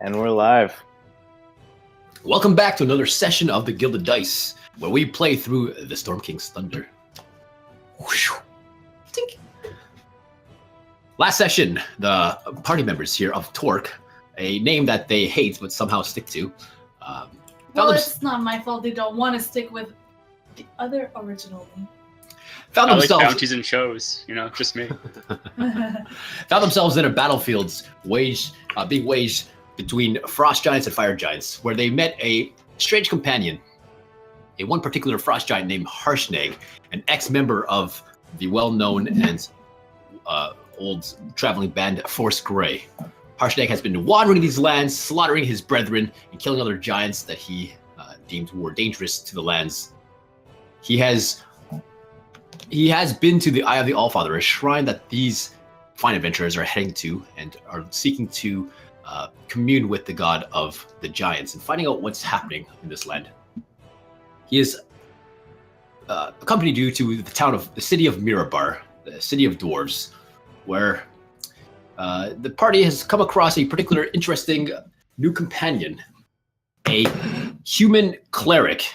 And we're live. Welcome back to another session of the Gilded Dice, where we play through the Storm King's Thunder. Last session, the party members here of Torque, a name that they hate but somehow stick to. It's not my fault they don't want to stick with the other original name. Found I themselves like bounties and shows, just me. found themselves in a battlefield being waged between frost giants and fire giants, where they met a strange companion, one particular frost giant named Harshnaag, an ex-member of the well-known and old traveling band Force Grey. Harshnaag has been wandering these lands, slaughtering his brethren, and killing other giants that he deemed were dangerous to the lands. He has been to the Eye of the Allfather, a shrine that these fine adventurers are heading to and are seeking to commune with the god of the giants and finding out what's happening in this land. He is accompanied you to the city of Mirabar, the city of dwarves, where the party has come across a particular interesting new companion, a human cleric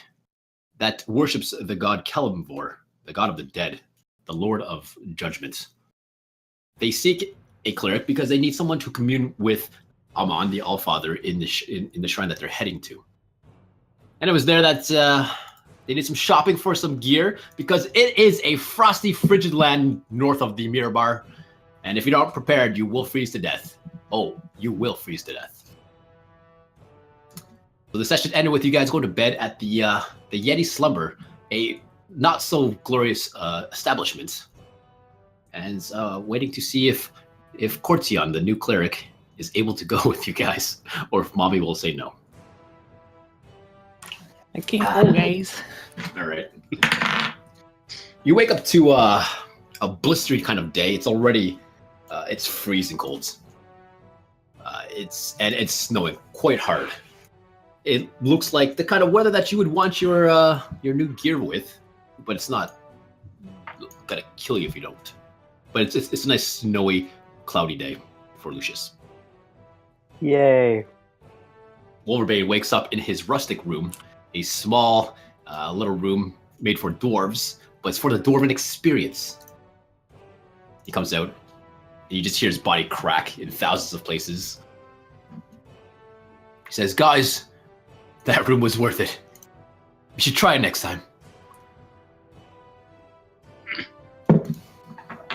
that worships the god Kelimvor, the god of the dead, the lord of judgment. They seek a cleric because they need someone to commune with Amon, the Allfather, in the shrine that they're heading to. And it was there that they did some shopping for some gear, because it is a frosty, frigid land north of the Mirabar, and if you're not prepared, you will freeze to death. Oh, you will freeze to death. So the session ended with you guys going to bed at the Yeti Slumber, a not so glorious establishment, and waiting to see if Cortionn, the new cleric, is able to go with you guys, or if Mommy will say no. I can't go, guys. All right. You wake up to a blistery kind of day. It's already it's freezing cold. It's snowing quite hard. It looks like the kind of weather that you would want your new gear with, but it's not gonna kill you if you don't. But it's a nice snowy, cloudy day for Lucius. Yay. Wolverbane wakes up in his rustic room, a small little room made for dwarves, but it's for the dwarven experience. He comes out, and you just hear his body crack in thousands of places. He says, "Guys, that room was worth it. You should try it next time."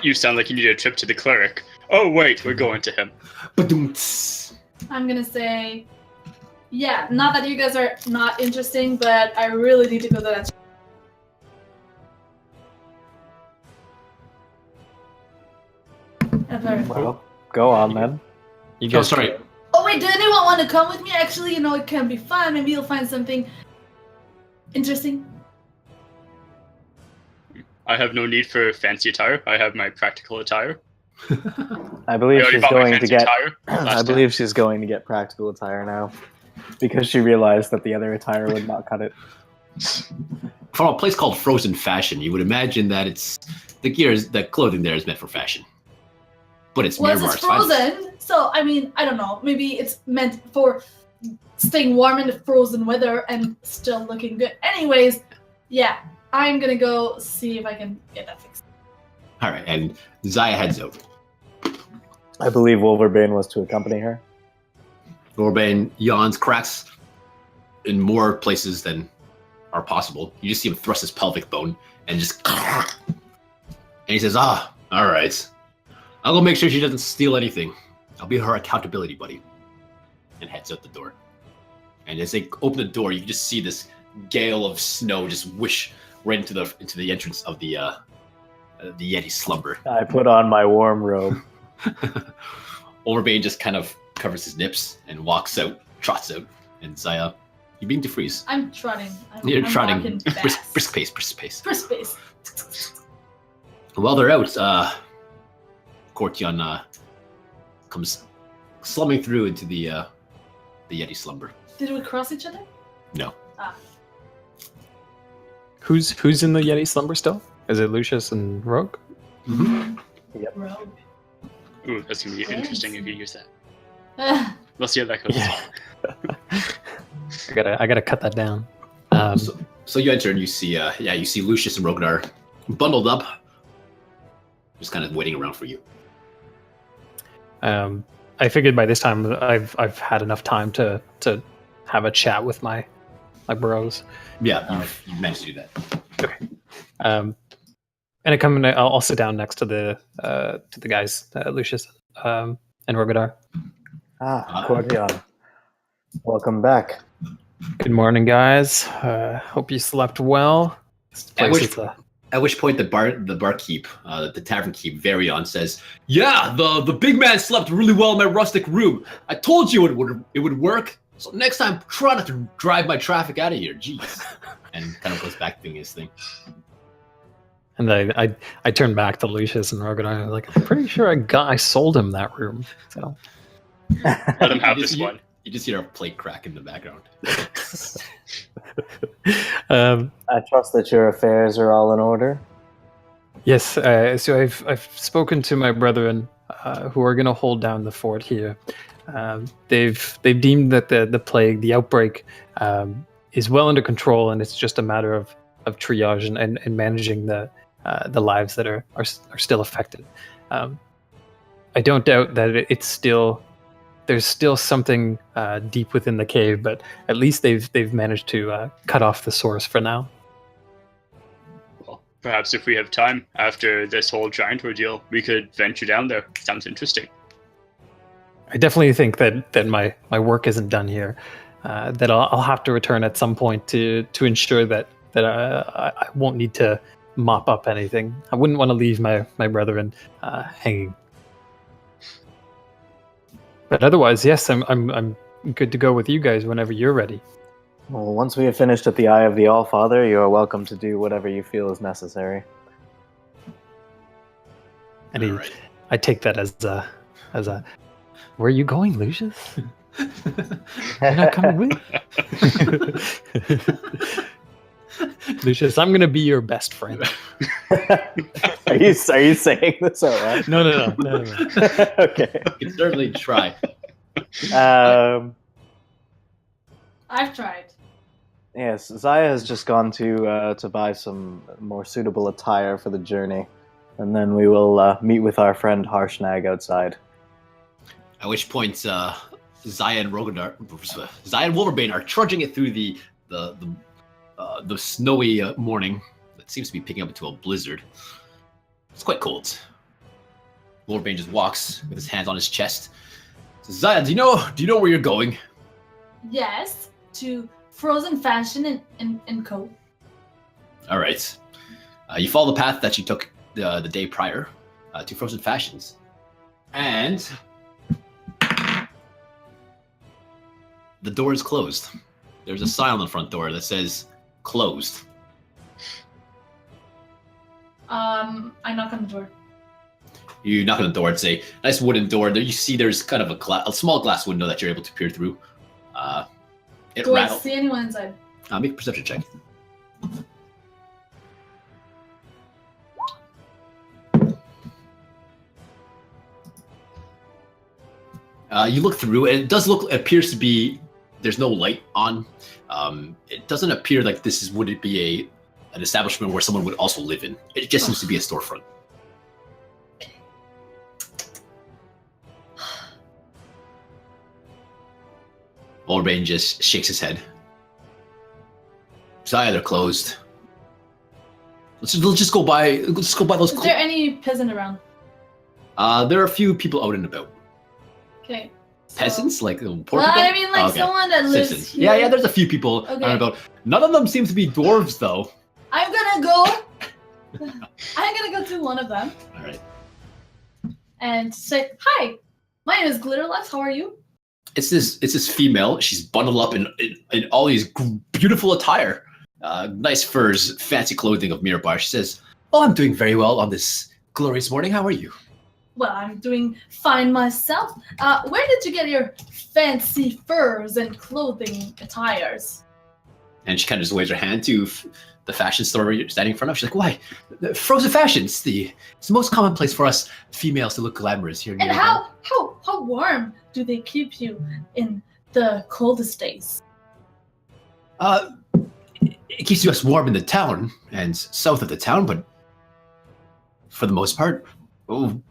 You sound like you need a trip to the cleric. Oh wait, we're going to him. Ba-doom-ts. I'm gonna say, yeah, not that you guys are not interesting, but I really need to go to that. Well, go on then. Oh, sorry. Oh wait, does anyone want to come with me? Actually, it can be fun. Maybe you'll find something interesting. I have no need for fancy attire. I have my practical attire. I believe she's going to get. I believe she's going to get practical attire now, because she realized that the other attire would not cut it. From a place called Frozen Fashion, you would imagine that the clothing there is meant for fashion. But it's Mirabar's it's frozen, so I don't know. Maybe it's meant for staying warm in the frozen weather and still looking good. Anyways, yeah, I'm gonna go see if I can get that fixed. All right, and Zaya heads out. I believe Wolverbane was to accompany her. Wolverbane yawns, cracks in more places than are possible. You just see him thrust his pelvic bone and just, and he says, all right. I'll go make sure she doesn't steal anything. I'll be her accountability buddy. And heads out the door. And as they open the door, you can just see this gale of snow just whoosh right into the entrance of the Yeti Slumber. I put on my warm robe. Wolverbane just kind of covers his nips and walks out, trots out. And Zaya, you begin to freeze. I'm trotting. You're I'm trotting. walking fast. Brisk pace. Brisk pace. While they're out, Cortionn comes slumming through into the Yeti Slumber. Did we cross each other? No. Who's in the Yeti Slumber still? Is it Lucius and Rogue? Mm-hmm. Yep. Rogue. Ooh, that's gonna be interesting if you use that. We'll see how that goes. Yeah. I gotta cut that down. So you enter and you see, you see Lucius and Rognar bundled up, just kind of waiting around for you. I figured by this time I've had enough time to have a chat with my bros. Yeah, you managed to do that. Okay. And I come and I'll sit down next to the guys, Lucius and Rognar. Cortionn. Welcome back. Good morning, guys. Hope you slept well. At which point the barkeep, the tavern keep, Varion, says, "Yeah, the big man slept really well in my rustic room. I told you it would work. So next time, try not to drive my traffic out of here. Jeez." And kind of goes back doing his thing. And I turn back to Lucius and Rognar. I'm like, I'm pretty sure I sold him that room. So Let him have this one. You just hear a plate crack in the background. I trust that your affairs are all in order. Yes, so I've spoken to my brethren who are going to hold down the fort here. They've deemed that the plague, the outbreak, is well under control, and it's just a matter of triage and managing the lives that are still affected. I don't doubt that there's still something deep within the cave, but at least they've managed to cut off the source for now. Well, perhaps if we have time after this whole giant ordeal, we could venture down there. Sounds interesting. I definitely think that my work isn't done here. That I'll have to return at some point to ensure that I won't need to mop up anything. I wouldn't want to leave my brethren hanging. But otherwise, yes, I'm good to go with you guys whenever you're ready. Well, once we have finished at the Eye of the All-Father, you are welcome to do whatever you feel is necessary. And All right. I take that as a. Where are you going, Lucius? You're not coming with? Lucius, I'm gonna be your best friend. Are you saying this out loud? No. Okay. You can certainly try. I've tried. Yes, Zaya has just gone to buy some more suitable attire for the journey, and then we will meet with our friend Harshnaag outside. At which point, Zaya and Wolverbane are trudging it through the snowy morning that seems to be picking up into a blizzard. It's quite cold. Wolverbane just walks with his hands on his chest. Says, Zaya, do you know where you're going? Yes, to Frozen Fashion and Co. All right. You follow the path that you took the day prior to Frozen Fashions, and the door is closed. There's a sign on the front door that says closed. I knock on the door. You knock on the door. It's a nice wooden door. There you see there's kind of a small glass window that you're able to peer through. It Do I rattles. see anyone inside? Make a perception check. You look through, and it appears to be there's no light on. It doesn't appear like would it be an establishment where someone would also live in. It just seems to be a storefront. Wolverine just shakes his head. Zaya, they're closed. Let's just go by. Let's go by those. Is there any peasant around? There are a few people out and about. Okay. So- Peasants, like poor people. Well, I mean, like Okay. someone that lives Citizens. here. Yeah. There's a few people out Okay. and about. None of them seem to be dwarves, though. I'm gonna go. I'm gonna go to one of them All right. and say, "Hi, my name is Glitterlux. How are you?" It's this female. She's bundled up in all these beautiful attire, nice furs, fancy clothing of Mirabar. She says, "Oh, I'm doing very well on this glorious morning. How are you?" Well, I'm doing fine myself. Where did you get your fancy furs and clothing attires? And she kind of just waves her hand to the fashion store you're standing in front of. She's like, "Why? The Frozen Fashions. It's the most common place for us females to look glamorous here in And Mirabar." how how warm do they keep you in the coldest days? It keeps us warm in the town and south of the town, but for the most part, well,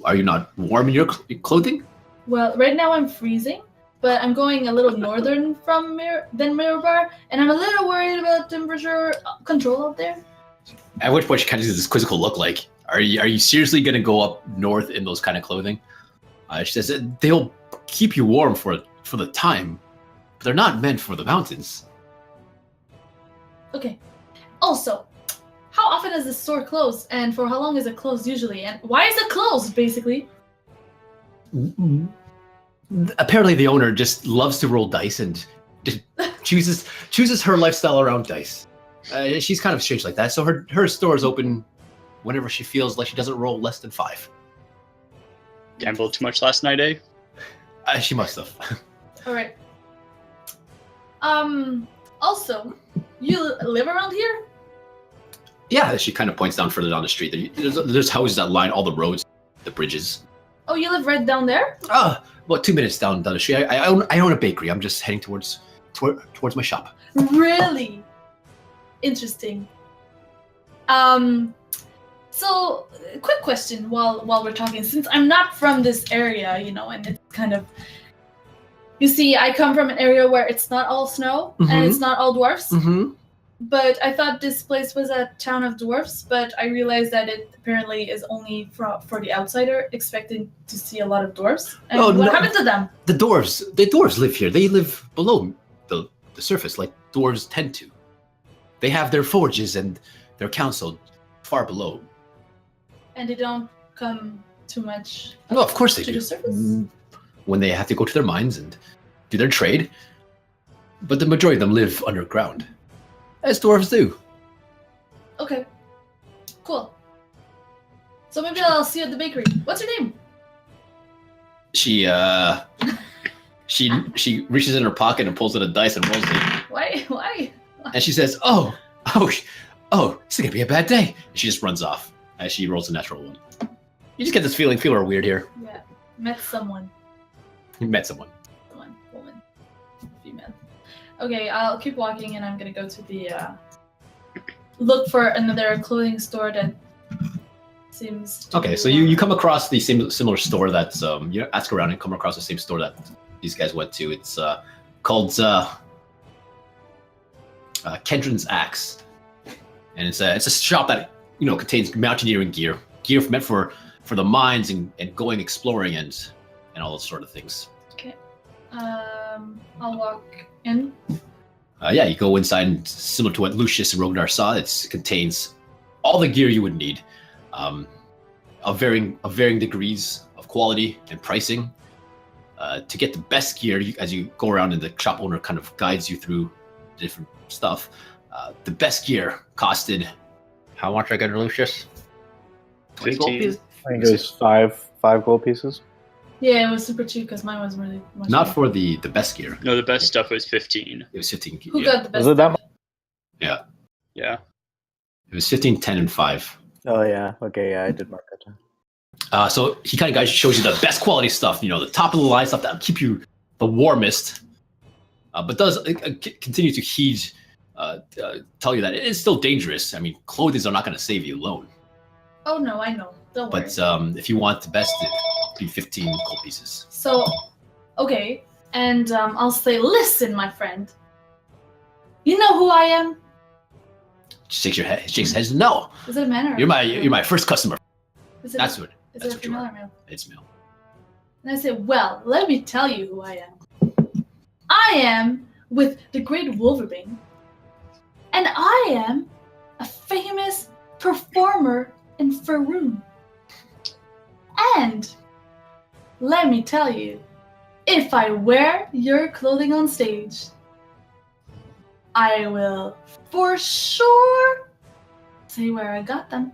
are you not warm in your clothing? Well, right now I'm freezing, but I'm going a little northern than Mirabar, and I'm a little worried about temperature control out there. At which point she kind of does this quizzical look like, are you seriously going to go up north in those kind of clothing? She says that they'll keep you warm for the time, but they're not meant for the mountains. Okay. Also, how often is this store closed, and for how long is it closed usually, and why is it closed, basically? Apparently the owner just loves to roll dice and just chooses her lifestyle around dice. She's kind of strange like that, so her store is open whenever she feels like she doesn't roll less than 5. Gambled too much last night, eh? She must have. All right. Also, you live around here? Yeah, she kind of points down further down the street. There's houses that line all the roads, the bridges. Oh, you live right down there? About 2 minutes down the street. I own a bakery. I'm just heading towards my shop. Really? Interesting. So, quick question while we're talking, since I'm not from this area, and it's kind of, you see, I come from an area where it's not all snow and it's not all dwarfs. Mm-hmm. But I thought this place was a town of dwarfs, but I realized that it apparently is only for the outsider, expecting to see a lot of dwarfs. And what happened to them? The dwarves live here. They live below the surface, like dwarves tend to. They have their forges and their council far below. And they don't come too much No, of course they to do. the surface? When they have to go to their mines and do their trade. But the majority of them live underground. As dwarves do. Okay. Cool. So maybe I'll see you at the bakery. What's your name? She reaches in her pocket and pulls out a dice and rolls it. Why? And she says, oh, this is gonna be a bad day. And she just runs off as she rolls a natural 1. You just get this feeling people are weird here. Yeah. Met someone. You met someone. Woman. Female. Okay, I'll keep walking and I'm gonna go to the look for another clothing store that seems to Okay, so you come across the similar store that's you ask around and come across the same store that these guys went to. It's called Kendron's Axe, and it's a shop that contains mountaineering gear meant for the mines and going exploring and all those sort of things. Okay. I'll walk in. Yeah, you go inside, and similar to what Lucius and Rognar saw, it contains all the gear you would need, of varying degrees of quality and pricing. To get the best gear, as you go around and the shop owner kind of guides you through different stuff. The best gear costed, how much I got, Lucius? 20 gold 15. pieces? I think it was five gold pieces. Yeah, it was super cheap because mine was really much. Not more. for the best gear. No, the best stuff was 15. It was 15. Who Yeah. got the best? Was it that much? Yeah. Yeah. It was 15, 10, and 5. Oh yeah. Okay. Yeah, I did mark that down. So he kind of shows you the best quality stuff, the top of the line stuff that'll keep you the warmest, but does continue to tell you that it is still dangerous. I mean, clothes are not going to save you alone. Oh no, I know. Don't worry. But if you want the best, it'd be 15 gold pieces. So, okay, and I'll say, listen, my friend. You know who I am? She shakes his head. No, Is it a man or? you're my first customer. Is it That's a, what. Is That's it a what you female are. or male? It's male. And I say, well, let me tell you who I am. I am with the Great Wolverbane, and I am a famous performer in Faerun. And let me tell you, if I wear your clothing on stage, I will for sure say where I got them.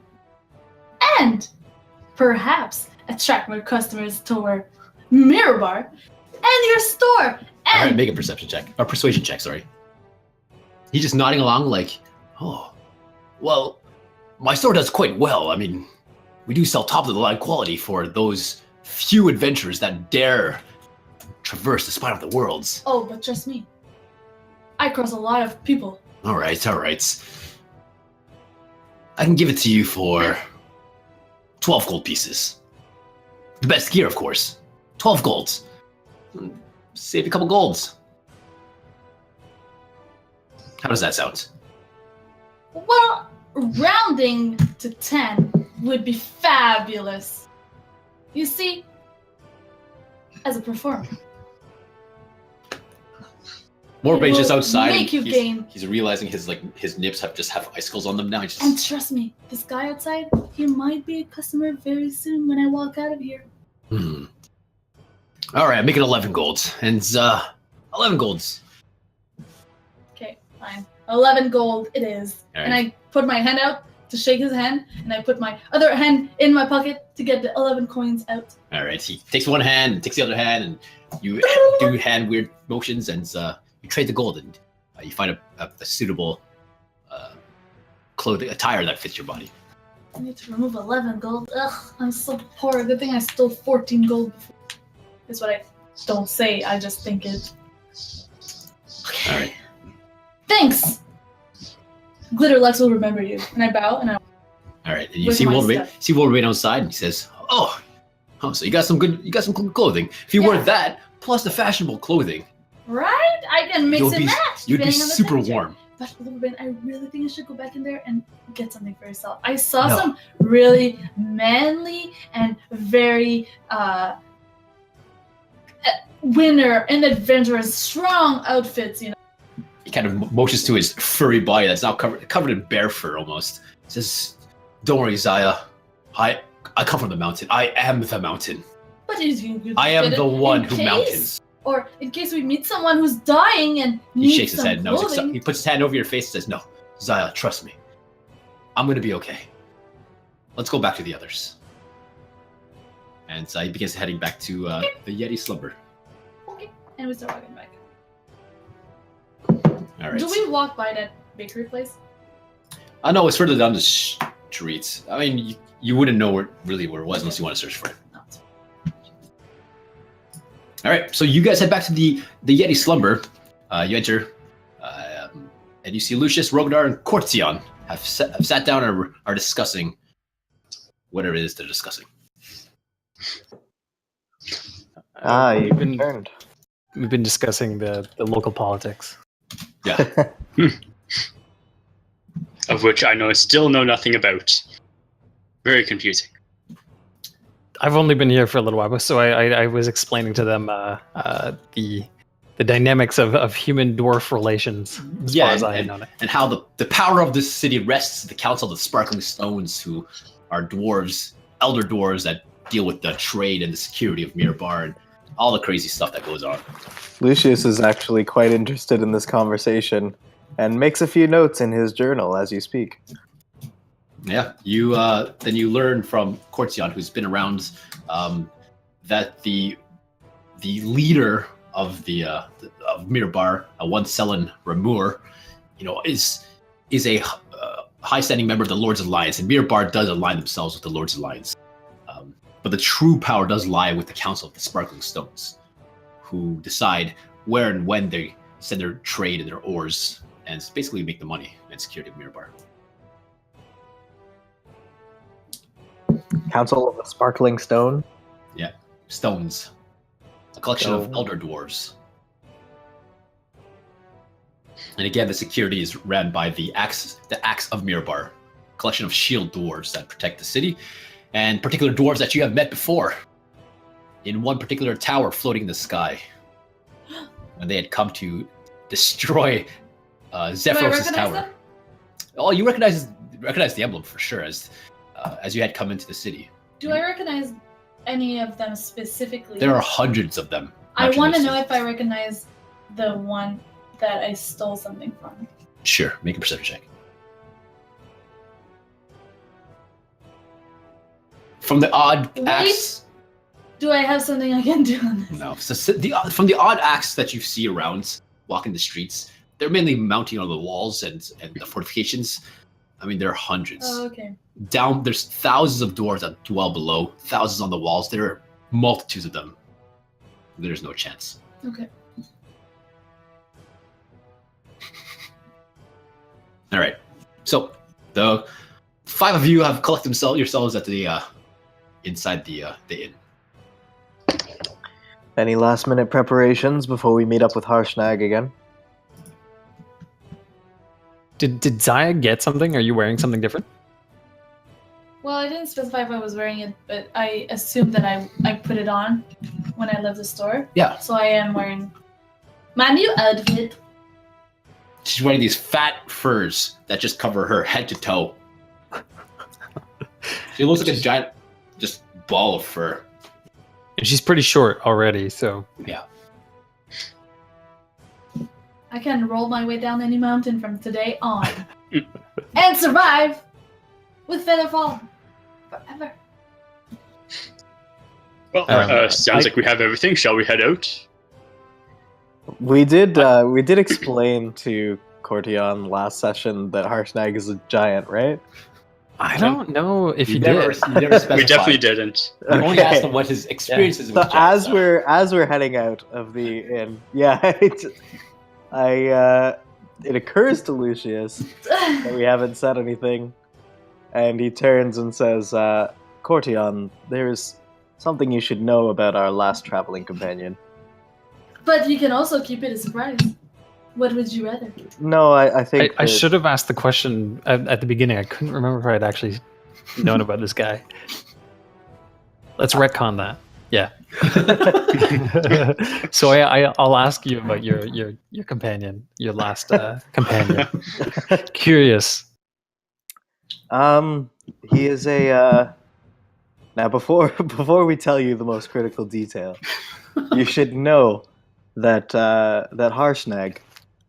And perhaps attract more customers toward Mirabar and your store. All right, And make a perception check or persuasion check. Sorry. He's just nodding along like, oh, well, my store does quite well. I mean, we do sell top of the line quality for those few adventurers that dare traverse the spine of the worlds. Oh, but trust me, I cross a lot of people. All right. I can give it to you for 12 gold pieces. The best gear, of course. 12 golds. Save a couple golds. How does that sound? Well, rounding to 10 would be fabulous. You see, as a performer, Morbane's just will outside. make you gain. He's realizing his nips have icicles on them now. He's And just, trust me, this guy outside, he might be a customer very soon when I walk out of here. All right, I'm making 11 golds. And 11 golds. Okay, fine. 11 gold it is. All And right. I put my hand out to shake his hand, and I put my other hand in my pocket to get the 11 coins out. All right, he takes one hand and takes the other hand, and you do hand weird motions, and you trade the gold, and you find a suitable clothing attire that fits your body. I need to remove 11 gold. Ugh, I'm so poor. Good thing I stole 14 gold before. That's what I don't say, I just think it. Okay. All right. Thanks! Glitterlux will remember you. And I bow and I. All right, and you With see my Wolverine outside, and he says, "Oh, so you got some good clothing. If you wore Yeah. that plus the fashionable clothing, Right? I can mix You'll and be- match. you'd be depending on the super temperature. warm." But Wolverine, I really think I should go back in there and get something for yourself. I saw No. some really manly and very winner and adventurous, strong outfits, you know. He kind of motions to his furry body that's now covered in bear fur almost. He says, "Don't worry, Zaya. I come from the mountain. I am the mountain. But you I am fit the it one in who case, mountains." Or in case we meet someone who's dying and He needs shakes his some head. No, clothing. he puts his hand over your face and says, "No, Zaya, trust me. I'm gonna be okay. Let's go back to the others." And he begins heading back to the Yeti slumber. Okay, and we start walking back. All right. Do we walk by that bakery place? No, it's further down the street. I mean, you wouldn't know where it was unless you want to search for it. No. All right, so you guys head back to the Yeti slumber. You enter, and you see Lucius, Rognar, and Cortionn have sat down and are discussing whatever it is they're discussing. You've been- returned. We've been discussing the local politics. Yeah. Of which I still know nothing about. Very confusing. I've only been here for a little while, so I was explaining to them the dynamics of human dwarf relations as far as I had known it. And how the power of this city rests at the Council of the Sparkling Stones, who are dwarves, elder dwarves that deal with the trade and the security of Mirabar and all the crazy stuff that goes on. Lucius is actually quite interested in this conversation and makes a few notes in his journal as you speak. Yeah, you then you learn from Cortionn, who's been around, that the leader of of Mirabar, one Selen Ramur, is a high-standing member of the Lords Alliance, and Mirabar does align themselves with the Lords Alliance. But the true power does lie with the Council of the Sparkling Stones, who decide where and when they send their trade and their ores, and basically make the money and security of Mirabar. Council of the Sparkling Stone. Stones, a collection of Stone. elder dwarves. And again, the security is ran by the Axe of Mirabar, a collection of shield dwarves that protect the city, and particular dwarves that you have met before in one particular tower floating in the sky, when they had come to destroy Do I Zephyros' recognize tower. them? Oh, you recognize the emblem for sure as you had come into the city. Do I recognize any of them specifically? There are hundreds of them. I Not want to just- know if I recognize the one that I stole something from. Sure, make a perception check. From the odd Wait. axe. Do I have something I can do on this? No. So from the odd axe that you see around walking the streets, they're mainly mounting on the walls and the fortifications. I mean, there are hundreds. Oh, okay. There's thousands of dwarves that dwell below, thousands on the walls. There are multitudes of them. There's no chance. Okay. All right. So the 5 of you have collected yourselves at the inside the inn. Any last minute preparations before we meet up with Harshnaag again? Did Zaya get something? Are you wearing something different? Well, I didn't specify if I was wearing it, but I assumed that I put it on when I left the store. Yeah. So I am wearing my new outfit. She's wearing these fat furs that just cover her head to toe. She looks like a giant, just ball of fur. And she's pretty short already, so Yeah. I can roll my way down any mountain from today on. And survive with Featherfall forever. Well, sounds like we have everything. Shall we head out? We did explain to Cortionn last session that Harshnaag is a giant, right? I don't know if you never, did. you never specified. We definitely didn't. You only asked him what his experiences with So giants are. as we're heading out of the inn, it occurs to Lucius that we haven't said anything, and he turns and says, Cortionn, there is something you should know about our last traveling companion. But you can also keep it a surprise. What would you rather? No, I think I should have asked the question at the beginning. I couldn't remember if I had actually known about this guy. Let's retcon that. Yeah. So I'll ask you about your companion, your last companion. Curious. He is a. Now, before we tell you the most critical detail, you should know that that Harshnaag,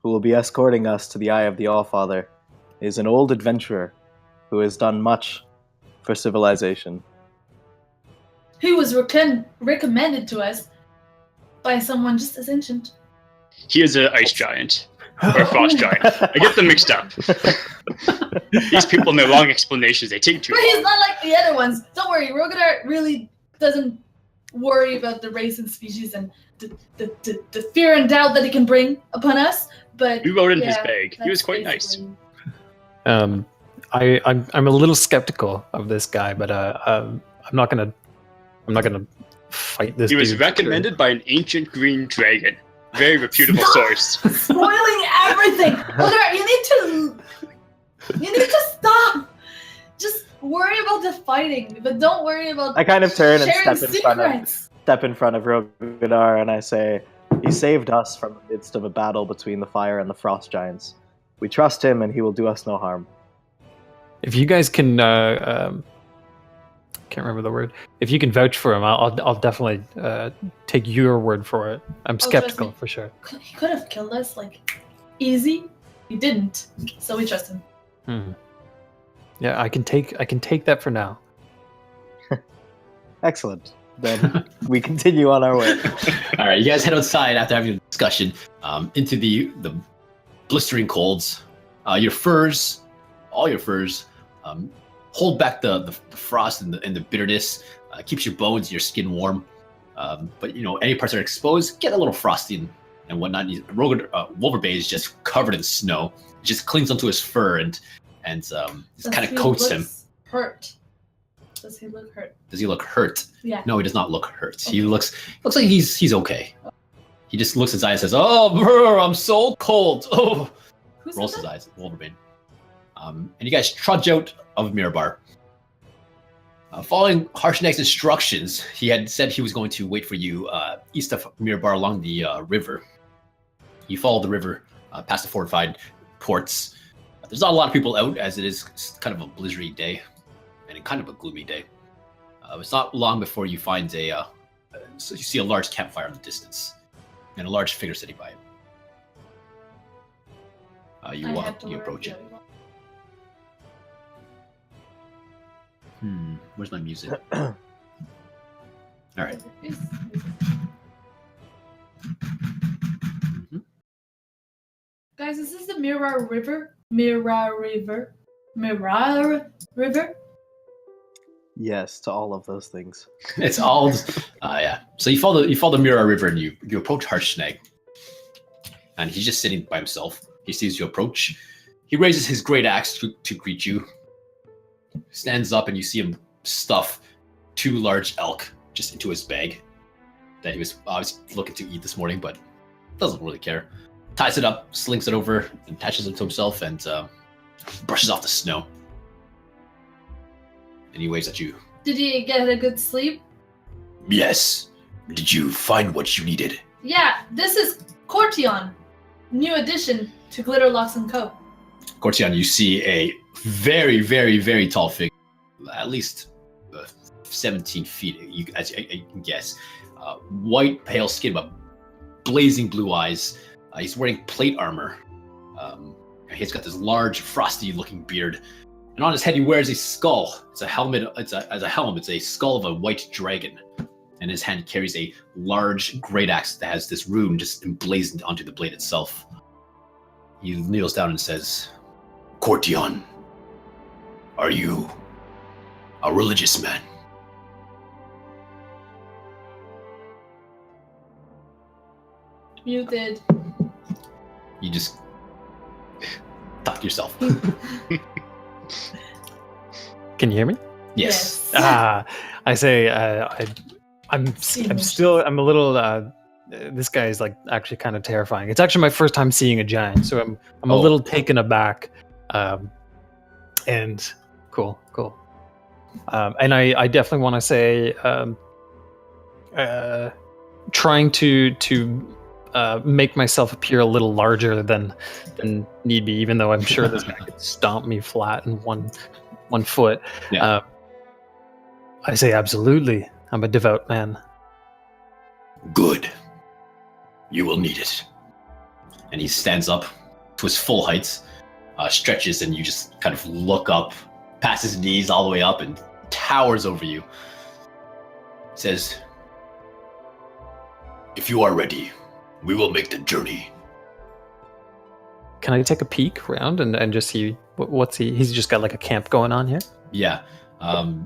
who will be escorting us to the Eye of the Allfather, is an old adventurer who has done much for civilization. He was recommended to us by someone just as ancient. He is an ice giant. Or a frost giant. I get them mixed up. These people and their long explanations, they take too But he's long. not like the other ones. Don't worry, Rogadar really doesn't worry about the race and species and the fear and doubt that he can bring upon us. But We rode in his yeah, bag. He was that's quite nice. basically- I'm a little skeptical of this guy, but I'm not gonna fight this. He was dude. recommended by an ancient green dragon. Very reputable source. Spoiling everything. Rogadar, you need to stop. Just worry about the fighting, but don't worry about I kind of turn and sharing step in front of secrets. Rogadar, and I say, he saved us from the midst of a battle between the fire and the frost giants. We trust him, and he will do us no harm. If you guys can, can't remember the word. If you can vouch for him, I'll definitely take your word for it. I'm trust skeptical me. for sure. He could have killed us like easy. He didn't, so we trust him. Hmm. Yeah, I can take that for now. Excellent. Then we continue on our way. All right, you guys head outside after having a discussion into the blistering colds. Your furs, all your furs, hold back the frost and the bitterness. Keeps your bones and your skin warm. But any parts that are exposed get a little frosty and whatnot. Wolverbane is just covered in snow. It just clings onto his fur and just kind of coats him. Hurt. Does he look hurt? Does he look hurt? Yeah. No, he does not look hurt. Okay. He looks like he's okay. He just looks at Zaya and says, "Oh, brr, I'm so cold." Oh, Who's rolls his that? eyes. Wolverine. And you guys trudge out of Mirabar. Following Harshnaag's instructions, he had said he was going to wait for you east of Mirabar along the river. You follow the river past the fortified ports. There's not a lot of people out, as it is kind of a blizzardy day and kind of a gloomy day. It's not long before you find so you see a large campfire in the distance and a large figure sitting by it. You approach it. Where's my music? All right. Guys, is this the Mirror River? Mirror River? Mirror River? Yes, to all of those things. It's all, yeah. So you follow the Mirabar River and you approach Harshnaag, and he's just sitting by himself. He sees you approach. He raises his great axe to greet you. Stands up, and you see him stuff 2 large elk just into his bag that he was obviously looking to eat this morning, but doesn't really care. Ties it up, slings it over, and attaches it to himself, and brushes off the snow. And he waves at you. Did you get a good sleep? Yes. Did you find what you needed? Yeah, this is Cortionn, new addition to Glitter Locks and Co. Cortionn, you see a very, very, very tall figure, at least 17 feet, as you can guess. White, pale skin, but blazing blue eyes. He's wearing plate armor. He's got this large, frosty-looking beard. And on his head, he wears a skull. It's a helmet. It's a skull of a white dragon. And his hand carries a large great axe that has this rune just emblazoned onto the blade itself. He kneels down and says, "Cortionn, are you a religious man?" Muted. You just talk to yourself. Can you hear me? Yes. I say I'm a little. This guy is like actually kind of terrifying. It's actually my first time seeing a giant, so I'm a little taken aback. And cool. And I definitely want to say, trying to make myself appear a little larger than need be, even though I'm sure this guy could stomp me flat in one foot. Yeah. I say absolutely. I'm a devout man. Good. You will need it. And he stands up to his full height, stretches, and you just kind of look up, past his knees all the way up, and towers over you. Says, "If you are ready, we will make the journey." Can I take a peek around and just see what's he's just got like a camp going on here? Yeah.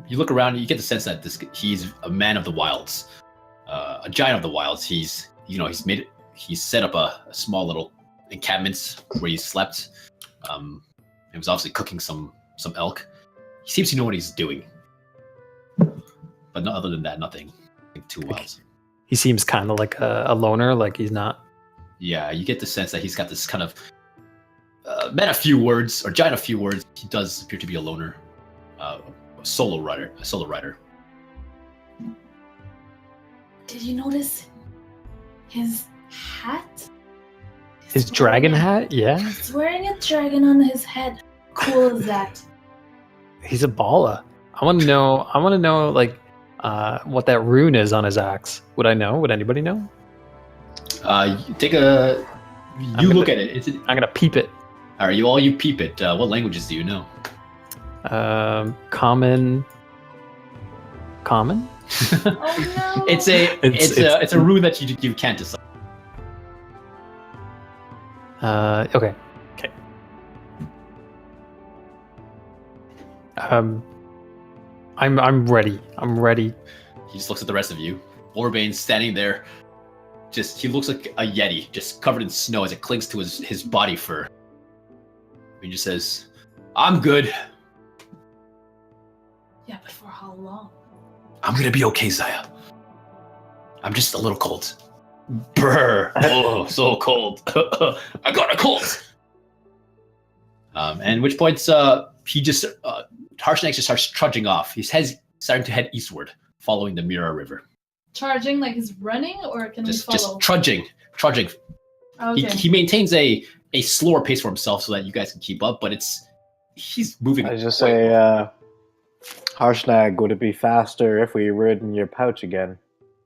You look around, you get the sense that he's a man of the wilds, a giant of the wilds. He's set up a small little encampment where he slept. He was obviously cooking some elk. He seems to know what he's doing, but other than that, nothing too wild. He seems kind of like a loner, like he's not. Yeah, you get the sense that he's got this kind of man a few words, or giant a few words. He does appear to be a loner, a solo rider. Did you notice his hat? His dragon hat? Yeah. He's wearing a dragon on his head. Cool is that? He's a baller. I want to know like what that rune is on his axe. Would I know? Would anybody know? Look at it. I'm gonna peep it. All right, you peep it. What languages do you know? Common. Oh no! It's a rune that you can't decide. Okay. I'm ready. He just looks at the rest of you. Orbane's standing there. He looks like a yeti, just covered in snow as it clings to his body fur. He just says, "I'm good." Yeah, but for how long? "I'm gonna be okay, Zaya. I'm just a little cold." Brr! Oh, so cold. I got a cold. And which points Harshnaag just starts trudging off. His head's starting to head eastward, following the Mirabar River. Charging like he's running, or can we follow? Just trudging. Okay. He maintains a slower pace for himself so that you guys can keep up, but he's moving. I just say, Harshnaag, would it be faster if we rode in your pouch again?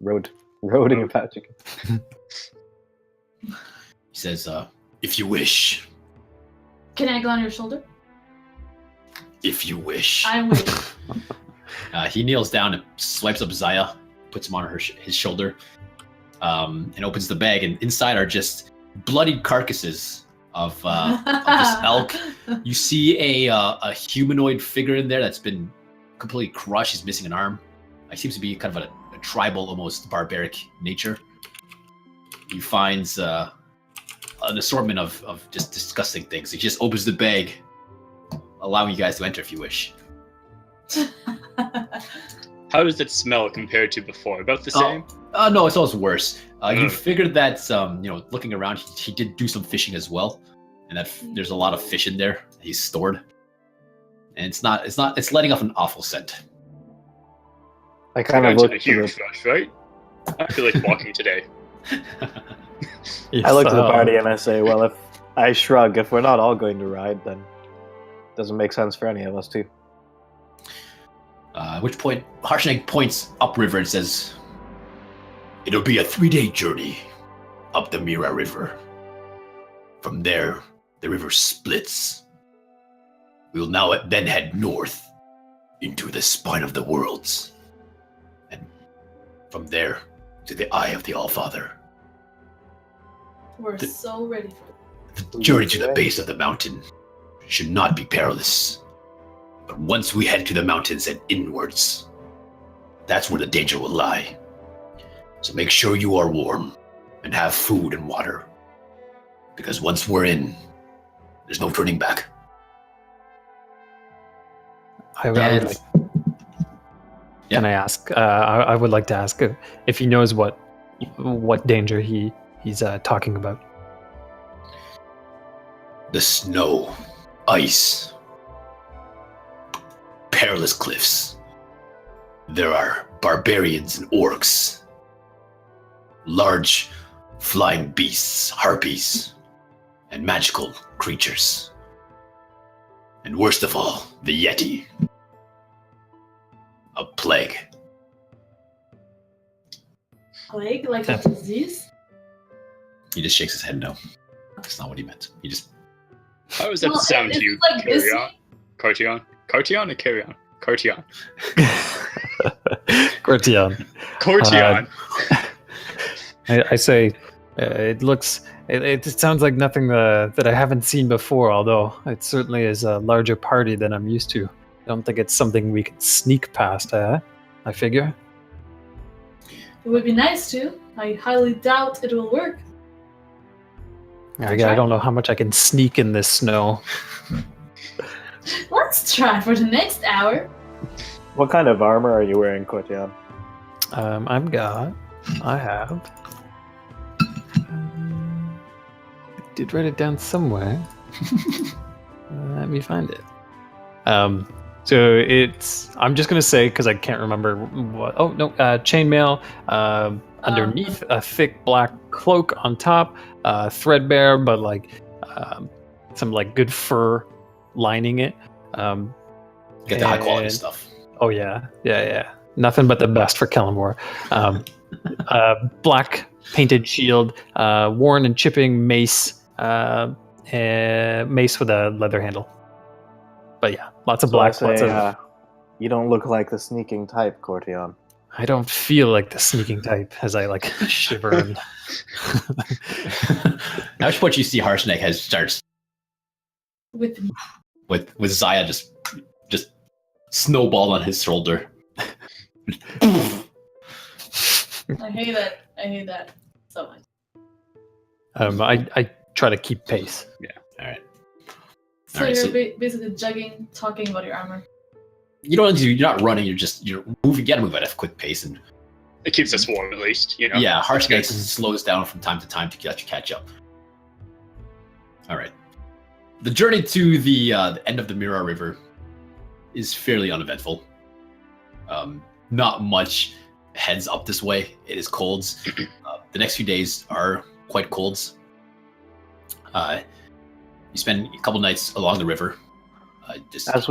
Rode in your pouch again. He says, "If you wish." Can I go on your shoulder? "If you wish." I wish. He kneels down and swipes up Zaya, puts him on his shoulder, and opens the bag. And inside are just bloodied carcasses of this elk. You see a humanoid figure in there that's been completely crushed. He's missing an arm. He seems to be kind of a tribal, almost barbaric nature. He finds an assortment of just disgusting things. He just opens the bag, allowing you guys to enter if you wish. How does it smell compared to before? About the same? No, it's almost worse. You figured that, looking around, he did do some fishing as well, and that there's a lot of fish in there he's stored, and it's letting off an awful scent. I kind of look a to huge the, rush, right? I feel like walking today. I look to the party and I say, well, if I shrug, if we're not all going to ride, then it doesn't make sense for any of us to. At which point, Harshnaag points upriver and says, "It'll be a 3-day journey up the Mirabar River. From there, the river splits. We will now then head north into the spine of the worlds. And from there to the eye of the Allfather. We're so ready for it. The journey to the base of the mountain should not be perilous. But once we head to the mountains and inwards, that's where the danger will lie. So make sure you are warm and have food and water. Because once we're in, there's no turning back." Can I ask? I would like to ask if he knows what danger he's talking about. The snow, ice, perilous cliffs. There are barbarians and orcs, large flying beasts, harpies, and magical creatures. And worst of all, the Yeti. A plague. Plague, like a disease? He just shakes his head no. That's not what he meant. He just... How does that sound to you, like Carrion? Cortionn? Cortionn or Carrion? Cortionn. Cortionn. Cortionn. I say, it sounds like nothing that I haven't seen before, although it certainly is a larger party than I'm used to. I don't think it's something we can sneak past, I figure. It would be nice to. I highly doubt it will work. I don't know how much I can sneak in this snow. Let's try for the next hour. What kind of armor are you wearing, Cortionn? I have. I did write it down somewhere. Let me find it. So it's. I'm just gonna say because I can't remember what. Oh no, chainmail. Underneath a thick black cloak on top, threadbare, but like some like good fur lining it. Get the high quality stuff. Oh yeah. Nothing but the best for Kellamore. Black painted shield, worn and chipping mace, mace with a leather handle. But yeah, lots of black. So I say, you don't look like the sneaking type, Cortionn. I don't feel like the sneaking type as I like shiver. And Now, what you see, Harshnaag starts With Zaya just snowballed on his shoulder. I hate that so much. I try to keep pace. Yeah. All right. So Alright, you're basically jogging, talking about your armor. You don't. You're not running. You're moving. You gotta move at a quick pace, and It keeps us warm, at least. You know. yeah, Harshnaag slows down from time to time to catch up. All right. The journey to the end of the Mirabar River is fairly uneventful. Not much heads up this way. It is colds. The next few days are quite colds. You spend a couple nights along the river. As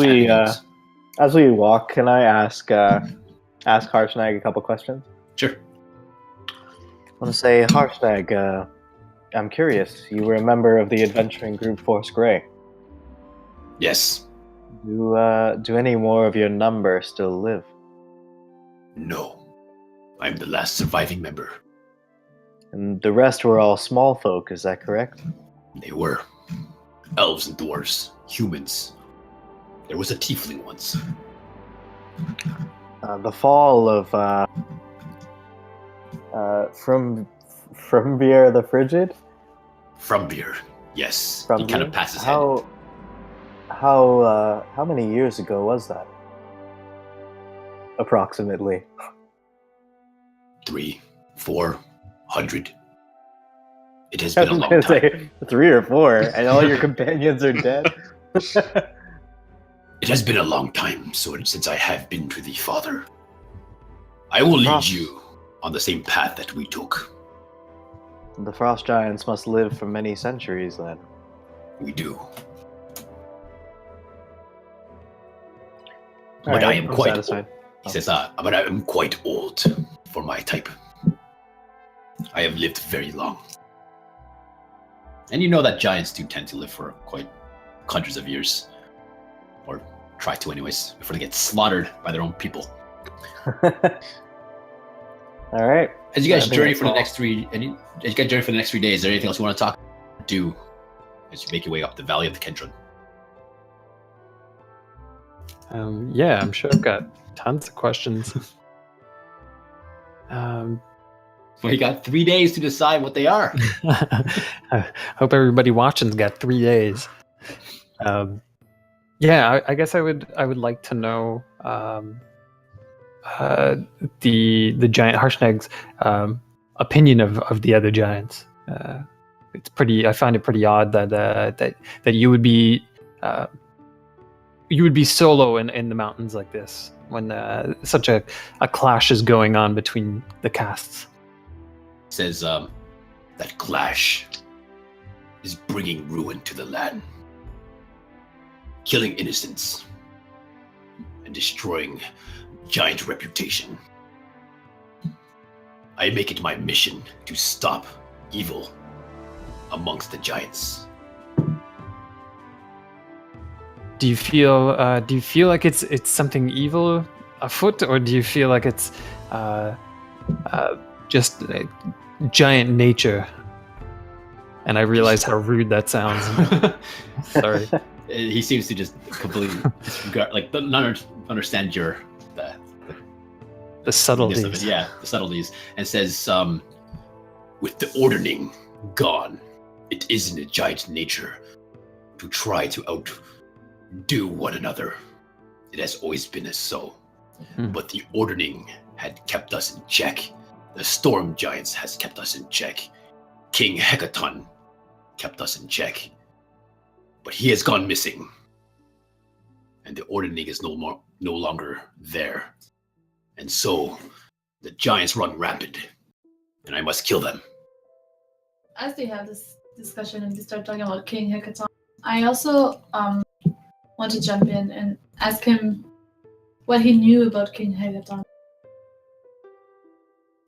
we walk, can I ask Harshnaag a couple questions? Sure. I want to say, Harshnaag, I'm curious. You were a member of the adventuring group Force Grey. Yes. Do any more of your number still live? No. I'm the last surviving member. And the rest were all small folk, is that correct? They were. Elves and dwarves. Humans. There was a tiefling once. The fall of from Beer the Frigid. From beer, yes. From He kind of Beer? passes his head. How many years ago was that? Approximately. 300-400. It has I been a was long gonna time. say 3 or 4, and all your companions are dead. It has been a long time since I have been to the Father. I will lead you on the same path that we took. The frost giants must live for many centuries then. We do. All But right, I am I'm quite satisfied. old. He says, but I am quite old for my type. I have lived very long. And you know that giants do tend to live for quite hundreds of years. Or try to anyways, before they get slaughtered by their own people. All right. As you guys I think journey that's for the all. next 3 days, is there anything else you want to do as you make your way up the valley of the Kendron? Yeah, I'm sure I've got tons of questions. Well, you got 3 days to decide what they are. I hope everybody watching's got 3 days. Yeah, I guess I would like to know the giant Harshnaag's opinion of the other giants. It's pretty. I find it pretty odd that you would be solo in the mountains like this when such a clash is going on between the castes. Says that clash is bringing ruin to the land, killing innocents, and destroying giant reputation. I make it my mission to stop evil amongst the giants. Do you feel like it's something evil afoot, or do you feel like it's just giant nature? And I realize how rude that sounds. Sorry. He seems to just completely not understand your The subtleties. of it. Yeah, the subtleties, and says, with the ordering gone, it isn't a giant nature to try to outdo one another. It has always been as so. But the ordering had kept us in check. The storm giants has kept us in check. King Hecaton kept us in check. But he has gone missing. And the ordering is no longer there. And so the giants run rampant. And I must kill them. As they have this discussion and they start talking about King Hecaton, I also want to jump in and ask him what he knew about King Hecaton.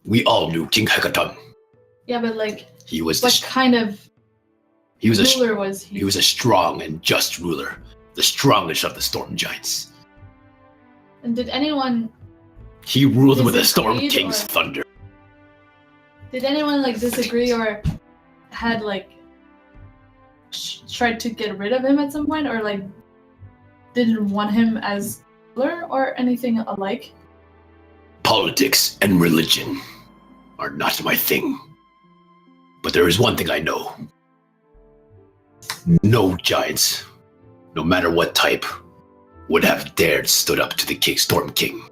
We all knew King Hecaton. Yeah, but like, He was what kind of ruler was he? He was a strong and just ruler, the strongest of the storm giants. And did anyone He ruled with the Storm disagreed King's or- thunder. Did anyone like disagree or had like tried to get rid of him at some point, or like didn't want him as ruler or anything alike? Politics and religion are not my thing. But there is one thing I know. No giants, no matter what type, would have dared stood up to the Storm King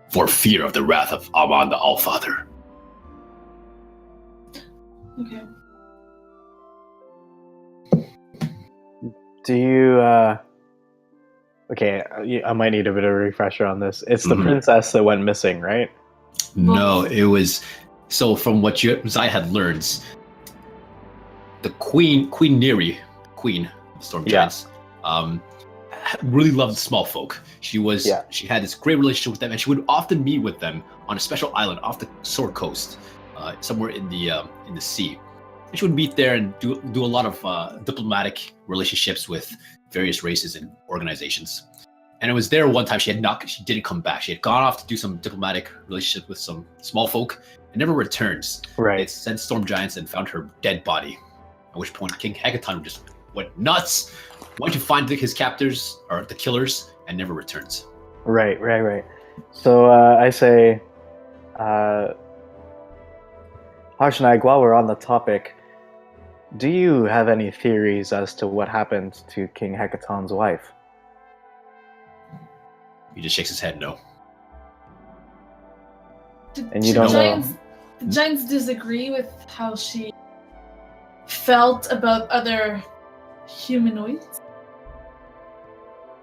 for fear of the wrath of Amon the Allfather. Okay. Do you? Okay, I might need a bit of a refresher on this. It's the Mhm. princess that went missing, right? No, it was so from what I had learned, the Queen Neri, Queen of the Storm Yeah. Giants, really loved small folk. She had this great relationship with them, and she would often meet with them on a special island off the Sword Coast, somewhere in the sea. And she would meet there and do a lot of diplomatic relationships with various races and organizations. And it was there one time she didn't come back. She had gone off to do some diplomatic relationship with some small folk and never returns. They Right. sent storm giants and found her dead body. At which point King Hecaton just went nuts, went to find his captors or the killers, and never returns. Right. So I say, Harshnaag, while we're on the topic, do you have any theories as to what happened to King Hecaton's wife? He just shakes his head no. And you don't know. The giants disagree with how she felt about other humanoids?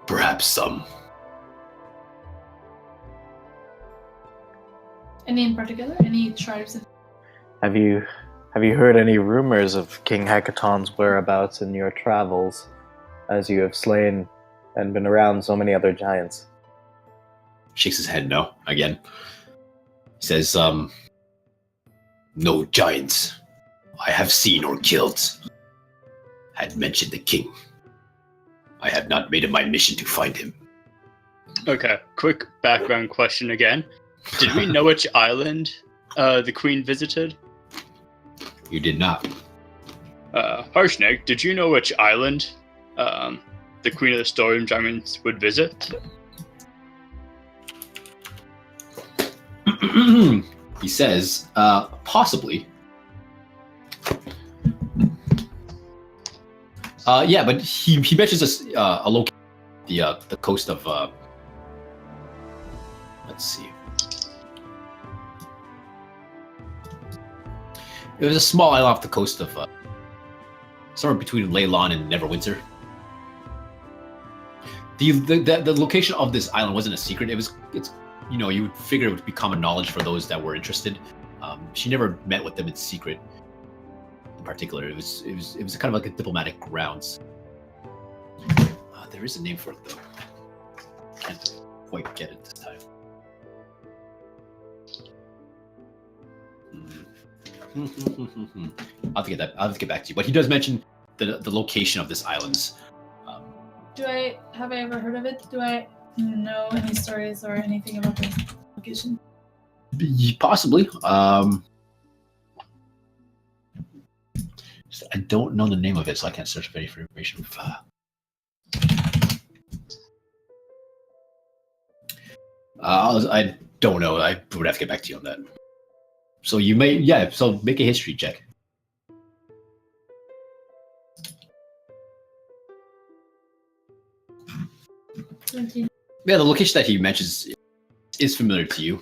Perhaps some. Any in particular? Any tribes? Have you heard any rumors of King Hecaton's whereabouts in your travels, as you have slain and been around so many other giants? Shakes his head no again. He says, no giants I have seen or killed had mentioned the king. I have not made it my mission to find him. Okay, quick background question again. Did we know which island the queen visited? You did not. Harshnaag, did you know which island the queen of the storm giants would visit? He says, possibly. Yeah, but he mentions a location, the coast of. Let's see. It was a small island off the coast of somewhere between Leylon and Neverwinter. The location of this island wasn't a secret. It's you would figure it would be common knowledge for those that were interested. She never met with them in secret. In particular, it was kind of like a diplomatic grounds. There is a name for it though. Can't quite get it this time. I'll have to get that. I'll have to get back to you. But he does mention the location of this islands. Have I ever heard of it? Do I know any stories or anything about this location? Possibly. I don't know the name of it, so I can't search for any information. I don't know. I would have to get back to you on that. So you may, so make a history check. Thank you. Yeah, the location that he mentions is familiar to you.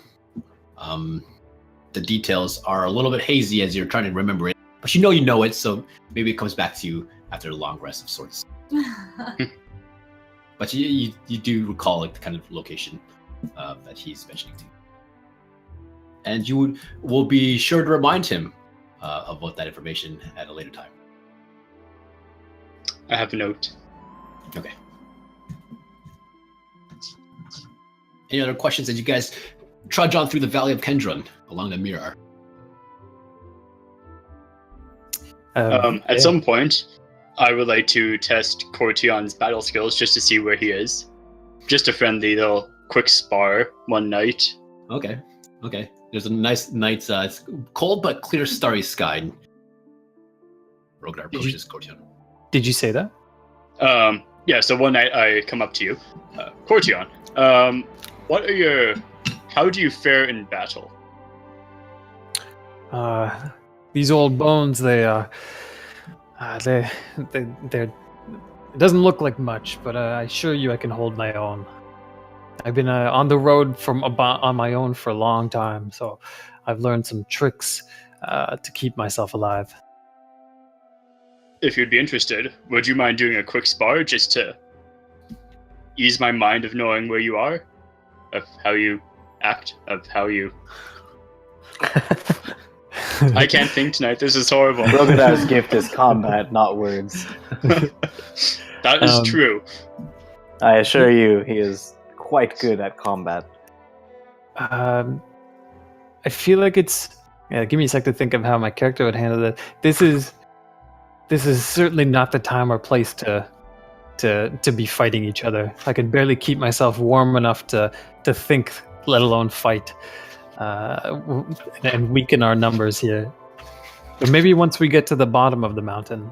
The details are a little bit hazy as you're trying to remember it, but you know it, so maybe it comes back to you after a long rest of sorts. But you do recall like the kind of location that he's mentioning to you. And you will be sure to remind him about that information at a later time. I have a note. Okay. Any other questions as you guys trudge on through the Valley of Kendron along the Mirabar? At some point, I would like to test Cortionn's battle skills just to see where he is. Just a friendly little quick spar one night. Okay. There's a nice night. It's cold but clear, starry sky. Rogar approaches Cortionn. Did you say that? Yeah. So one night I come up to you, Cortionn. How do you fare in battle? These old bones, they're. It doesn't look like much, but I assure you I can hold my own. I've been on the road on my own for a long time, so I've learned some tricks to keep myself alive. If you'd be interested, would you mind doing a quick spar just to ease my mind of knowing where you are, of how you act, of how you... I can't think tonight, this is horrible. Rogadar's gift is combat, not words. That is true. I assure you, he is quite good at combat. I feel like it's... Yeah, give me a sec to think of how my character would handle it. This is certainly not the time or place to be fighting each other. I can barely keep myself warm enough to think, let alone fight, and weaken our numbers here. But maybe once we get to the bottom of the mountain.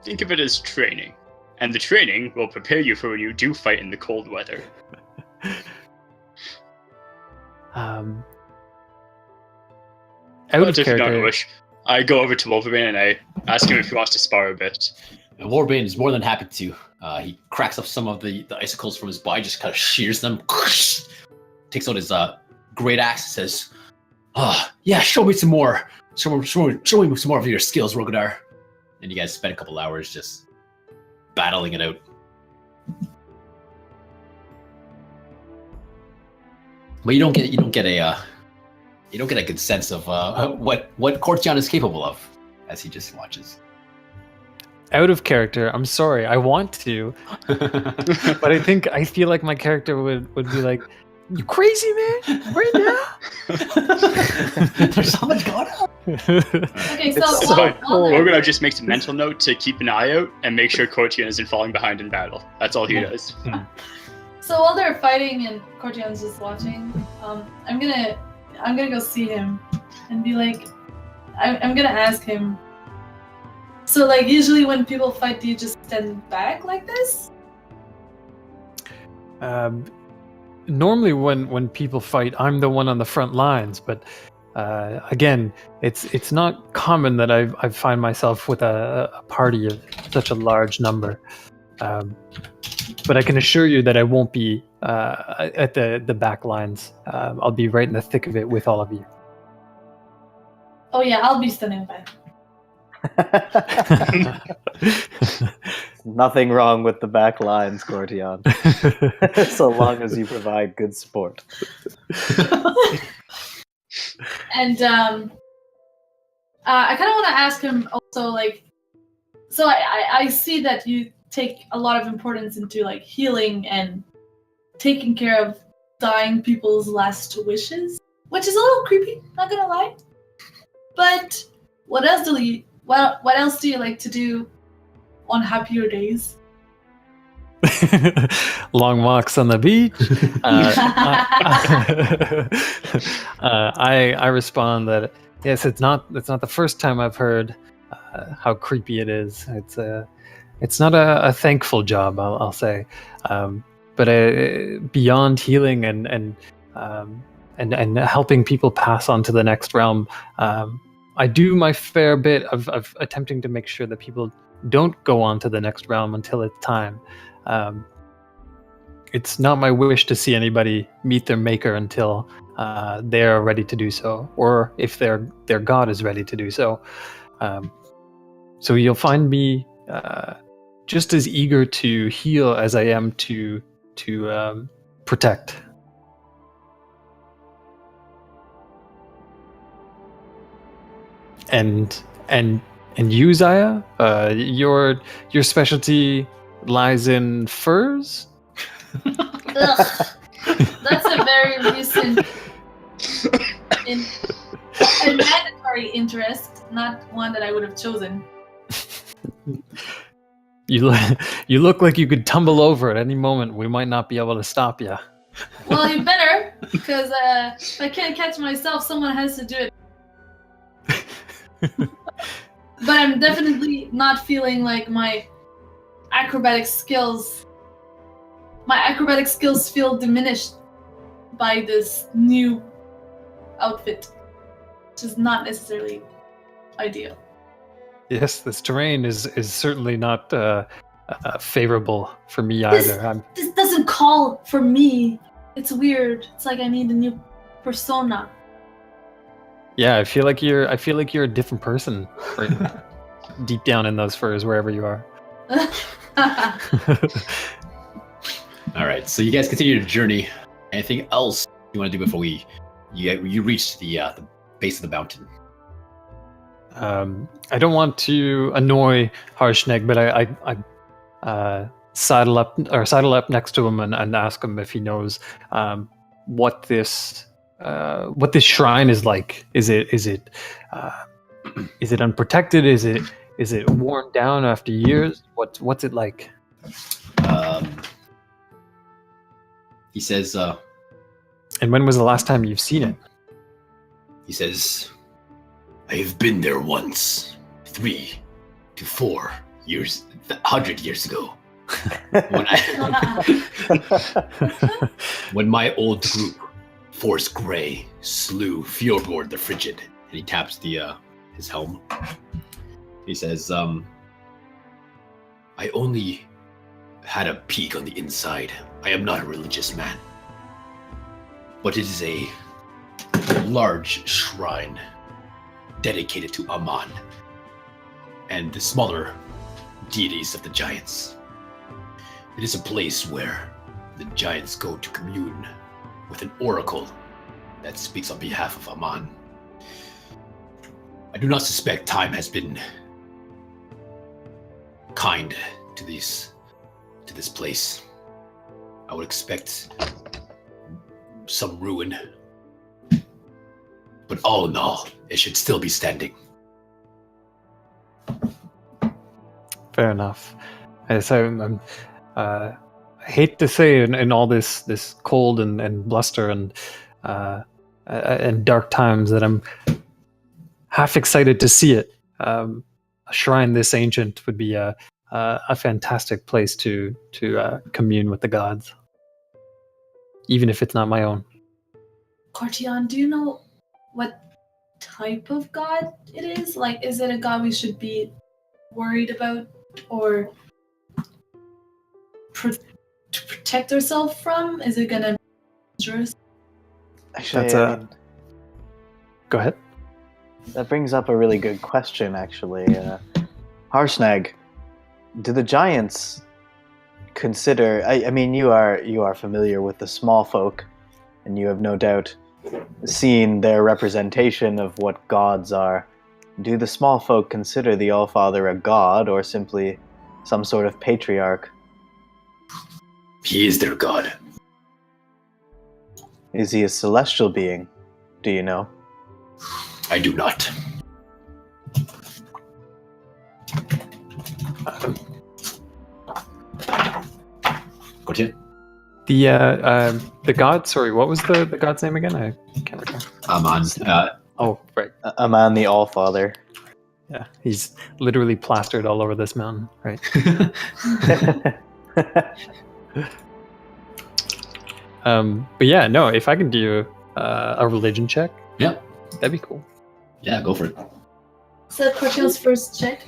Think of it as training. and the training will prepare you for when you do fight in the cold weather. Out But of if you don't character, wish, I go over to Wolverine and I ask him if he wants to spar a bit. And Warbane is more than happy to. He cracks up some of the icicles from his body, just kind of shears them, takes out his great axe, says, yeah, show me some more. Show me some more of your skills, Rogadar. And you guys spend a couple hours just battling it out. But you don't get a good sense of what Cortionn is capable of as he just watches. out of character, I'm sorry, I want to, but I feel like my character would be like, "You crazy man, right now?" There's so much going on. Okay, so It's So while we're they're- gonna just make a mental note to keep an eye out and make sure Cortionn isn't falling behind in battle. That's all he does. So while they're fighting and Cortian's just watching, I'm gonna go see him and be like, I'm gonna ask him. So like usually when people fight, do you just stand back like this? Normally, when people fight, I'm the one on the front lines. But again, it's not common that I find myself with a party of such a large number. But I can assure you that I won't be at the back lines. I'll be right in the thick of it with all of you. Oh yeah, I'll be standing back. Nothing wrong with the back lines, Cortionn, so long as you provide good support. And I kind of want to ask him also, like, so I see that you take a lot of importance into like healing and taking care of dying people's last wishes, which is a little creepy, not gonna lie. But what else do you like to do on happier days? Long walks on the beach. I respond that yes, it's not the first time I've heard how creepy it is. It's not a thankful job, I'll say, but beyond healing and helping people pass on to the next realm, I do my fair bit of attempting to make sure that people don't go on to the next realm until it's time. It's not my wish to see anybody meet their maker until they are ready to do so, or if their god is ready to do so. So you'll find me just as eager to heal as I am to protect. And you, Zaya, your specialty lies in furs? Ugh, that's a very recent a mandatory interest, not one that I would have chosen. You look like you could tumble over at any moment. We might not be able to stop you. Well, you better, because if I can't catch myself, someone has to do it. But I'm definitely not feeling like my acrobatic skills feel diminished by this new outfit, which is not necessarily ideal. Yes, this terrain is certainly not favorable for me either. This doesn't call for me. It's weird. It's like I need a new persona. Yeah, I feel like you're a different person, right deep down in those furs, wherever you are. All right, so you guys continue to journey. Anything else you want to do before you reach the base of the mountain? I don't want to annoy Harshnaag, but I saddle up next to him and ask him if he knows what this shrine is like. Is it unprotected? Is it worn down after years? What's it like? He says, And when was the last time you've seen it? He says, I have been there once, 3 to 4 years, 100 years ago. When my old group, Force Grey, slew Fjordborg the Frigid, and he taps his helm. He says, I only had a peek on the inside. I am not a religious man. But it is a large shrine dedicated to Aman and the smaller deities of the giants. It is a place where the giants go to commune with an oracle that speaks on behalf of Aman. I do not suspect time has been kind to this place. I would expect some ruin, but all in all, it should still be standing. Fair enough. So I hate to say in all this cold and bluster and dark times that I'm half excited to see it. A shrine this ancient would be a fantastic place to commune with the gods, even if it's not my own. Cortionn, do you know what type of god it is? Like, is it a god we should be worried about or to protect ourselves from? Is it gonna be dangerous? Actually, That's Go ahead. that brings up a really good question, actually. Harshnaag, do the giants consider... I mean, you are familiar with the small folk, and you have no doubt seen their representation of what gods are. Do the small folk consider the Allfather a god, or simply some sort of patriarch? He is their god. Is he a celestial being? Do you know? I do not. Cortionn? The god. Sorry, what was the god's name again? I can't recall. Aman. Oh, right. Aman the Allfather. Yeah, he's literally plastered all over this mountain, right? But yeah, no. If I can do a religion check, Yeah. that'd be cool. Yeah, go for it. Is that Cortionn's first check?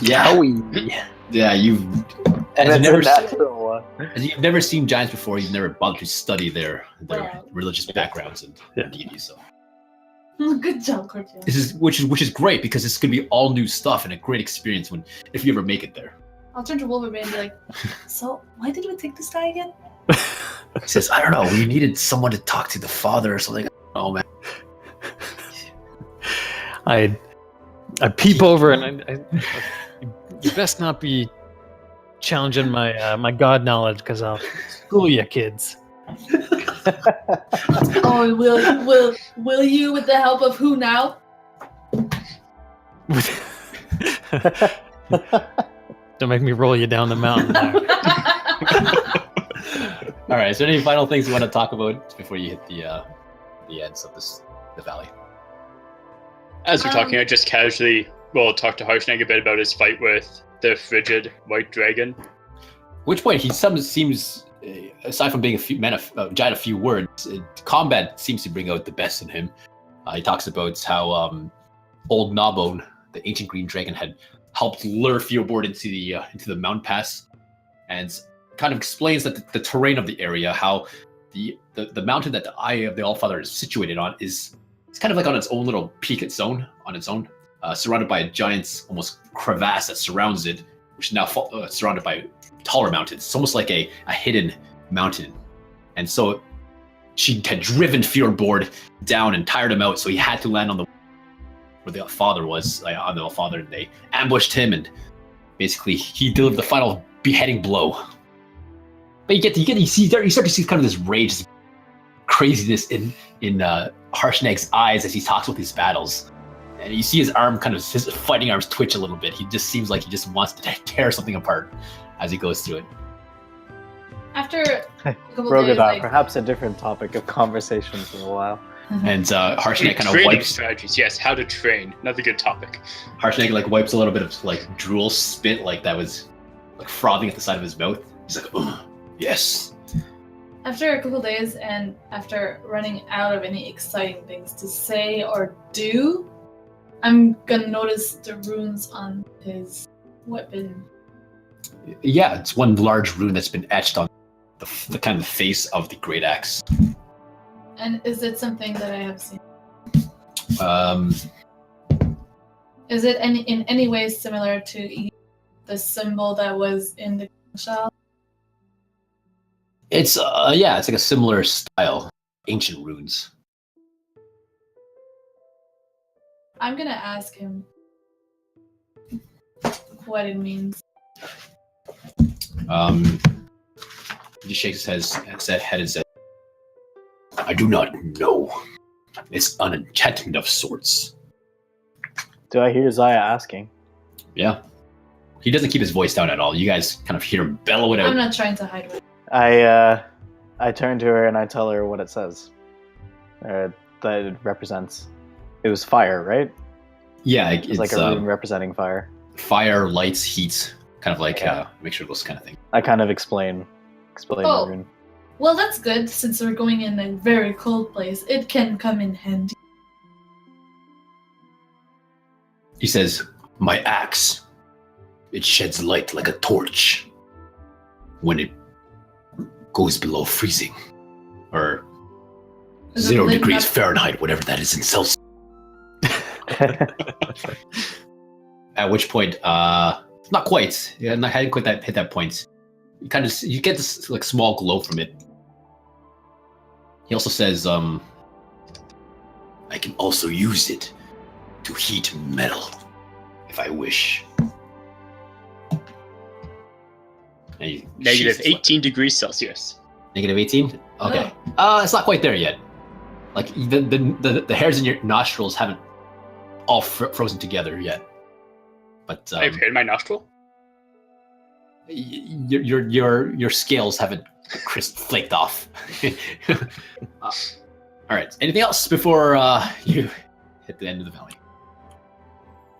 Yeah. Yeah, And you've it's never a natural one. as you've never seen giants before, you've never bothered to study their Wow. religious backgrounds and Yeah. deities. So Good job, Cortionn. this is which is great because it's gonna be all new stuff and a great experience if you ever make it there. I'll turn to Wolverine and be like, so why did we take this guy again? He says, I don't know, we needed someone to talk to the father or something. Oh man. I peep over and I you best not be challenging my god knowledge because I'll school you kids. Oh, will you with the help of who now? Don't make me roll you down the mountain there. All right, is there any final things you want to talk about before you hit the ends of the valley? As we're talking, I just casually talk to Harshnaag a bit about his fight with the frigid white dragon. At which point he seems, aside from being a giant of few words, combat seems to bring out the best in him. He talks about how old Gnawbone, the ancient green dragon, had helped lure Fjordborg into the mountain pass, and kind of explains that the terrain of the area, how the mountain that the Eye of the Allfather is situated on is kind of like on its own little peak on its own, surrounded by a giant's almost crevasse that surrounds it, which is now surrounded by taller mountains. It's almost like a hidden mountain. And so she had driven Fjordborg down and tired him out, so he had to land on where the father was, on the Allfather, and they ambushed him, and basically he delivered the final beheading blow. But you start to see kind of this rage, this craziness in Harshnaag's eyes as he talks with his battles. And you see his fighting arms twitch a little bit. He just seems like he just wants to tear something apart as he goes through it. After a couple Rogadar, days, like, perhaps a different topic of conversation for a while. And Harshnaag kind of Training wipes. strategies, yes, how to train. Another good topic. Harshnaag wipes a little bit of drool spit that was like frothing at the side of his mouth. He's like, yes. After a couple days and after running out of any exciting things to say or do, I'm gonna notice the runes on his weapon. Yeah, it's one large rune that's been etched on the kind of face of the great axe. And is it something that I have seen? Is it in any way similar to the symbol that was in the shell? It's it's like a similar style, ancient runes. I'm gonna ask him what it means. He shakes his head and says, I do not know. It's an enchantment of sorts. Do I hear Zaya asking? Yeah. He doesn't keep his voice down at all. You guys kind of hear him bellow it out. I'm not trying to hide it. I turn to her and I tell her what it says. That it represents. It was fire, right? Yeah, It's like a rune representing fire. Fire, lights, heat, kind of like make sure it goes kind of thing. I kind of explain the rune. Well, that's good, since we're going in a very cold place. It can come in handy. He says, my axe, it sheds light like a torch when it goes below freezing. Or Is it 0 lit degrees up? Fahrenheit, whatever that is in Celsius. At which point, not quite. Yeah, I hadn't quite hit that point. You get this like small glow from it. He also says, I can also use it to heat metal if I wish. And Negative 18 degrees Celsius. Negative 18? Okay. It's not quite there yet. Like the hairs in your nostrils haven't all frozen together yet. But I've hit my nostril. Your scales haven't flaked off. All right. Anything else before you hit the end of the valley?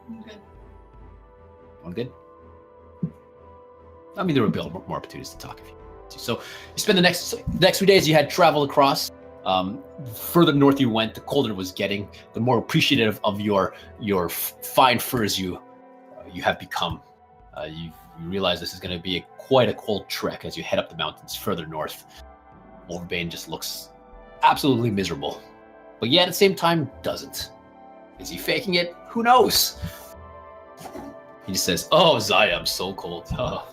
I'm good. One good. I mean, there will be more opportunities to talk if you want to. So you spend the next few days. You had travel across. Further north you went, the colder it was getting. The more appreciative of your fine furs you have become. You realize this is going to be quite a cold trek as you head up the mountains further north. Wolfbane just looks absolutely miserable, but yet at the same time doesn't. Is he faking it? Who knows? He just says, "Oh, Zaya, I'm so cold." Oh.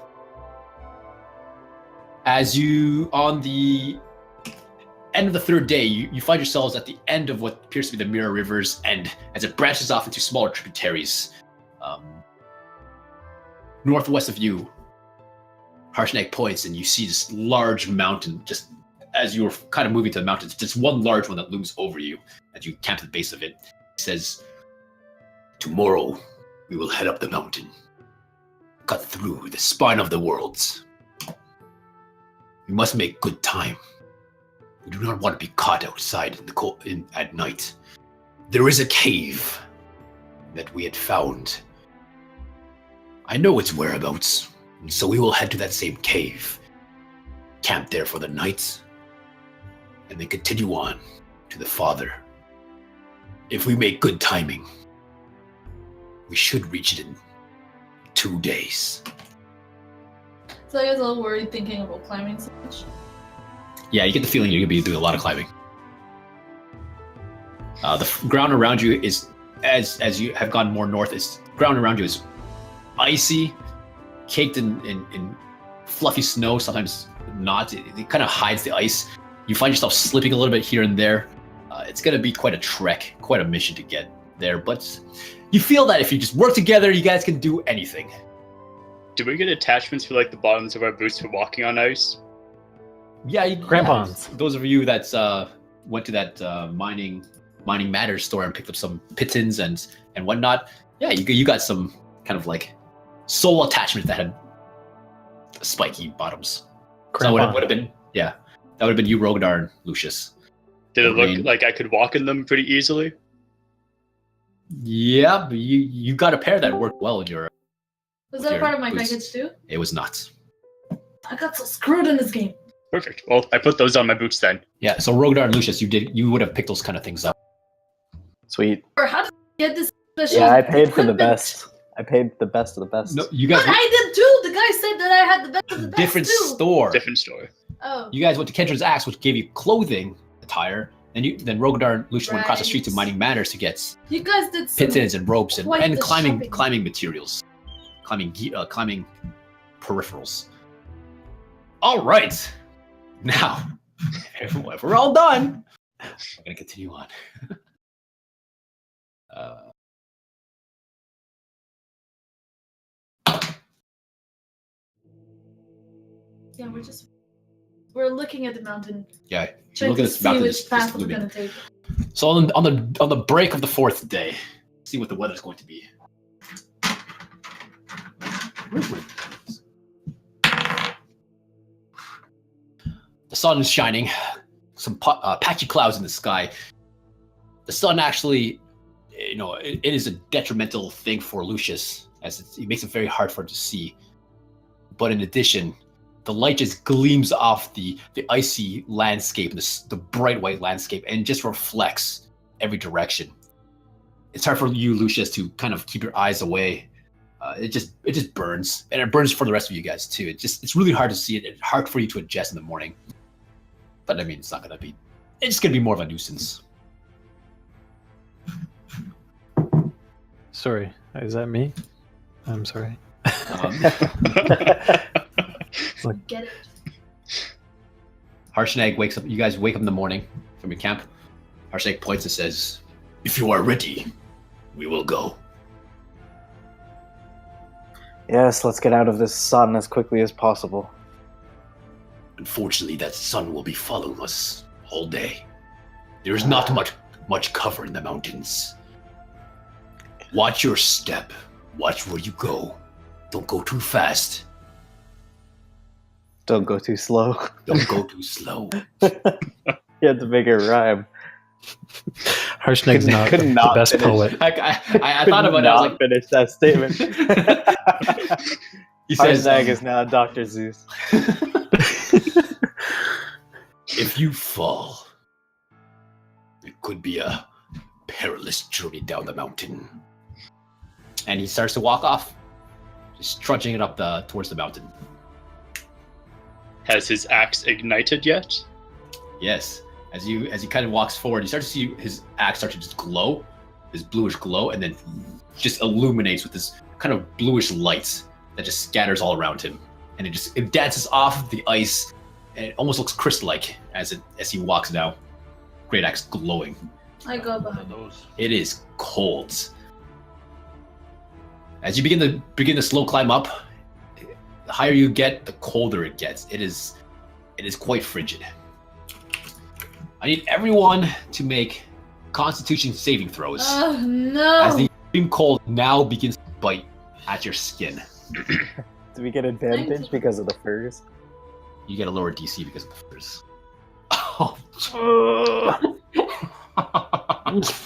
As you, on the end of the third day, you find yourselves at the end of what appears to be the Mirror River's end, as it branches off into smaller tributaries. Northwest of you, Harshnaag points, and you see this large mountain. Just as you're kind of moving to the mountains, just one large one that looms over you as you camp at the base of it. He says, "Tomorrow we will head up the mountain, cut through the spine of the worlds. We must make good time. We do not want to be caught outside in the cold at night. There is a cave that we had found. I know its whereabouts, and so we will head to that same cave, camp there for the night, and then continue on to the Father. If we make good timing, we should reach it in 2 days." So I was a little worried thinking about climbing so much. Yeah, you get the feeling you're going to be doing a lot of climbing. The ground around you is, as you have gone more north, ground around you is icy, caked in fluffy snow, sometimes not. It kind of hides the ice. You find yourself slipping a little bit here and there. It's going to be quite a trek, quite a mission to get there, but you feel that if you just work together, you guys can do anything. Do we get attachments for like the bottoms of our boots for walking on ice? Yeah, Crampons. Yeah. Those of you that went to that mining matters store and picked up some pitons and whatnot, yeah, you got some kind of like sole attachment that had spiky bottoms. So that would have been that would have been you, Rogadar, and Lucius. Did it look like I could walk in them pretty easily? Yeah, but you got a pair that worked well in your Was that your part of my boots. package too? It was not. I got so screwed in this game. Perfect. Well, I put those on my boots then. Yeah, so Rogadar and Lucius, you would have picked those kind of things up. Sweet. Or how did you get this special? Yeah, I paid for the equipment? best. I paid the best of the best. No, you guys But I did too. The guy said that I had the best of the best different too. store. Different store. Oh. You guys went to Kendra's Axe, which gave you clothing attire, and then Rogadar and Lucius went across the street to Right. Mining Manors to get You guys did some pitons and ropes and, quite the climbing shopping. materials, climbing peripherals. All right, now if we're all done, I'm gonna continue on. Yeah, we're looking at the mountain. Yeah, you Trying look to at this see mountain. which It's path we're looming. gonna take. So on the break of the 4th day, see what the weather's going to be. The sun is shining. Some patchy clouds in the sky. The sun actually, it is a detrimental thing for Lucius, as it makes it very hard for him to see. But in addition, the light just gleams off the icy landscape, the bright white landscape, and just reflects every direction. It's hard for you, Lucius, to kind of keep your eyes away. It just burns, and it burns for the rest of you guys too. It's really hard to see it. It's hard for you to adjust in the morning. But I mean, it's just gonna be more of a nuisance. Sorry, is that me? I'm sorry. Get it. Harshnaag wakes up. You guys wake up in the morning from your camp. Harshnaag points and says, "If you are ready, we will go." Yes, let's get out of this sun as quickly as possible. Unfortunately, that sun will be following us all day. There is not much cover in the mountains. Watch your step. Watch where you go. Don't go too fast. Don't go too slow. Don't go too slow. You had to make it rhyme. Harshnag's not Could the not best finish. poet. I thought about it. I was like, finish that statement. he says, Harshnaag is now Dr. Zeus. if you fall, it could be a perilous journey down the mountain. And he starts to walk off, just trudging it up towards the mountain. Has his axe ignited yet? Yes, as he kind of walks forward, you start to see his axe start to just glow, this bluish glow, and then just illuminates with this kind of bluish light that just scatters all around him, and it dances off the ice, and it almost looks crystal-like as he walks down. Great axe glowing. I go behind. It is cold. As you begin the slow climb up, the higher you get, the colder it gets. It is quite frigid. I need everyone to make Constitution saving throws. Oh no! As the extreme cold now begins to bite at your skin. Do we get advantage because of the furs? You get a lower DC because of the furs. Oh.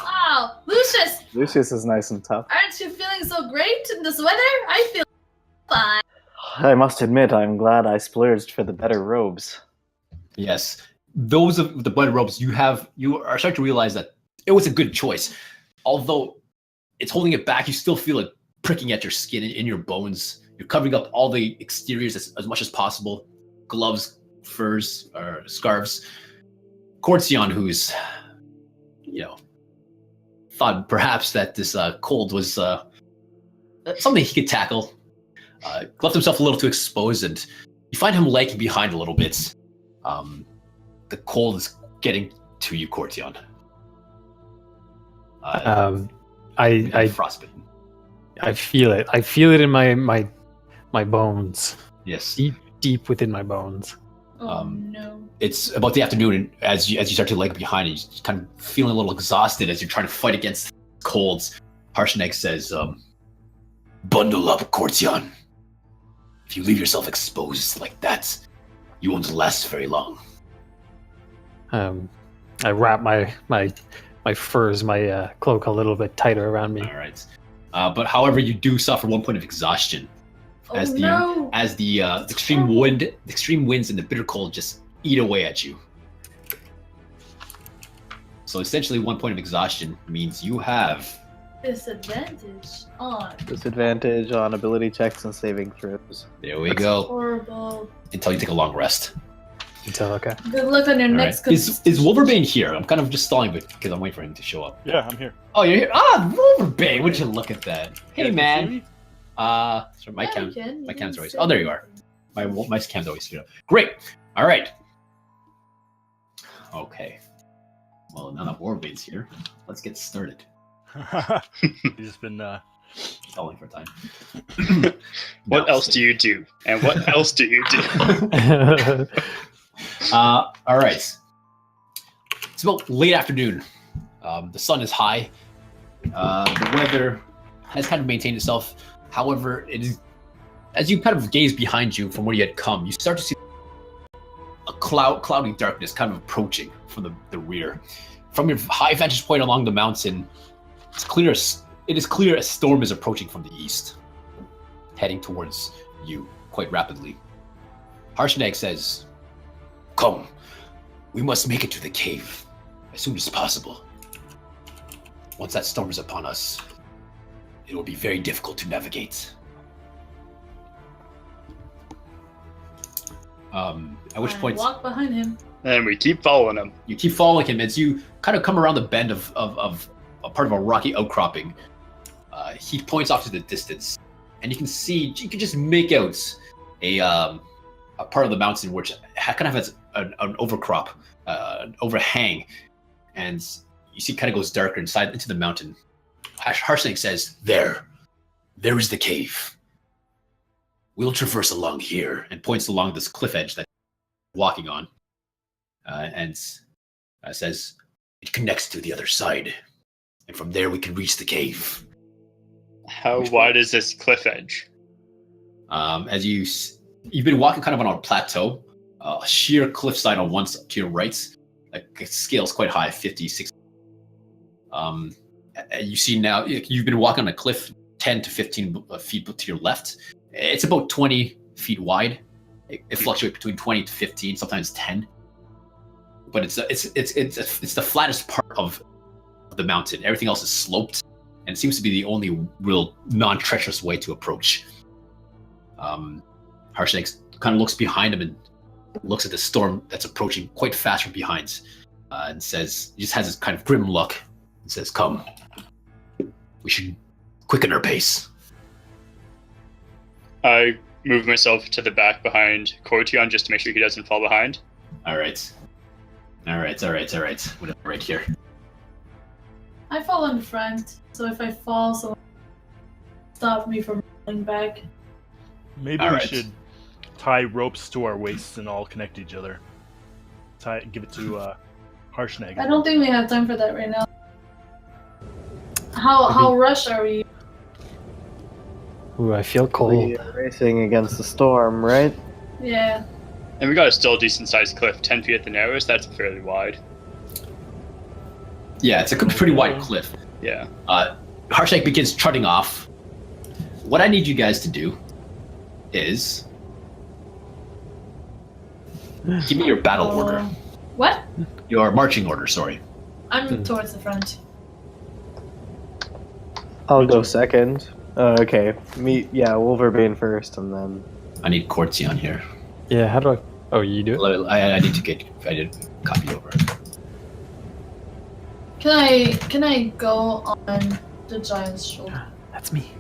Wow, Lucius, Lucius is nice and tough. aren't you feeling so great in this weather? I feel fine. I must admit, I'm glad I splurged for the better robes. Yes, those of the blood robes you are starting to realize that it was a good choice. Although it's holding it back, you still feel it pricking at your skin in your bones. You're covering up all the exteriors as much as possible. Gloves, furs, or scarves. Cortionn, who's, thought perhaps that this cold was something he could tackle, left himself a little too exposed, and you find him lagging behind a little bit. The cold is getting to you, Cortionn. I frostbitten. I feel it. I feel it in my bones, Yes. deep within my bones. Oh no. It's about the afternoon, and as you start to lag behind, you're just kind of feeling a little exhausted as you're trying to fight against colds. Harshnaag says, "Bundle up, Cortionn. If you leave yourself exposed like that, you won't last very long." I wrap my furs, my cloak a little bit tighter around me. All right. But however, you do suffer 1 point of exhaustion as the no. extreme winds and the bitter cold just eat away at you. So essentially, 1 point of exhaustion means you have Disadvantage on ability checks and saving throws. There we go. horrible. Until you take a long rest. Okay. Good luck on your All next. right. Is Wolverbane here? I'm kind of just stalling because I'm waiting for him to show up. Yeah, I'm here. Oh, you're here. Ah, Wolverbane! Would you look at that? Hey, You guys can see man. me? Sorry, my Yeah, cam. you can. My You cam's can always. say Oh, there you are. My cam's always screwed up. Great. All right. Okay. Well, now that Wolverbane's here, let's get started. He's just been Stalling for time. What else do you do? And what else do you do? All right. It's about late afternoon. The sun is high. The weather has kind of maintained itself. However, it is as you kind of gaze behind you from where you had come, you start to see a cloudy darkness kind of approaching from the rear. From your high vantage point along the mountain, it is clear a storm is approaching from the east, heading towards you quite rapidly. Harshnaag says, "Come, we must make it to the cave as soon as possible. Once that storm is upon us, it will be very difficult to navigate." At which point, walk behind him. And we keep following him. you keep following him as you kind of come around the bend of a part of a rocky outcropping. He points off to the distance, and you can just make out a part of the mountain which kind of has an overcrop, an overhang, and you see it kind of goes darker inside into the mountain. Harshnaag says, There is the cave. We'll traverse along here," and points along this cliff edge that you're walking on, and says, "It connects to the other side, and from there we can reach the cave." How wide is this cliff edge? As you've been walking kind of on a plateau, a sheer cliffside on one side to your right, like it scales quite high, 50, 60. You see now you've been walking on a cliff 10 to 15 feet to your left. It's about 20 feet wide. It fluctuates between 20 to 15, sometimes 10. But it's the flattest part of the mountain. Everything else is sloped, and it seems to be the only real non-treacherous way to approach. Harshnaag kind of looks behind him and looks at the storm that's approaching quite fast from behind, and says, he just has this kind of grim look, and says, "Come, we should quicken our pace." I move myself to the back behind Cortionn just to make sure he doesn't fall behind. All right. Whatever, right here. I fall in front, so if I fall, someone stop me from falling back. Maybe All we right. should tie ropes to our waists and all connect each other. Give it to Harshnaag. I don't think we have time for that right now. How rushed are we? Ooh, I feel cold. We are racing against the storm, right? Yeah. And we got a still decent sized cliff, 10 feet at the narrowest. That's fairly wide. Yeah, it's a pretty wide cliff. Yeah. Harshnaag begins trotting off. What I need you guys to do is give me your battle order. What? Your marching order, sorry. I'm towards the front. I'll go second. Okay. Wolverbane first, and then... I need Cortionn here. Yeah, how do I... Oh, you do it? I need to copy over. Can I go on the giant's shoulder? That's me.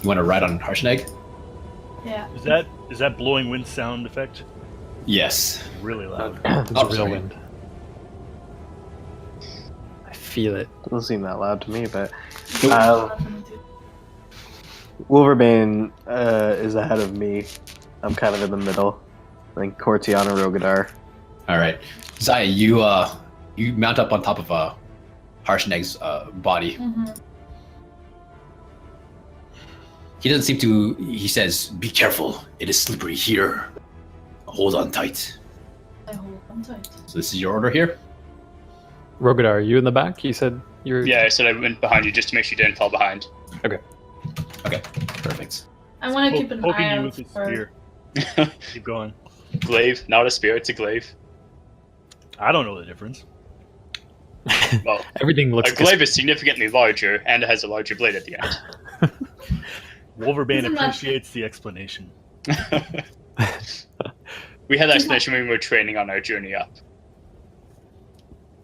You want to ride on Harshnaag? Yeah. Is that blowing wind sound effect? Yes. Really loud. It's Oh, a real sorry. wind. I feel it. Doesn't seem that loud to me, but... Uh, Wolverbane is ahead of me. I'm kind of in the middle. I think Cortionn and Rogadar. All right, Zaya, you mount up on top of Harshnaag's body. mhm. He doesn't seem to. He says, "Be careful. It is slippery here. Hold on tight." I hold on tight. So this is your order here. Rogadar, are you in the back? You said you were... Yeah, I said I went behind you just to make sure you didn't fall behind. Okay, perfect. I want to keep an Poking eye you out with his for. spear. Keep going. Glaive, not a spear, it's a glaive. I don't know the difference. Well, Everything looks a glaive is significantly larger and has a larger blade at the end. Wolverbane Doesn't matter. appreciates the explanation. We had that explanation when we were training on our journey up.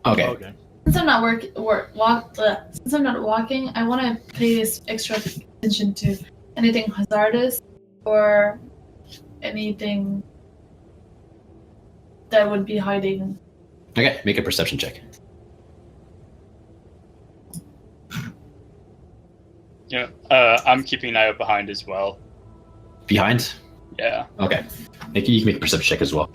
Okay. Since I'm not since I'm not walking, I want to pay this extra attention to anything hazardous or anything that would be hiding. Okay, make a perception check. Yeah, I'm keeping an eye out behind as well. Behind? Yeah. Okay. You can make a perception check as well.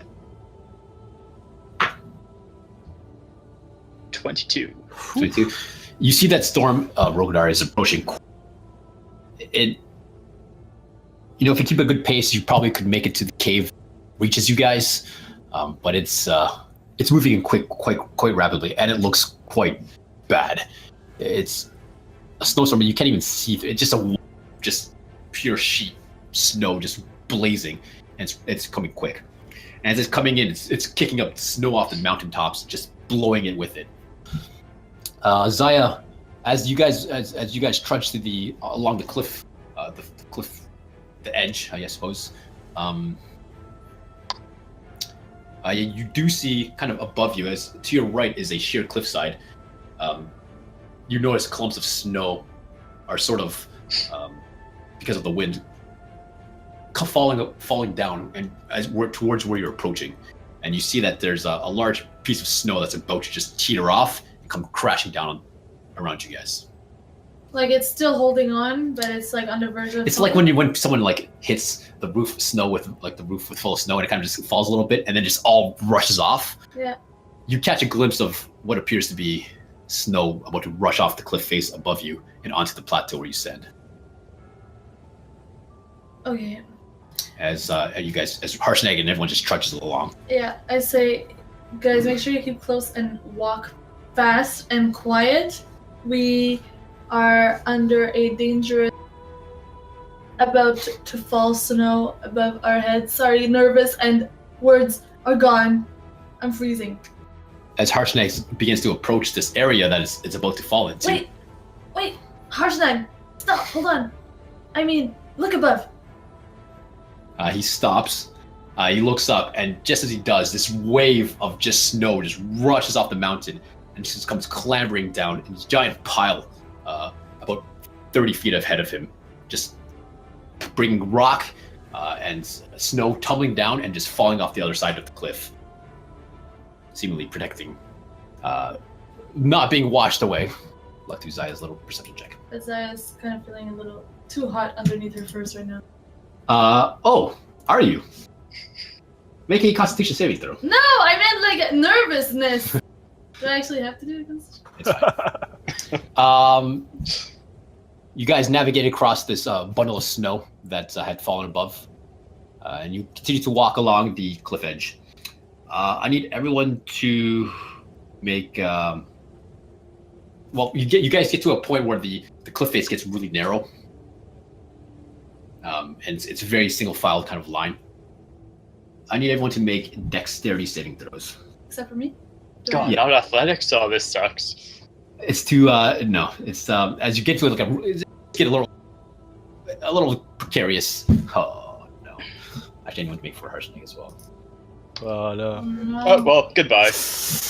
22. 22. You see that storm, Rogadar, is approaching. If you keep a good pace, you probably could make it to the cave, reaches you guys, but it's moving in quite rapidly, and it looks quite bad. It's a snowstorm, and you can't even see it. It's just pure sheet snow, just blazing, and it's coming quick. And as it's coming in, it's kicking up snow off the mountaintops, just blowing it with it. Zaya, as you guys trudge through along the cliff, the edge, I suppose. You do see kind of above you, as to your right is a sheer cliffside. You notice clumps of snow are sort of, because of the wind, falling down, and towards where you're approaching. And you see that there's a large piece of snow that's about to just teeter off and come crashing down around you guys. Like it's still holding on, but it's like on the verge of. It's like when someone like hits the roof full of snow, and it kind of just falls a little bit, and then just all rushes off. Yeah. You catch a glimpse of what appears to be snow about to rush off the cliff face above you and onto the plateau where you stand. Okay. As Harshnaag and everyone just trudges along. Yeah, I say, guys, make sure you keep close and walk fast and quiet. We are under a dangerous, about to fall snow above our heads. Sorry, nervous, and words are gone. I'm freezing. As Harshnaag begins to approach this area that it's about to fall into. Wait, Harshnaag, stop, hold on. I mean, look above. He stops. He looks up, and just as he does, this wave of just snow just rushes off the mountain and just comes clambering down in this giant pile about 30 feet ahead of him, just bringing rock and snow tumbling down and just falling off the other side of the cliff, seemingly protecting, not being washed away. Let's do Zaya's little perception check. But Zaya's kind of feeling a little too hot underneath her furs right now. Are you? Make a Constitution saving throw. No, I meant like nervousness. Do I actually have to do this? It's fine. You guys navigate across this bundle of snow that had fallen above, and you continue to walk along the cliff edge. I need everyone to make. You guys get to a point where the cliff face gets really narrow. And it's a very single file kind of line. I need everyone to make dexterity saving throws. Except for me? God, not athletics. Oh, this sucks. It's to no. It's as you get to it, get a little precarious. Oh no! Actually, I need one to make for Harshnaag as well. Oh no. No. Oh, well, goodbye.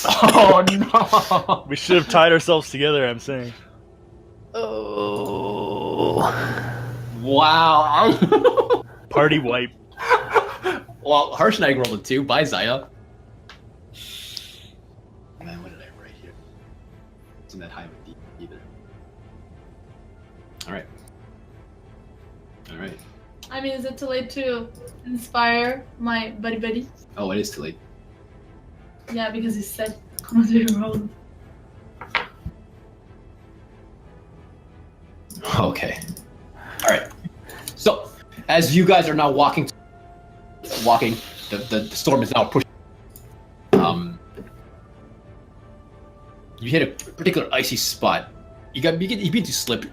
Oh no! We should have tied ourselves together, I'm saying. Oh. Wow. Party wipe. Well, Harshnaag rolled a 2. Bye, Zaya. Man, what did I write here? It's not that high of a D either. Alright. I mean, is it too late to inspire my buddy? Oh, it is too late. Yeah, because he said, come on, roll. Okay. Alright. So, as you guys are now walking, the storm is now pushing. You hit a particular icy spot. You begin to slip,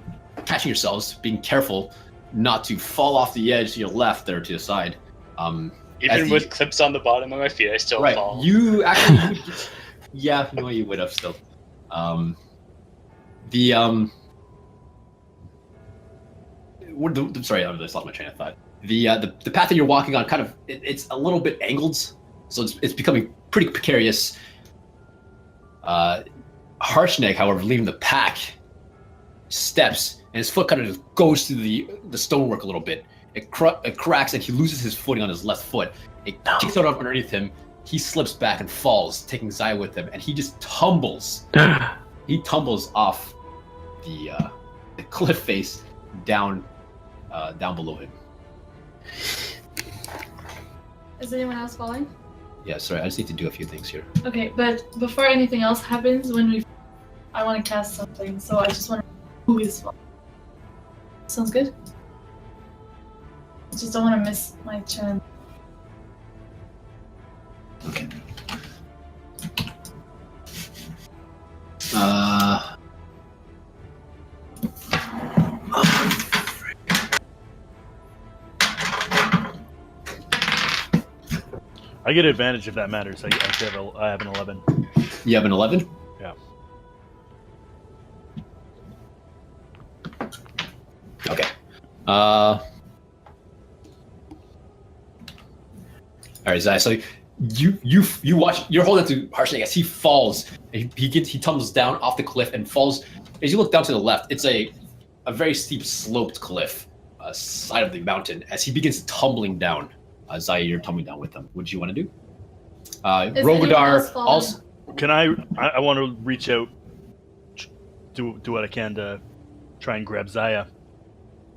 catching yourselves, being careful, not to fall off the edge to your left there to the side. Even with clips on the bottom of my feet, I still right, fall. you actually, yeah, no, you would have still. Sorry, I just lost my train of thought. The path that you're walking on kind of it's a little bit angled, so it's becoming pretty precarious. Harshnaag, however, leaving the pack, steps and his foot kind of just goes through the stonework a little bit. It cracks and he loses his footing on his left foot. It kicks out underneath him. He slips back and falls, taking Zaya with him, and he just tumbles. He tumbles off the cliff face down below him. Is anyone else falling? Yeah, sorry, I just need to do a few things here. Okay, but before anything else happens, I want to cast something, so I just want to know who is falling. Sounds good? I just don't want to miss my chance. Okay. I get advantage if that matters. I have an 11. You have an 11? Yeah. Okay. All right, Zaya. So you watch. You're holding to Harshnaag as he falls. He tumbles down off the cliff and falls. As you look down to the left, it's a very steep sloped cliff, side of the mountain. As he begins tumbling down, Zaya, you're tumbling down with him. What do you want to do? Rogadar also. Can I want to reach out, do what I can to try and grab Zaya.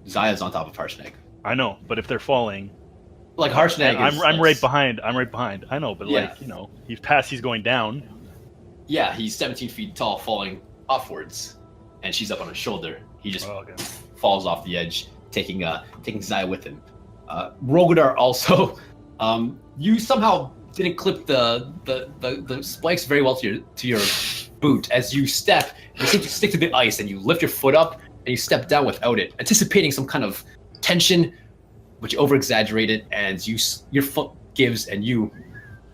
Zaya's on top of Harshnaag. I know, but if they're falling, like Harshnaag, I'm right behind. I know, but Yeah. he's going down. Yeah, he's 17 feet tall, falling upwards, and she's up on his shoulder. He just falls off the edge, taking Zaya with him. Rogadar also, you somehow didn't clip the spikes very well to your boot. As you step, you seem to stick to the ice, and you lift your foot up, and you step down without it, anticipating some kind of tension, but you over-exaggerate it, and your foot gives, and you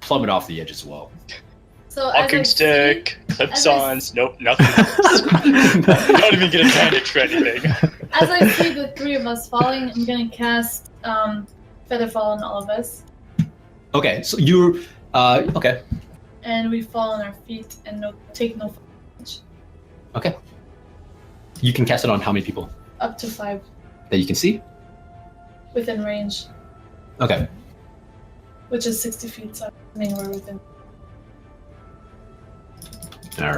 plummet off the edge as well. So Walking stick, clips-ons, nope, nothing else. Don't even get advantage for anything. As I see the three of us falling, I'm gonna cast Featherfall on all of us. Okay, so you're okay. And we fall on our feet and take no damage. Okay. You can cast it on how many people? Up to 5 That you can see? within range, Okay. which is 60 feet, so I mean we're within. All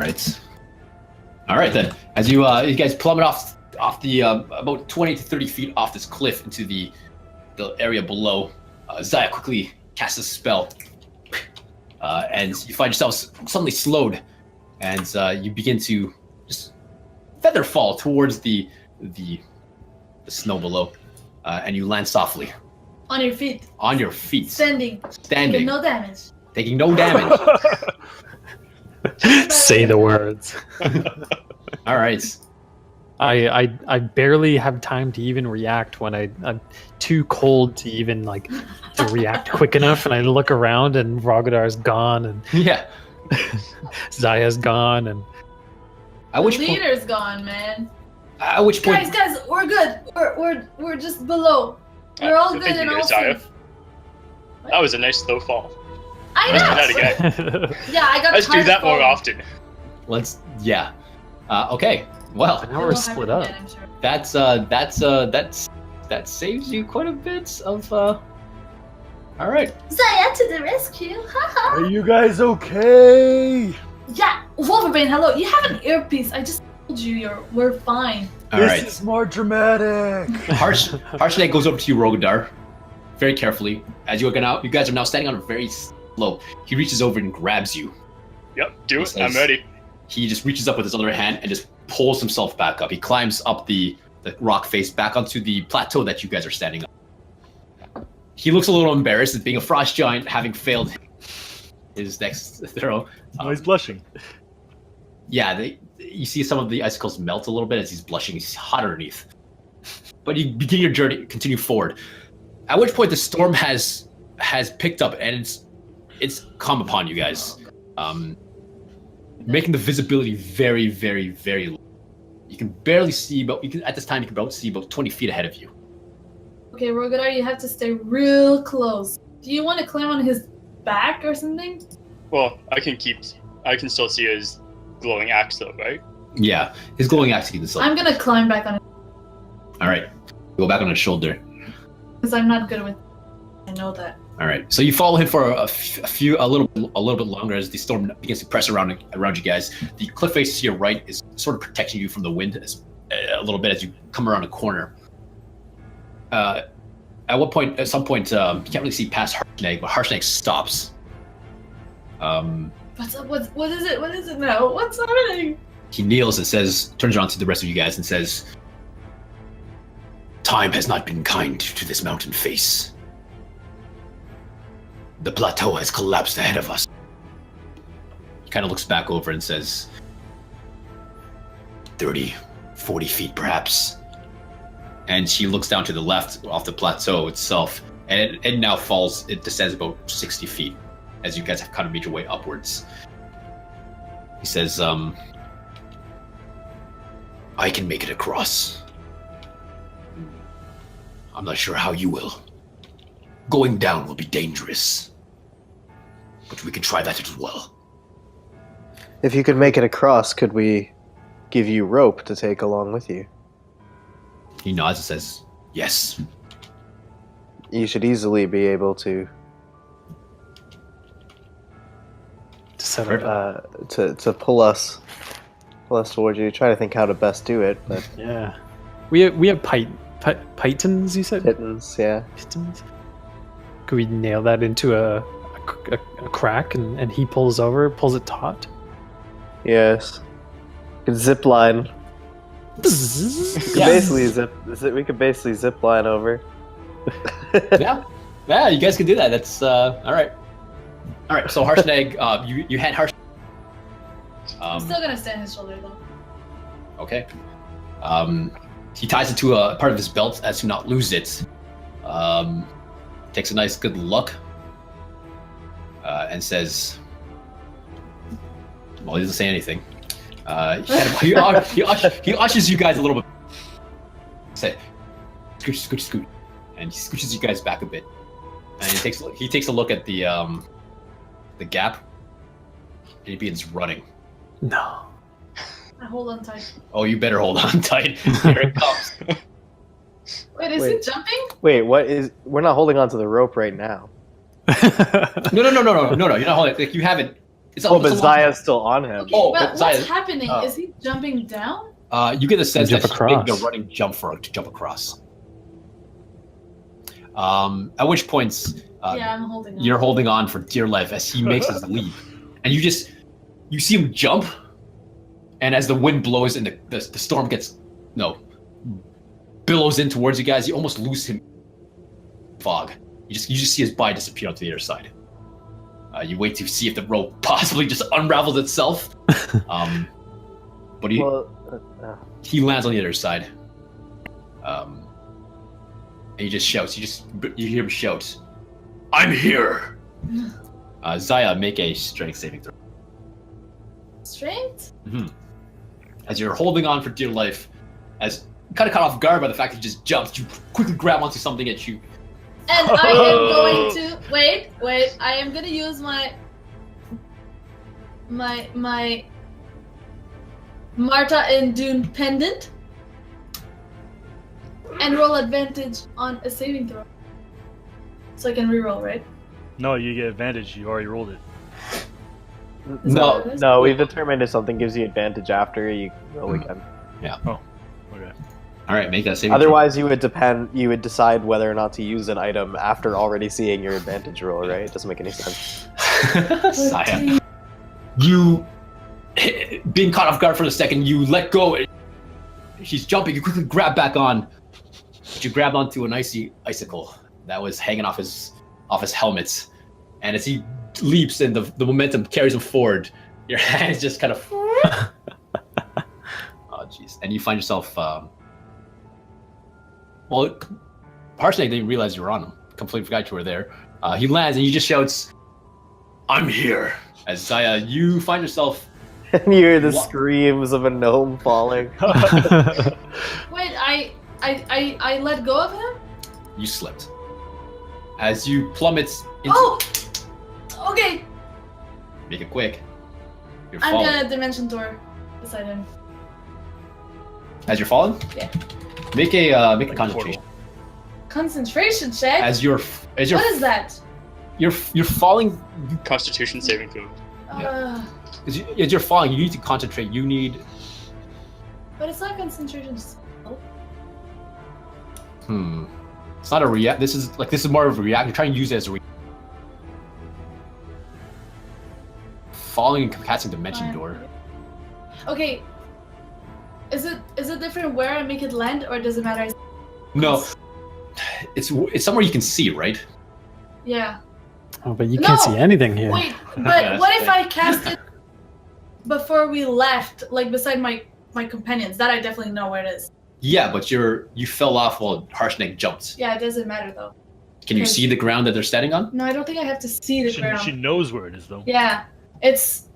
right then. As you guys plummet off the about 20 to 30 feet off this cliff into the area below, Zaya quickly casts a spell, and you find yourselves suddenly slowed, and you begin to just feather fall towards the snow below, and you land softly On your feet. on your feet, Standing. standing, No damage. taking no damage. Say the words. All right. I barely have time to even react when I'm too cold to even to react quick enough, and I look around and Rogadar's gone and Yeah. Zaya's gone, and At which the point? leader's gone, man. At which point? Guys, we're good. We're just below. We're all Good good thinking and all there, Zaya. safe. That was a nice slow fall. I Let's do know. that again. Yeah, I got Let's do tired that of more falling. often. Yeah. Okay. Well, now we're It'll split happen up. again, I'm sure. that saves you quite a bit of. All right. Zaya to the rescue! Haha. Are you guys okay? Yeah, Wolverine, hello. You have an earpiece. I just told you we're fine. All This right. is more dramatic. Harshnag goes over to you, Rogadar, very carefully. As you guys are now standing on a very slope. He reaches over and grabs you. Yep, do it. Says- I'm ready. He just reaches up with his other hand and just pulls himself back up. He climbs up the rock face back onto the plateau that you guys are standing on. He looks a little embarrassed at being a frost giant, having failed his next throw. Oh, he's blushing. Yeah, you see some of the icicles melt a little bit as he's blushing. He's hot underneath. but you begin your journey, continue forward. At which point the storm has picked up and it's come upon you guys, making the visibility very, very, very low. You can barely see at this time you can barely see about 20 feet ahead of you. Okay, Rogadar, you have to stay real close. Do you want to climb on his back or something? Well, I can still see his glowing axe though, right? Yeah, his glowing axe you can still. I'm gonna climb back on it All right, go back on his shoulder. because I'm not good with. I know that. All right, so you follow him for a little bit longer as the storm begins to press around you guys. The cliff face to your right is sort of protecting you from the wind a little bit as you come around a corner. At some point, you can't really see past Harshnaag, but Harshnaag stops. What's up? What is it? What is it now? What's happening? He kneels and turns around to the rest of you guys and says, "Time has not been kind to this mountain face. The plateau has collapsed ahead of us." He kind of looks back over and says, 30, 40 feet perhaps. And she looks down to the left off the plateau itself, and it now falls, it descends about 60 feet as you guys have kind of made your way upwards. He says, I can make it across. I'm not sure how you will. Going down will be dangerous, but we can try that as well. If you could make it across, could we give you rope to take along with you? He nods and says, yes. You should easily be able to to pull us towards you. Try to think how to best do it, but Yeah. We have pythons, you said? pittance, yeah. Pitons? Could we nail that into a crack and he pulls it taut? Yes. We could zip line. We could basically zip line over. Yeah, you guys can do that. That's all right. All right, so Harshnaag, you had Harsh. I'm still gonna stand his shoulder though. Okay. He ties it to a part of his belt as to not lose it. Takes a nice good look and says, well, he doesn't say anything. He ushers you guys a little bit. Say, scoot, and he scooches you guys back a bit. And he takes a look at the gap, and he begins running. No. I hold on tight. Oh, you better hold on tight. Here it comes. Wait, is he jumping? Wait, we're not holding onto the rope right now. No. You're not holding. Like you haven't. But Zaya's still on him. Okay, Oh, but but what's Zaya- happening? oh. Is he jumping down? You get the sense that Jump he's making a across. running jump to jump across. At which points Yeah, I'm holding on. you're holding on for dear life as he makes his leap, and you see him jump, and as the wind blows and the storm billows in towards you guys, you almost lose him. Fog. You just see his body disappear onto the other side. You wait to see if the rope possibly just unravels itself. But he lands on the other side. And he just shouts. You hear him shout, "I'm here!" Zaya, make a strength saving throw. Strength? As you're holding on for dear life, as kind of caught off guard by the fact that you just jumped, you quickly grab onto something that you. And I am going to wait. I am gonna use my Marta and Dune pendant and roll advantage on a saving throw, so I can reroll, right? No, you get advantage. You already rolled it. Is that what it is? No, we've determined if something gives you advantage after you roll again. Okay. All right, make that saving. Otherwise, you would decide whether or not to use an item after already seeing your advantage roll, right? It doesn't make any sense. throw. Zaya, you being caught off guard for a second, you let go. She's jumping. You quickly grab back on. But you grabbed onto an icicle that was hanging off his helmet, and as he leaps and the momentum carries him forward, your hands just kind of. Oh jeez! And you find yourself Well, Harshnaag didn't realize you were on him. Completely forgot you were there. He lands and he just shouts, "I'm here!" As Zaya, you find yourself. And you hear the screams of a gnome falling. Wait, I let go of him? You slipped. As you plummet into. Oh! Okay. Make it quick. You're I'm falling. gonna dimension door beside him. As you're falling? Yeah. Make a Like a concentration. Concentration check? As you're what is that? you're falling. Constitution saving throw. As you're falling, you need to concentrate. You need. But it's not concentration spell. It's not a react. This is more of a react. You're trying to use it as a falling and casting dimension door. Okay. Is it different where I make it land, or does it matter? No, it's somewhere you can see, right? Yeah. Oh, but you can't see anything here. Wait, but what if I cast it before we left, like beside my companions? That I definitely know where it is. Yeah, but you fell off while Harshnaag jumped. Yeah, it doesn't matter though. Can you see the ground that they're standing on? No, I don't think I have to see the ground. She knows where it is, though. Yeah, it's.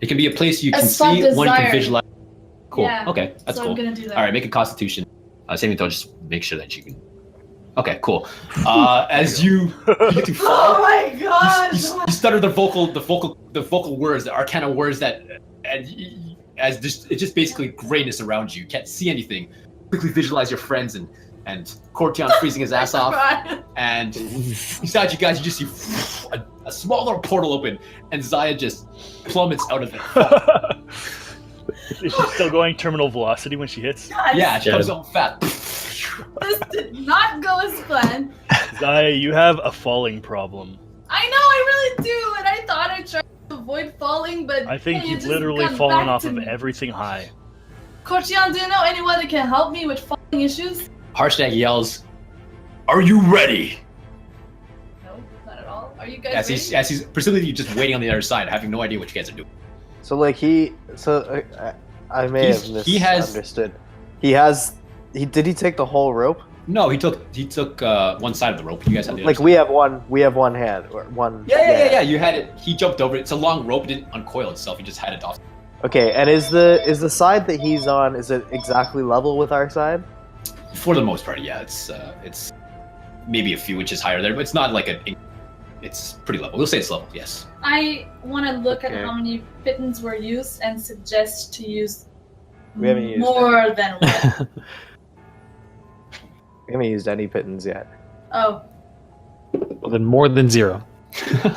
It can be a place you A can spot see. One can desired. visualize. Cool. Yeah, Okay, that's so cool. I'm gonna do that. All right, make a Constitution. Saving throw. Just make sure that you can. Okay, cool. As you get to fall, Oh my god! you stutter the vocal words, the arcana words that, and as just it's just basically grayness around you. You can't see anything. Quickly visualize your friends and Cortionn freezing his ass off, and beside you guys, you just see a small little portal open, and Zaya just plummets out of it. Is she still going terminal velocity when she hits? Yeah, she comes out fat. This did not go as planned. Zaya, you have a falling problem. I know, I really do, and I thought I tried to avoid falling, but I think hey, it you've just literally got fallen back off to of me. everything high. Cortionn, do you know anyone that can help me with falling issues? Harshnaag yells, "Are you ready?" No, not at all. Are you guys As he's presumably just waiting on the other side, having no idea what you guys are doing. So like I may have He has- misunderstood. Did he take the whole rope? No, he took one side of the rope. You guys had the other Like side. we have one hand or one. Yeah. You had it. He jumped over it. It's a long rope. It didn't uncoil itself. He just had it off. Okay, and is the side that he's on, is it exactly level with our side? For the most part, yeah. It's maybe a few inches higher there, but it's not like it's pretty level. We'll say it's level. Yes. I want to look Okay. at how many pittons were used and suggest to use We haven't used more than one. We haven't used any pittons yet. Oh, Well, then more than 0.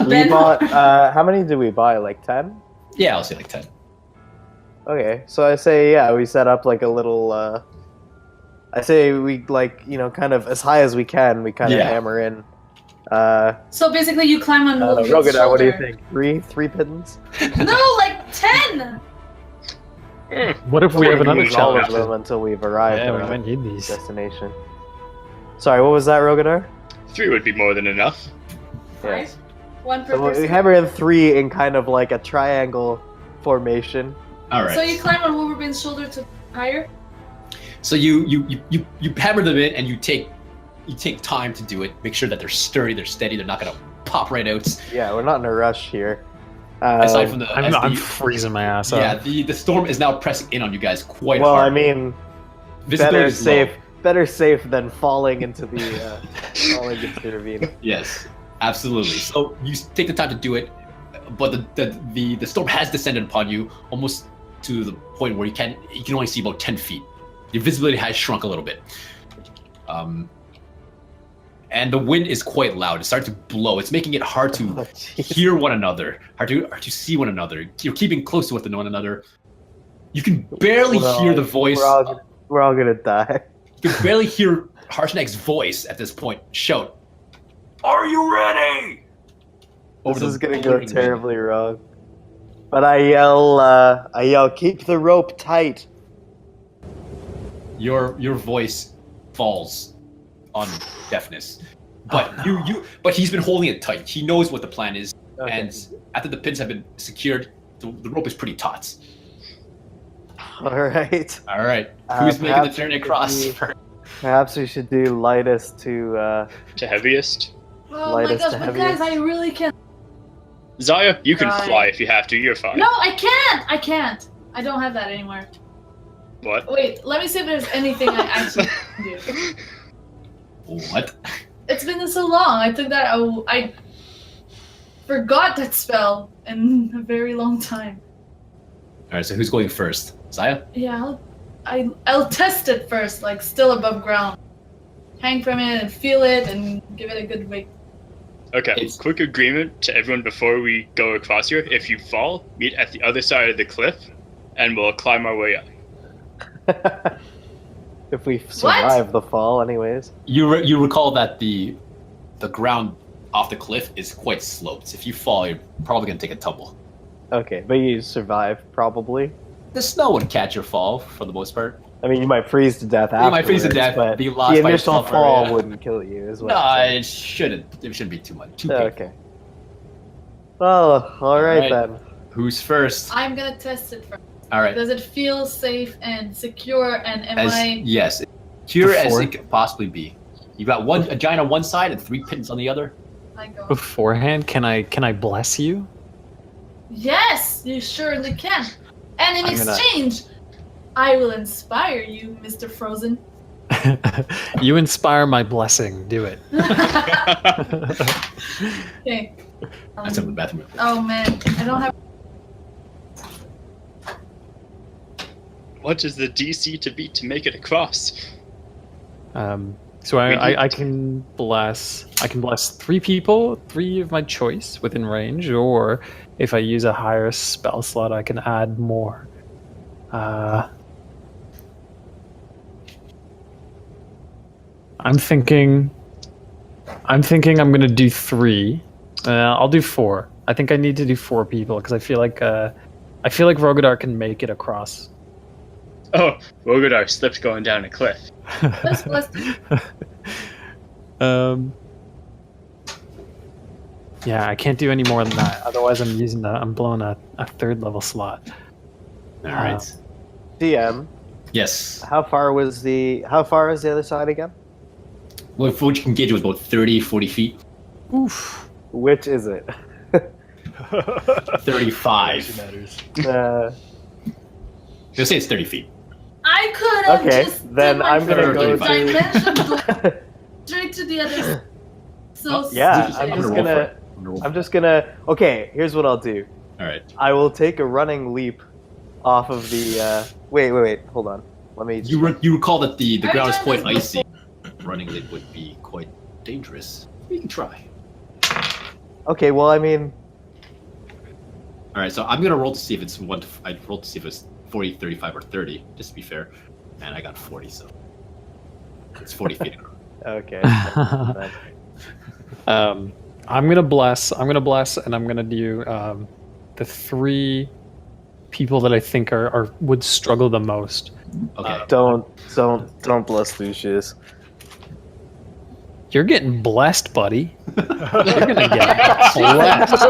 We Then- bought how many did we buy? Like 10? Yeah, I'll say like 10. Okay, so I say we set up like a little I say we kind of as high as we can, we kind of Yeah. hammer in. so basically you climb on Wilfred's Rogadar, what do you shoulder. think? Three pittons? No, like 10! What if we have another Use all of challenge? them until we've arrived Yeah, at we our might need these. destination. Sorry, what was that, Rogadar? 3 would be more than enough. Right? One per So we person. hammer in 3 in kind of like a triangle formation. All right. So you climb on Wolverine's shoulder to higher? So you hammer them in, and you take time to do it. Make sure that they're sturdy, they're steady, they're not gonna pop right out. Yeah, we're not in a rush here. Aside from the, as I'm the- freezing my ass yeah, off. the storm is now pressing in on you guys quite well, hard. I mean, Visibility is low. better safe than falling into the falling into the ravine. Yes, absolutely. So you take the time to do it, but the storm has descended upon you almost to the point where you can only see about 10 feet. Your visibility has shrunk a little bit. And the wind is quite loud. It's starting to blow. It's making it hard to Oh, jeez. hear one another, hard to see one another. You're keeping close to one another. You can barely hear the voice. We're all gonna die. You can barely hear Harshnaag's voice at this point shout, "Are you ready?" This is gonna go blaring wind. terribly wrong. But I yell, keep the rope tight. Your voice falls on deafness, but but he's been holding it tight. He knows what the plan is, Okay. and after the pins have been secured, the rope is pretty taut. All right. All right, who's making the perhaps journey it could across? be- Perhaps we should do lightest to. To heaviest. Oh my Lightest gosh, to but guys, heaviest. I really can't. Zaya, you can Right. fly if you have to. You're fine. No, I can't! I can't! I don't have that anymore. What? Wait, let me see if there's anything I actually can do. What? It's been so long. I took that. I forgot that spell in a very long time. All right, so who's going first? Zaya? Yeah, I'll test it first, like still above ground. Hang from it and feel it and give it a good wake. Okay, It's- quick agreement to everyone before we go across here. If you fall, meet at the other side of the cliff, and we'll climb our way up. If we survive the fall, anyways. You recall that the ground off the cliff is quite sloped. If you fall, you're probably gonna take a tumble. Okay, but you survive probably. The snow would catch your fall for the most part. I mean, you might freeze to death. You might freeze to afterwards, death, but be lost the by initial yourself, fall yeah. wouldn't kill you, is what No, I'm saying. it shouldn't. It shouldn't be too much. Too painful. Okay. Well, all right Alright. then. Who's first? I'm gonna test it first. All right. Does it feel safe and secure? And am I? Yes, secure as Before- it could possibly be. You got a giant on one side and 3 pins on the other. I go. Beforehand, can I bless you? Yes, you surely can. And in I'm gonna- exchange, I will inspire you, Mr. Frozen. You inspire my blessing. Do it. Okay. That's in the bathroom. Oh man, I don't have. What is the DC to beat to make it across? So I can bless 3 people, 3 of my choice within range, or if I use a higher spell slot, I can add more. I'm thinking I'm gonna do 3. I'll do 4. I think I need to do 4 people because I feel like Rogadar can make it across. Oh, Rogadar slipped going down a cliff. Let's Yeah, I can't do any more than that. Otherwise, I'm blowing a 3rd level slot. All right. DM, Yes. how far is the other side again? Well, what you can gauge was about 30, 40 feet. Oof. Which is it? 35. Matters. They'll say it's 30 feet. I could have Okay, just then did my I'm gonna go first to- dimension door straight to the other. So Yeah, stupid. I'm just gonna. Okay, here's what I'll do. All right. I will take a running leap off of the. Wait. Hold on. Let me. You recall that the I've ground is done quite this icy. Running it would be quite dangerous. You can try. Okay. Well, I mean, All right, so I'm gonna roll to see if it's I rolled to see if it's 40, 35, or 30, just to be fair, and I got 40, so it's 40 feet across. okay. I'm gonna bless, and I'm gonna do the 3 people that I think would struggle the most. Okay. Don't bless Lucius. You're getting blessed, buddy. You're gonna get blessed.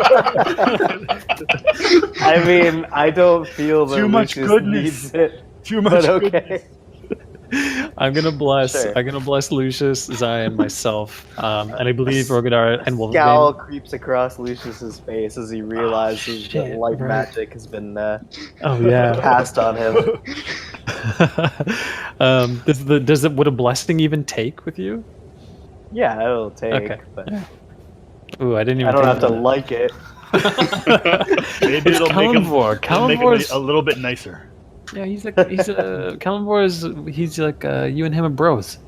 I mean, I don't feel that Too much Lucius goodness. needs it, Too much. but goodness. okay. I'm gonna bless. Sure. I'm gonna bless Lucius, Zaya, and myself. And I believe Rogadar and will. Scowl creeps across Lucius's face as he realizes that shit, light right. magic has been Oh yeah. cast on him. Would a blessing even take with you? Yeah, it'll take. Okay. But Ooh, I didn't even. I don't think have to about like it. Maybe it'll make him Kalimvor's- a little bit nicer. that. Yeah, he's Kalimvor he's like you and him are bros.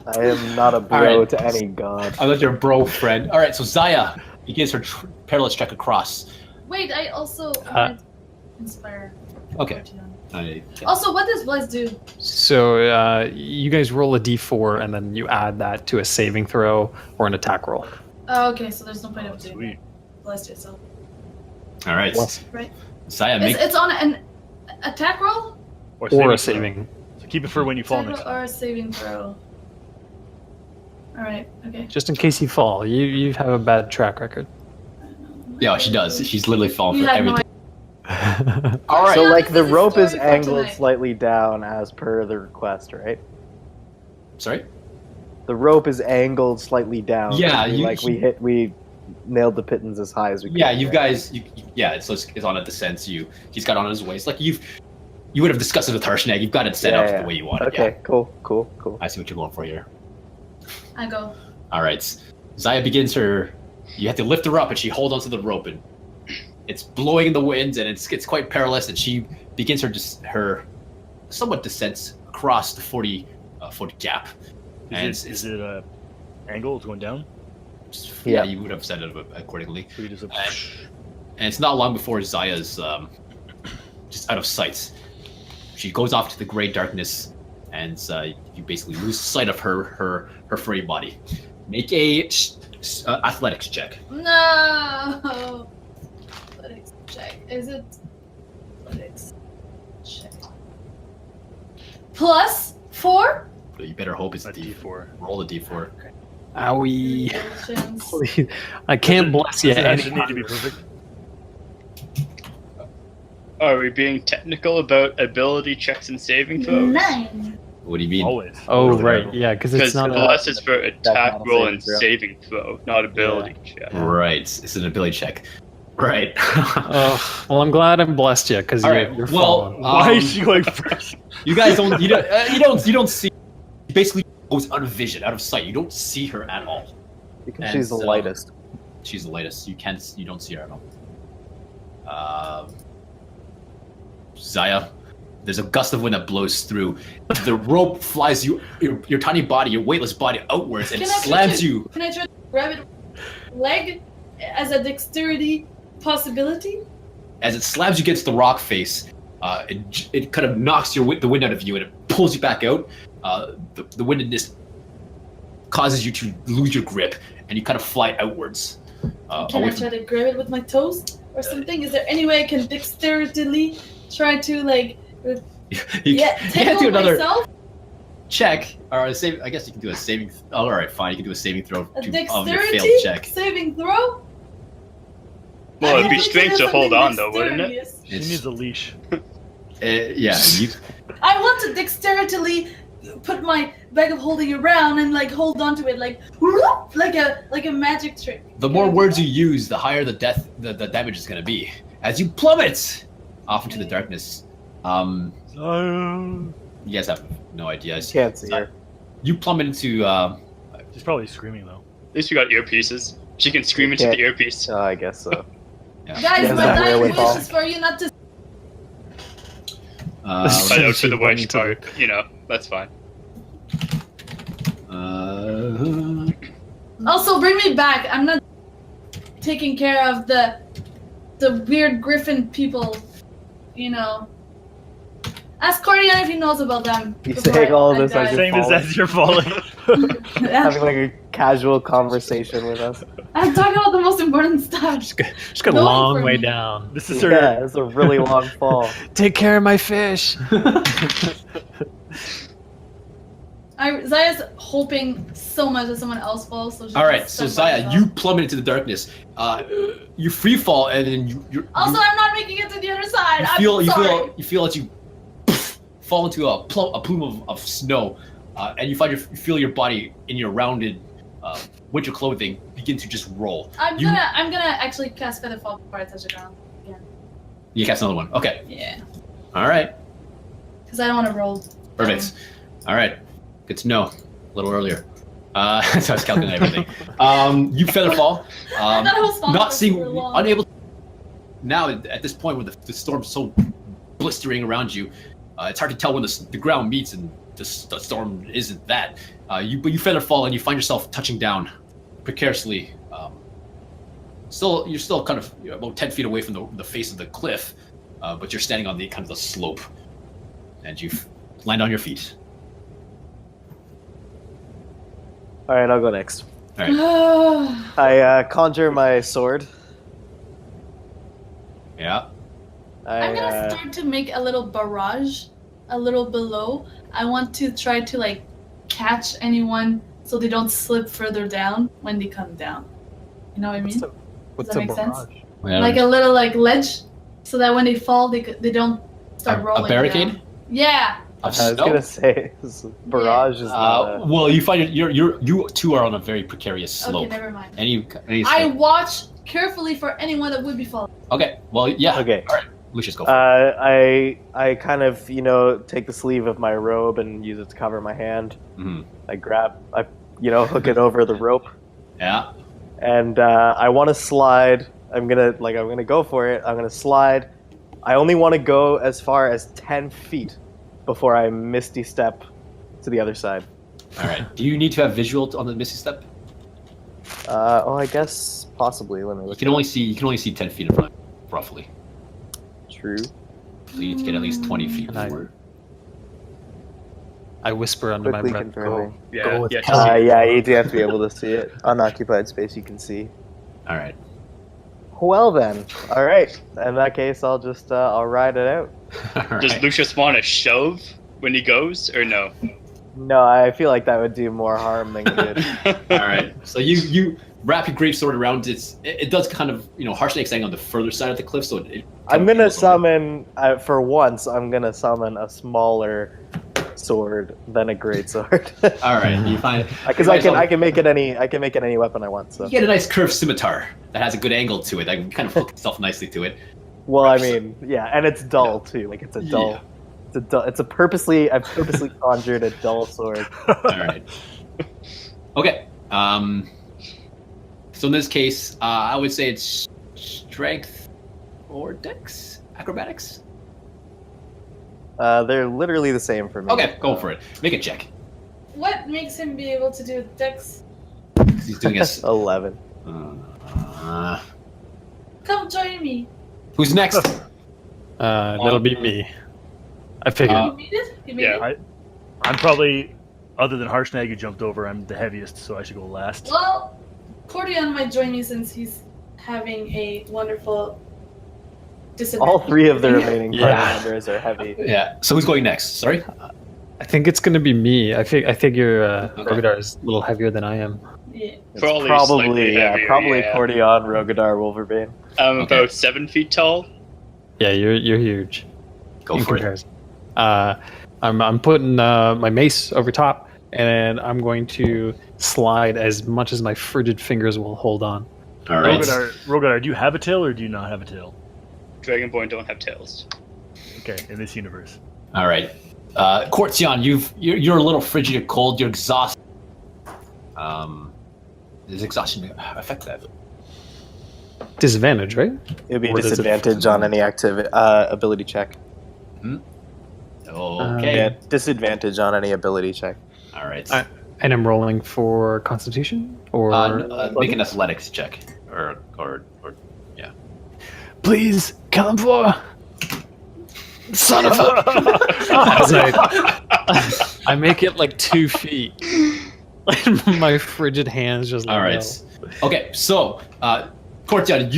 I am not a bro Alright. to any god. I let your bro friend. All right, so Zaya begins her perilous trek across. Wait, I also wanted to inspire. Okay. Cortionn. Also, what does Bless do? So you guys roll a d4 and then you add that to a saving throw or an attack roll. Oh, okay, so there's no point of doing Sweet. that. Bless yourself, All right, right? Zaya, make It's on an attack roll Or a throw. saving. So keep it for when you fall attack next roll time. or a saving throw. All right, okay. Just in case you fall. You have a bad track record. Yeah, she does. She's literally falling You for had no everything. So Yeah, like this the is a rope is story for angled tonight. slightly down as per the request, right? Sorry. The rope is angled slightly down. Yeah, we nailed the pittance as high as we could. Yeah, you right? guys. It's on a descent. So he's got on his waist. Like you would have discussed it with Harshnaag. You've got it set up the way you want it. Okay, Yeah. cool. I see what you're going for here. I go. All right. Zaya begins her. You have to lift her up, and she holds onto the rope, and it's blowing in the wind, and it's quite perilous. And she begins her somewhat descent across the 40-foot gap. Is it angle? It's going down. Yeah, you would have set it accordingly. So you just And it's not long before Zaya's just out of sight. She goes off to the gray darkness, and you basically lose sight of her furry body. Make a athletics check. No. Athletics check. Is it athletics check? +4. You better hope it's a a D4. D4. Roll a D4. Owie. Intelligence. Please. I can't bless you. Does it actually need to be perfect? Are we being technical about ability checks and saving throws? 9. What do you mean? Always. Oh, right. Yeah, because Because it's not a... bless is for attack not a roll saving and throw. saving throw, not ability check. Right, it's an ability check. Right. Oh, well, I'm glad I'm blessed you, because All you're, right, you're well, falling. Why is she going first? You guys don't. You don't see. She basically goes out of vision, out of sight. You don't see her at all. Because And she's the so- lightest. She's the latest. You don't see her at all. Zaya, there's a gust of wind that blows through. The rope flies your tiny body, your weightless body outwards, and Can I slams touch it? you. Can I try to grab it with leg as a dexterity possibility? As it slams you against the rock face. It kind of knocks the wind out of you, and it pulls you back out. The windedness causes you to lose your grip, and you kind of fly outwards. Can I try to grab it with my toes or something? Is there any way I can dexteritily try to you tickle can't do another myself? check or a save. I guess you can do a saving. All right, fine. You can do a saving throw A of your dexterity failed check. saving throw? Well, it'd be I think strength it to is hold something on, though, wouldn't it? dexterous. She needs a leash. Yeah, you, I want to dexteritily put my bag of holding around and hold on to it like a magic trick. the more words you use, the higher the damage is going to be. As you plummet off into the darkness, you guys have no idea. Can't see her. You plummet into. She's probably screaming though. At least we got earpieces. She can scream into the earpiece. Oh, I guess so. Yeah. Guys, Yeah, my that dying really wish fall. is for you not to. But out to the Running wedge to the- part, that's fine. Also, bring me back. I'm not taking care of the weird griffin people. Ask Cortionn if he knows about them. You before saying all I this die. as Saying this as you're falling. Having a casual conversation with us. I'm talking about the most important stuff. Just got a Going long for way me. down. This is Yeah, her. it's a really long fall. Take care of my fish. Zaya's hoping so much that someone else falls. So she's All right, just so stuck by Zaya, herself. you plummet into the darkness. You free fall, and then you Also, I'm not making it to the other side. you I'm sorry. feel as you fall into a plume of snow, and you feel your body in your rounded winter clothing begin to just roll. I'm You- gonna actually cast Featherfall before I touch the ground. You cast another one. Okay. Yeah, All right. because I don't want to roll. Perfect. All right. Good to know. A little earlier. So I was calculating everything. You feather fall. I thought it was fun Not for seeing, so long. unable. Now at this point where the storm's so blistering around you, it's hard to tell when the ground meets and the storm isn't that. But you feather fall and you find yourself touching down precariously. You're still kind of about 10 feet away from the face of the cliff, but you're standing on the kind of the slope, and you land on your feet. All right, I'll go next. All right. I conjure my sword. Yeah. I'm gonna start to make a little barrage, a little below. I want to try to catch anyone so they don't slip further down when they come down. You know what I mean? What's that a make sense? barrage? Like a little ledge, so that when they fall, they don't start rolling. A barricade? down. Yeah. I was snow. gonna say barrage is not. Well, you find you two are on a very precarious slope. Okay, never mind. Any I watch carefully for anyone that would be following. Okay, well, yeah. Okay. All right, Lucius, go for it. I kind of take the sleeve of my robe and use it to cover my hand. Mhm. I hook it over the rope, Yeah. and I want to slide. I'm gonna go for it. I'm gonna slide. I only want to go as far as 10 feet before I misty step to the other side. All right. Do you need to have visual on the misty step? I guess possibly. Let me You look. can only see 10 feet in front, roughly. True. So you need to get at least 20 feet And I- forward. I whisper under my Quickly breath. confirming. Yeah, with yeah. it. just see it. Yeah, you do have to be able to see it. Unoccupied space, you can see. All right. Well then, all right. In that case, I'll just I'll ride it out. All Does right. Lucius want to shove when he goes, or no? No, I feel like that would do more harm than good. All right. So you wrap your great sword around it does kind of Harshnaag staying on the further side of the cliff, so it I'm gonna summon for once. I'm gonna summon a smaller sword than a great sword. All right. You find Because I can make it any weapon I want. So you get a nice curved scimitar that has a good angle to it. That can kind of hook itself nicely to it. well, I mean, yeah, and it's dull too. Like it's a dull. Yeah. I've purposely conjured a dull sword. All right. Okay. So in this case, I would say it's strength or dex, acrobatics. They're literally the same for me. Okay, go for it. Make a check. What makes him be able to do dex? 'Cause he's doing a. 11. Come join me. Who's next? That'll be me. I figured. You made it? You made yeah. it? I'm probably, other than Harshnaag who jumped over, I'm the heaviest, so I should go last. Well, Cortionn might join me since he's having a wonderful disadvantage. All three of the remaining party Yeah. members are heavy. Yeah. So who's going next? Sorry. I think it's gonna be me. I figure Rogadar is a little heavier than I am. Yeah. It's Probably probably slightly heavier, probably yeah. Cortionn, Rogadar, Wolverine. I'm Okay. about 7 feet tall. Yeah, you're huge. Go in for it. comparison. I'm putting my mace over top, and I'm going to slide as much as my frigid fingers will hold on. All right. Rogadar, do you have a tail or do you not have a tail? Dragonborn don't have tails. Okay, in this universe. All right. Cortionn, you're a little frigid and cold. You're exhausted. Does exhaustion affect that? Disadvantage, right? It would be a Or does it- disadvantage on any ability check. Okay. Yeah, disadvantage on any ability check. All right. And I'm rolling for Constitution, or Make an athletics check, or yeah. please come for. Son of a! As I make it like 2 feet. My frigid hands just. All let right. go. Okay. So, Cortionn,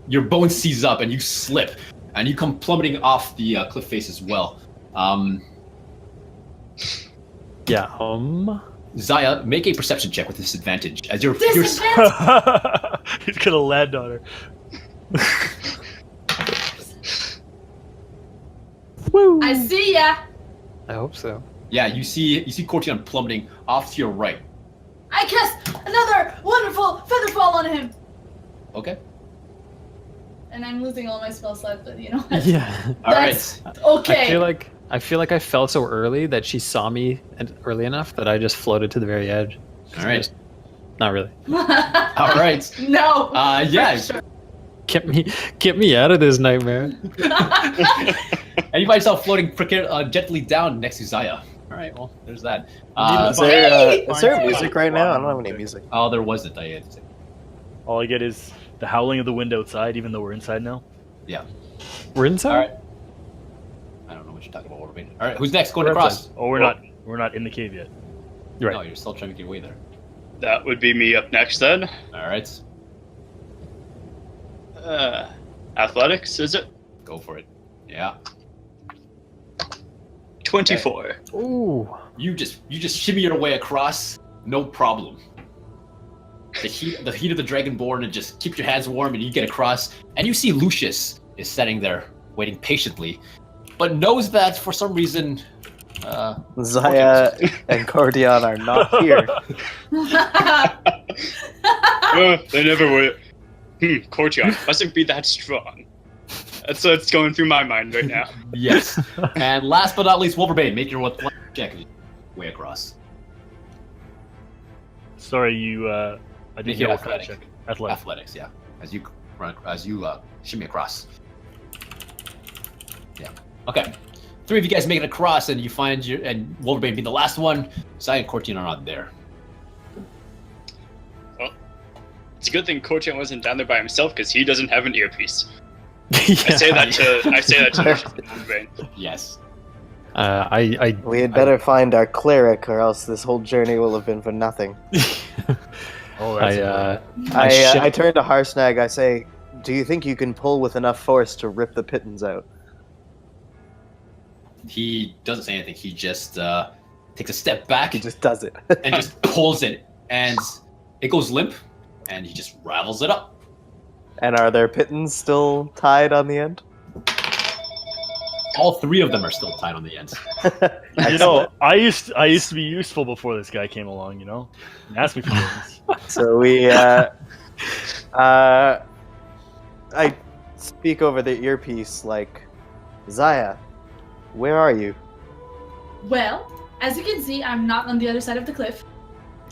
your bone seize up and you slip, and you come plummeting off the cliff face as well. Yeah. Zaya, make a perception check with disadvantage as you're Disadvantage! He's gonna land on her. Woo! I see ya. I hope so. yeah. You see Cortionn plummeting off to your right. I cast another wonderful feather fall on him. Okay. And I'm losing all my spell slots, but you know what? Yeah. All right. That's okay. I feel like I fell so early that she saw me early enough that I just floated to the very edge. All right. Just- not really. All right. No. Yeah. For sure. Get me out of this nightmare. And you find yourself floating gently down next to Zaya. All right. Well, there's that. Is there music right now? I don't have any music. Oh, there wasn't. I had to say. All I get is the howling of the wind outside, even though we're inside now. Yeah. We're inside. All right. I don't know what you're talking about. Wolverine. All right. Who's next? Going We're across. Oh, we're not in the cave yet. You're No, right. you're still trying to get your way there. That would be me up next then. All right. Athletics, is it? Go for it. Yeah. 24. Ooh. You just shimmy your way across, no problem. The heat of the Dragonborn, and just keep your hands warm, and you get across, and you see Lucius is sitting there waiting patiently but knows that for some reason, Zaya and Cortionn are not here. They never were. Cortionn mustn't be that strong. That's what's going through my mind right now. yes. And last but not least, Wolverbane, make your check way across. Sorry, you. I Make didn't it get what kind of athletic. check. Athletic. Athletics, yeah. As you shimmy across. Yeah. Okay. 3 of you guys make it across, and you find and Wolverbane being the last one. Sai and Cortionn are not there. Well, it's a good thing Cortionn wasn't down there by himself because he doesn't have an earpiece. Yeah. I say that to Wolverine. Yes. We had better find our cleric, or else this whole journey will have been for nothing. Oh, that's I turn to Harshnaag. I say, "Do you think you can pull with enough force to rip the pittons out?" He doesn't say anything. He just takes a step back He just does it. and just pulls it, and it goes limp, and he just ravels it up. And are their pittons still tied on the end? All 3 of them are still tied on the ends. You know, I used to be useful before this guy came along. You know, and asked me for things. So we, I speak over the earpiece like, Zaya, where are you? Well, as you can see, I'm not on the other side of the cliff.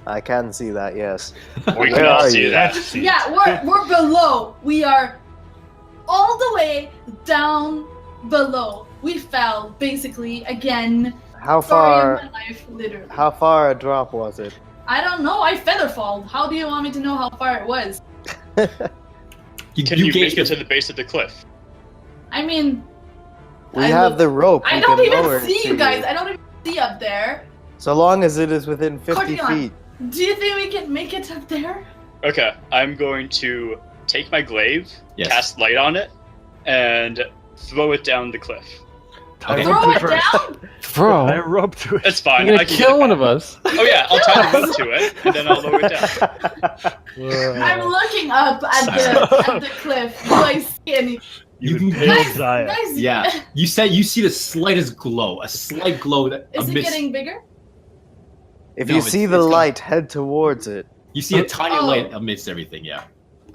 I can see that, yes. We can Where all are see you? that. Yeah, we're below. We are all the way down below. We fell basically again. How Sorry, far? my life, literally. How far a drop was it? I don't know. I featherfalled. How do you want me to know how far it was? Can you gauge make it to the base of the cliff? I mean, We I have look- the rope. I we don't can lower even it see to you guys. I don't even see up there. So long as it is within 50 Cortionn. feet. Do you think we can make it up there? Okay, I'm going to take my glaive, Yes. cast light on it, and throw it down the cliff. Okay. Throw it down? I Bro, rope to it. That's fine. you're I gonna can kill get it one of back. us. Oh yeah, I'll tie the rope to it, and then I'll lower it down. I'm looking up at the cliff. Do I see any? You You- impaled Guys, Zaya. guys, Yeah. You said you see the slightest glow, a slight glow that Is it amidst. getting bigger? If No, you it's- see it's the gonna- light, head towards it. You see a tiny Oh. light amidst everything. Yeah.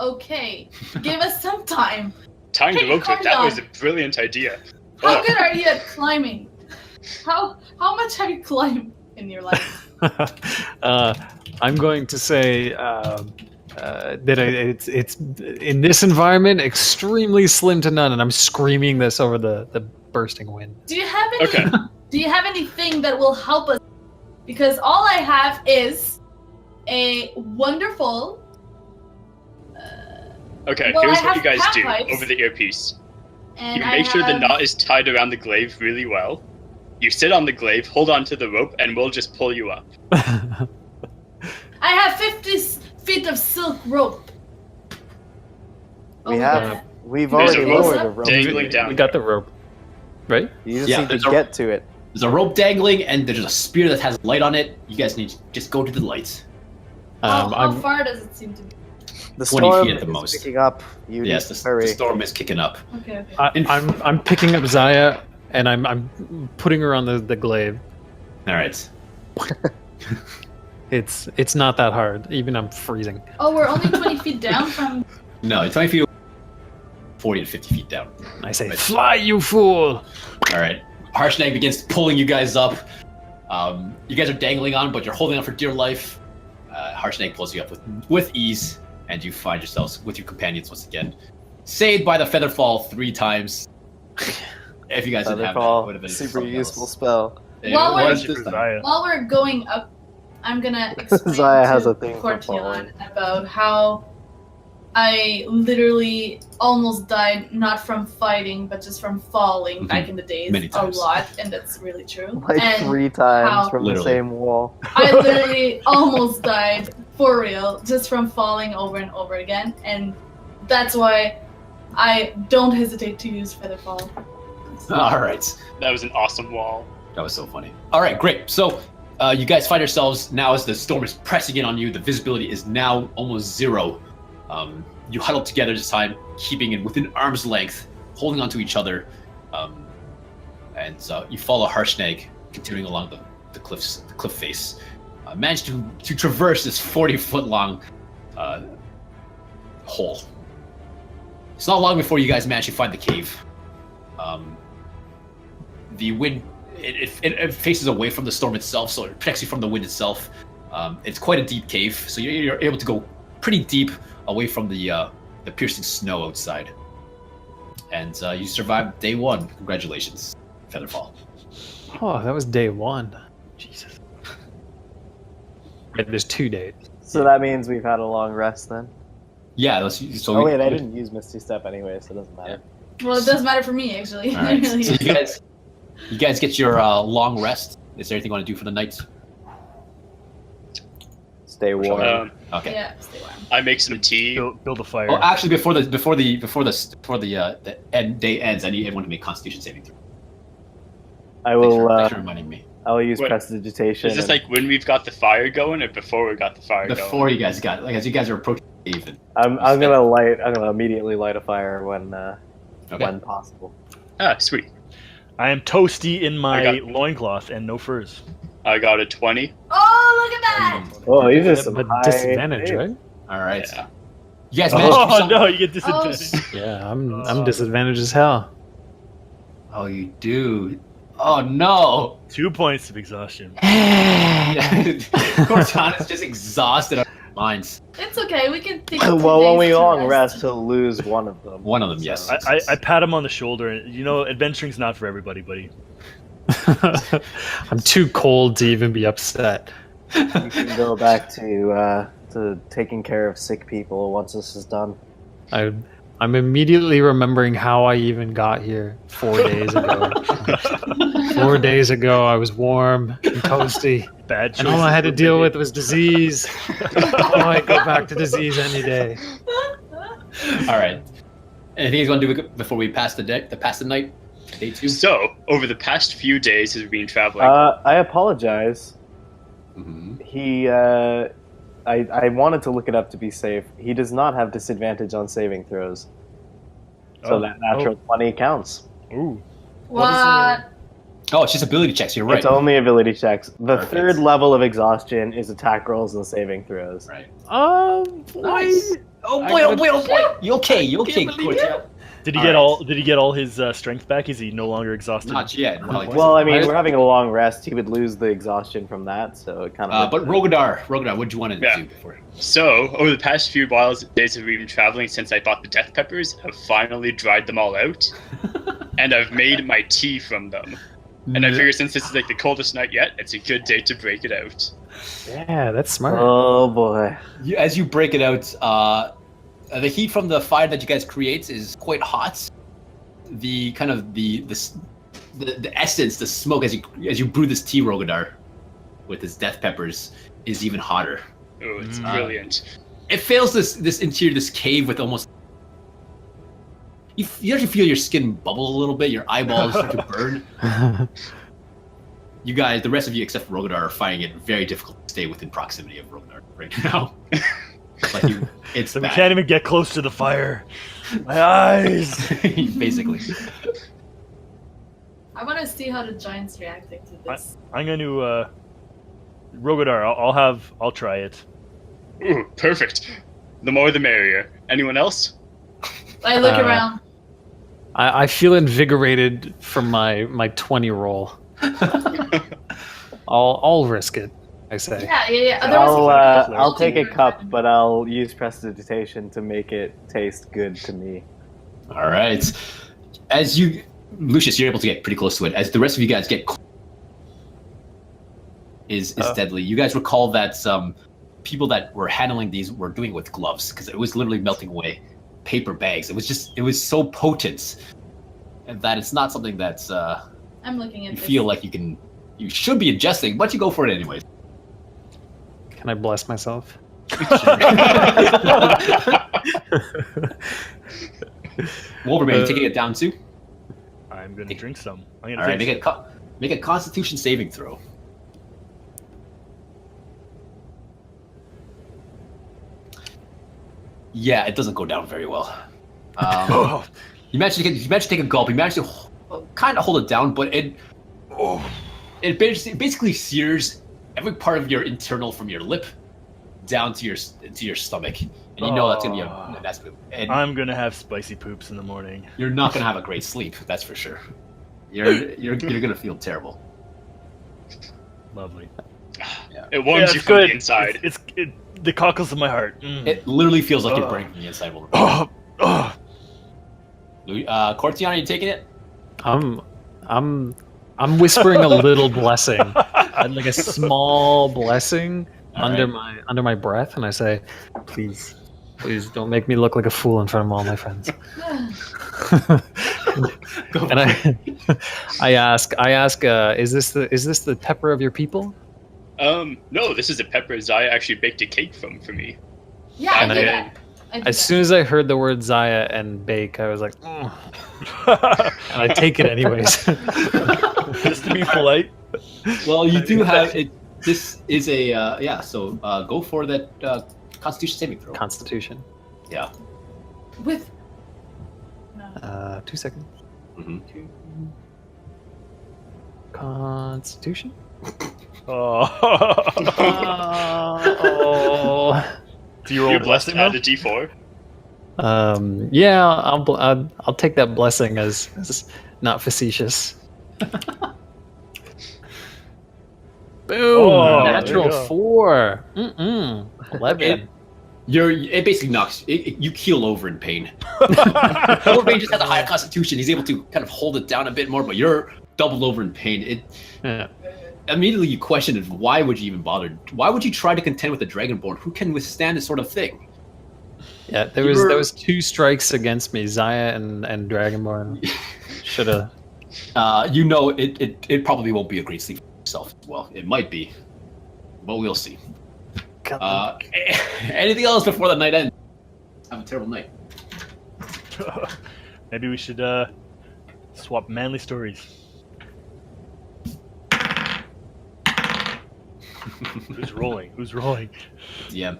Okay, give us some time. Tying the Hey, rope to it, that Cortionn. was a brilliant idea. How Oh, good are you at climbing? How much have you climbed in your life? I'm going to say that it's in this environment extremely slim to none, and I'm screaming this over the bursting wind. Do you have any? Okay. Do you have anything that will help us? Because all I have is a wonderful. okay, Well, here's I what you have guys do pack pipes. over the earpiece. And You I make sure the have- knot is tied around the glaive really well. You sit on the glaive, hold on to the rope, and we'll just pull you up. I have 50 feet of silk rope. We Oh, have. yeah. We've There's already a rope lowered a rope. dangling down. We got the rope, right? You just Yeah, need there's to a- get to it. There's a rope dangling, and there's a spear that has light on it. You guys need to just go to the lights. How I'm far does it seem to be? The 20 storm feet at the is most. picking up. You Yes, need to the hurry. storm is kicking up. Okay, okay. I'm picking up Zaya, and I'm putting her on the glaive. All right. It's not that hard. Even I'm freezing. Oh, we're only 20 feet down from. No, it's 20 feet, 40 to 50 feet down. I say, Right. "Fly, you fool!" All right. Harshnaag begins pulling you guys up. You guys are dangling on, but you're holding on for dear life. Harshnaag pulls you up with ease, and you find yourselves with your companions once again. Saved by the Featherfall 3 times. If you guys didn't have that, it would have Featherfall, been super something useful else. spell. While What we're- is this time? Zaya. While we're going up, I'm gonna explain Zaya has to a thing for falling. Cortionn about how I literally almost died, not from fighting, but just from falling back in the days Many times. a lot, and that's really true. Like and 3 times how- from Literally. the same wall. I literally almost died for real, just from falling over and over again, and that's why I don't hesitate to use Featherfall. All right. That was an awesome wall. That was so funny. All right, great. So you guys find yourselves now as the storm is pressing in on you. The visibility is now almost 0. You huddle together this time, keeping it within arm's length, holding onto each other. and you follow Harshnaag, continuing along the cliff face. Manage to traverse this 40-foot long hole. It's not long before you guys manage to find the cave. The wind it faces away from the storm itself, so it protects you from the wind itself. It's quite a deep cave, so you're able to go pretty deep away from the piercing snow outside. And you survived day 1. Congratulations, Featherfall. Oh, that was day 1. Jesus. There's 2 days. So that means we've had a long rest then? Yeah. Oh wait, I didn't use Misty Step anyway, so it doesn't matter. Well, it does matter for me, actually. All right. Really. So you guys get your long rest. Is there anything you want to do for the night? Stay warm. Okay. Yeah, stay warm. I make some tea. Build a fire. Oh, actually, before the day ends, I need everyone to make Constitution saving throw. I Thanks will. for reminding me. I will use Wait, prestidigitation. Is this like when we've got the fire going, or before we got the fire going? Before you guys got, like, as you guys are approaching the cave. I'm gonna immediately light a fire when possible. Ah, sweet. I am toasty in my I got- loincloth and no furs. I got a 20. Oh, look at that! Oh, these are some But high disadvantage, saves. right? All right. Yeah. You guys managed to do Oh something. no, you get disadvantage. Yeah, I'm disadvantaged as hell. Oh, you do. Oh no. 2 points of exhaustion. Cortionn is just exhausted out of his minds. It's okay, we can take Well, when we days to long rest, he'll lose one of them. One of them, yes. I pat him on the shoulder, and adventuring's not for everybody, buddy. I'm too cold to even be upset. You can go back to taking care of sick people once this is done. I'm immediately remembering how I even got here 4 days ago. 4 days ago, I was warm and toasty, Bad choice. and all I had to deal with was disease. Oh, I go back to disease any day. All right. Anything you want to do before we pass the night? Day 2? So, over the past few days as we've been traveling, I apologize. Mhm. He, I wanted to look it up to be safe. He does not have disadvantage on saving throws. So that natural 20 counts. Ooh. What? Oh, it's just ability checks. You're right. It's only ability checks. The Perfect. third level of exhaustion is attack rolls and saving throws. Right. Nice. Oh boy! Oh boy! Oh boy! You okay? You okay, Cortionn? Did he All get right. all his strength back? Is he no longer exhausted? Not yet. Well, I mean, we're having a long rest. He would lose the exhaustion from that, so it kind of. But Rogadar, what did you want to Yeah. do before? so over the past few days as we've been traveling since I bought the death peppers, I've finally dried them all out, and I've made my tea from them. And I figure since this is like the coldest night yet, it's a good day to break it out. Yeah, that's smart. Oh boy. As you break it out, the heat from the fire that you guys create is quite hot. The kind of the essence, the smoke as you brew this tea, Rogadar, with its death peppers, is even hotter. Oh, it's brilliant. It fills this interior, this cave with almost. You actually feel your skin bubble a little bit. Your eyeballs start to burn. You guys, the rest of you except for Rogadar, are finding it very difficult to stay within proximity of Rogadar right now. It's So we bad. can't even get close to the fire. My eyes. Basically. I want to see how the giant's reacting to this. I'm going to Rogadar. I'll try it. Ooh, perfect. The more the merrier. Anyone else? I look around. I feel invigorated from my 20 roll. I'll risk it. I say. Yeah. Otherwise, I'll take a cup, but I'll use prestidigitation to make it taste good to me. All right. As you, Lucius, you're able to get pretty close to it. As the rest of you guys get is deadly. You guys recall that people that were handling these were doing it with gloves because it was literally melting away paper bags. It was so potent that it's not something that's I'm looking at you this. feel like you should be ingesting, but you go for it anyways. Can I bless myself? Wolverine, you taking it down too? I'm going to drink some. I'm going All right, make a Constitution saving throw. Yeah, it doesn't go down very well. You managed to take a gulp. You managed to kind of hold it down, but it basically sears every part of your internal from your lip down to your stomach, and you know that's gonna be a mess. And I'm gonna have spicy poops in the morning. you're not gonna have a great sleep, that's for sure. You're gonna feel terrible. Lovely. It warms you from the inside. It's the cockles of my heart. It literally feels like you're burning from the inside. Cortionn, are you taking it? I'm whispering a little blessing, like a small blessing under my breath, and I say, "Please don't make me look like a fool in front of all my friends." And I ask, is this the pepper of your people? No, this is the pepper Zaya actually baked a cake from for me. Yeah, I And do that. As soon as I heard the word Zaya and bake, I was like, and I take it anyways. Just to be polite. Well, you do have it. This is a So go for that Constitution saving throw. Constitution. Yeah. With 2 seconds. Mm-hmm. Constitution. Oh. Do you roll You're blessed blessing to add though? a D4. Yeah, I'll take that blessing as not facetious. Boom! Oh, Natural there you go. 4. 11. It basically knocks. You keel over in pain. Overbane just has a higher constitution. He's able to kind of hold it down a bit more, but you're doubled over in pain. Yeah. Immediately you question it. Why would you even bother? Why would you try to contend with a Dragonborn who can withstand this sort of thing? Yeah, there was 2 strikes against me, Zaya and Dragonborn. Should have. It probably won't be a great sleep for yourself as well. It might be, but we'll see. Anything else before the night ends? Have a terrible night. Maybe we should swap manly stories. Who's rolling? Who's rolling? Yeah.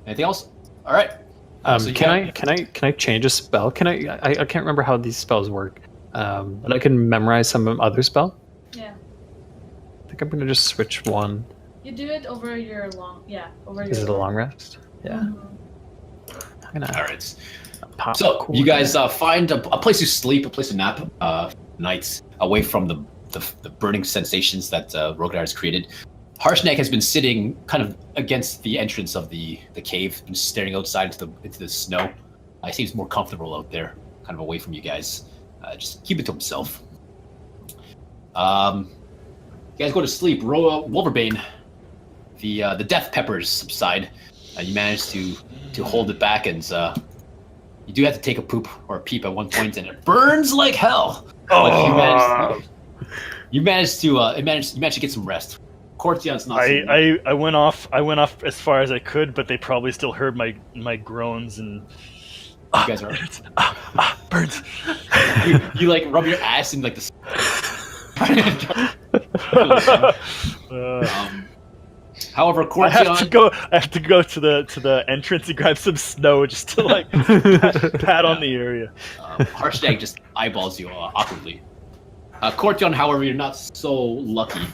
Anything else? All right. So Can I change a spell? I can't remember how these spells work. But I can memorize some other spell. Yeah. I think I'm gonna just switch one. You do it over your over your. Is it a long rest? Yeah. I'm gonna. All right. Pop So cool. you guys find a place to sleep, a place to nap, nights away from the burning sensations that Rogadar has created. Harshnaag has been sitting kind of against the entrance of the cave and staring outside into the snow. He seems more comfortable out there, kind of away from you guys. Just keep it to himself. You guys go to sleep. Wolverbane, the death peppers subside. You manage to hold it back, and you do have to take a poop or a peep at one point, and it burns like hell. But you managed to get some rest. Cortian's not. I went off as far as I could, but they probably still heard my groans and. You guys are burns. you like rub your ass in like the. However, Cortionn, I have to go to the entrance and grab some snow just to like pat on the area. Harshnaag just eyeballs you awkwardly. Cortionn, however, you're not so lucky.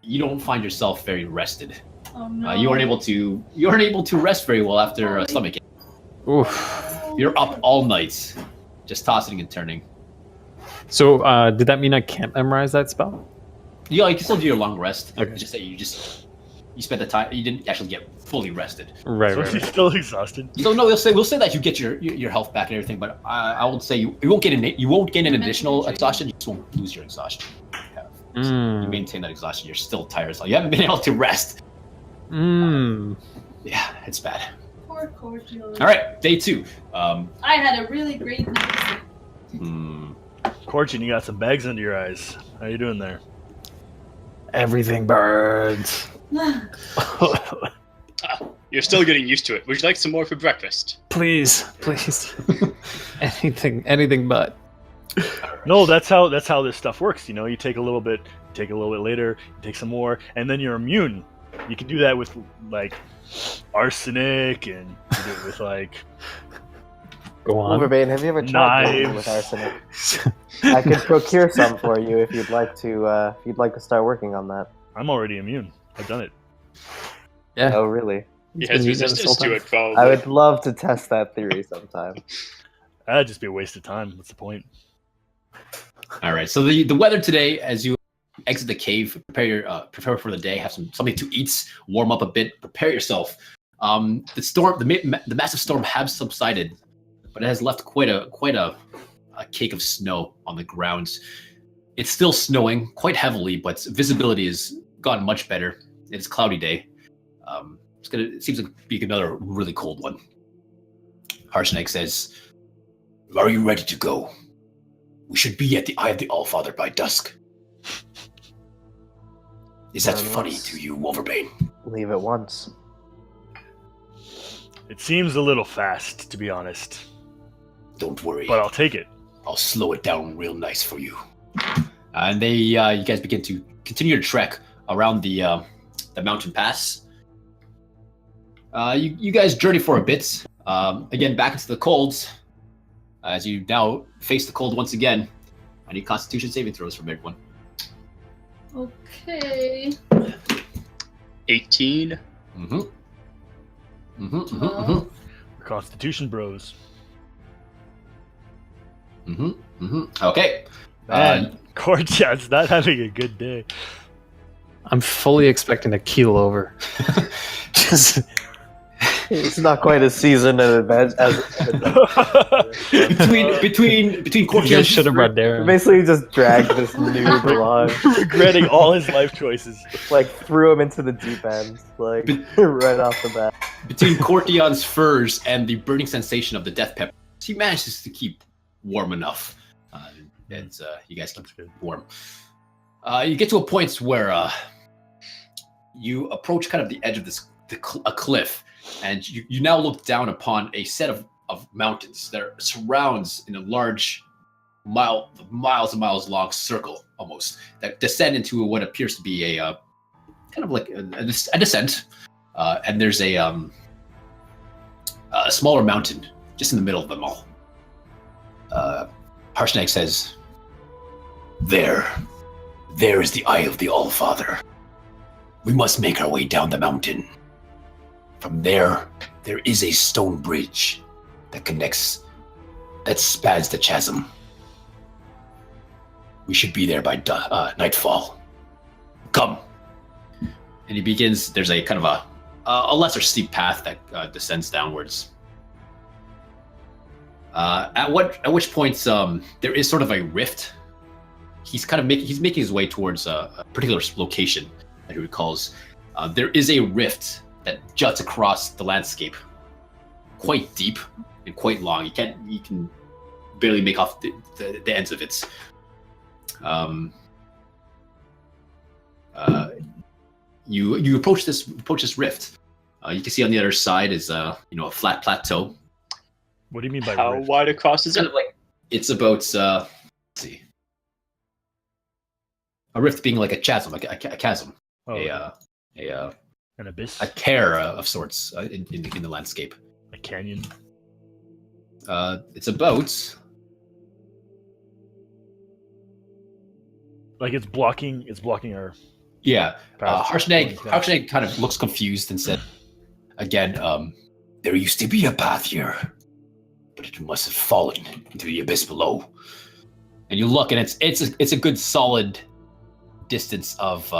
You don't find yourself very rested. Oh no. You aren't able to rest very well after a stomach ache. Oof. You're up all night, just tossing and turning. So did that mean I can't memorize that spell? Yeah, you can still do your long rest. Okay. It's just that you spent the time. You didn't actually get fully rested. Right, So she's still exhausted. So no, we'll say that you get your health back and everything, but I would say you won't get an additional exhaustion. You just won't lose your exhaustion. You maintain that exhaustion. You're still tired, so you haven't been able to rest. Yeah, it's bad. Poor Cordial. All right, day 2. I had a really great night. Cortionn, you got some bags under your eyes. How you doing there? Everything burns. You're still getting used to it. Would you like some more for breakfast? Please. anything but. No, that's how this stuff works. You know, you take a little bit later, you take some more, and then you're immune. You can do that with like arsenic, and you do it with like Go on. Overbane, have you ever tried brewing with arsenic? I could procure some for you if you'd like to start working on that. I'm already immune. I've done it. Yeah. Oh, really? He It's has been used this resistance whole to time. it, probably. I would love to test that theory sometime. That'd just be a waste of time. What's the point? All right. So the weather today, as you exit the cave, prepare for the day, have something to eat, warm up a bit, prepare yourself. The storm, the massive storm, has subsided, but it has left quite a cake of snow on the ground. It's still snowing quite heavily, but visibility has gotten much better. It's a cloudy day. It seems to be another really cold one. Harshnaag says, "Are you ready to go? We should be at the Eye of the Allfather by dusk." Is that funny to you, Wolverine? Leave it once. It seems a little fast, to be honest. Don't worry. But I'll take it. I'll slow it down real nice for you. And you guys begin to continue your trek around the mountain pass. You guys journey for a bit. Again, back into the cold. As you now face the cold once again. I need Constitution saving throws from everyone. Okay. 18. We're Constitution bros. Okay. Man, Corchad's not having a good day. I'm fully expecting a keel over. Just It's not quite as seasoned an event as between you guys Cortionn should have brought Darren. basically just dragged this noob along, Regretting all his life choices. like threw him into the deep end, like right off the bat. between Cortionn's furs and the burning sensation of the death pepper, he manages to keep warm enough. And you guys keep warm. You get to a point where you approach kind of the edge of a cliff, and you now look down upon a set of mountains that surrounds in a large miles and miles long circle almost that descend into what appears to be a kind of like a descent. And there's a smaller mountain just in the middle of them all. Harshnaag says, There is the Eye of the Allfather. We must make our way down the mountain. From there is a stone bridge that spans the chasm. We should be there by nightfall. Come. And he begins, there's a kind of a lesser steep path that descends downwards. At which point there is sort of a rift. He's making his way towards a particular location that he recalls. There is a rift that juts across the landscape, quite deep and quite long. You can barely make off the ends of it. You approach this rift. You can see on the other side is a flat plateau. What do you mean by How rift? wide across is Kind it? of like it's about let's see, a rift being like a chasm, like a chasm, Oh, an an abyss? tear of sorts in the landscape. A canyon? It's about Like it's blocking our yeah. path. Harshnaag kind of looks confused and said, "Again, there used to be a path here, but it must have fallen into the abyss below." And you look, and it's a good solid distance of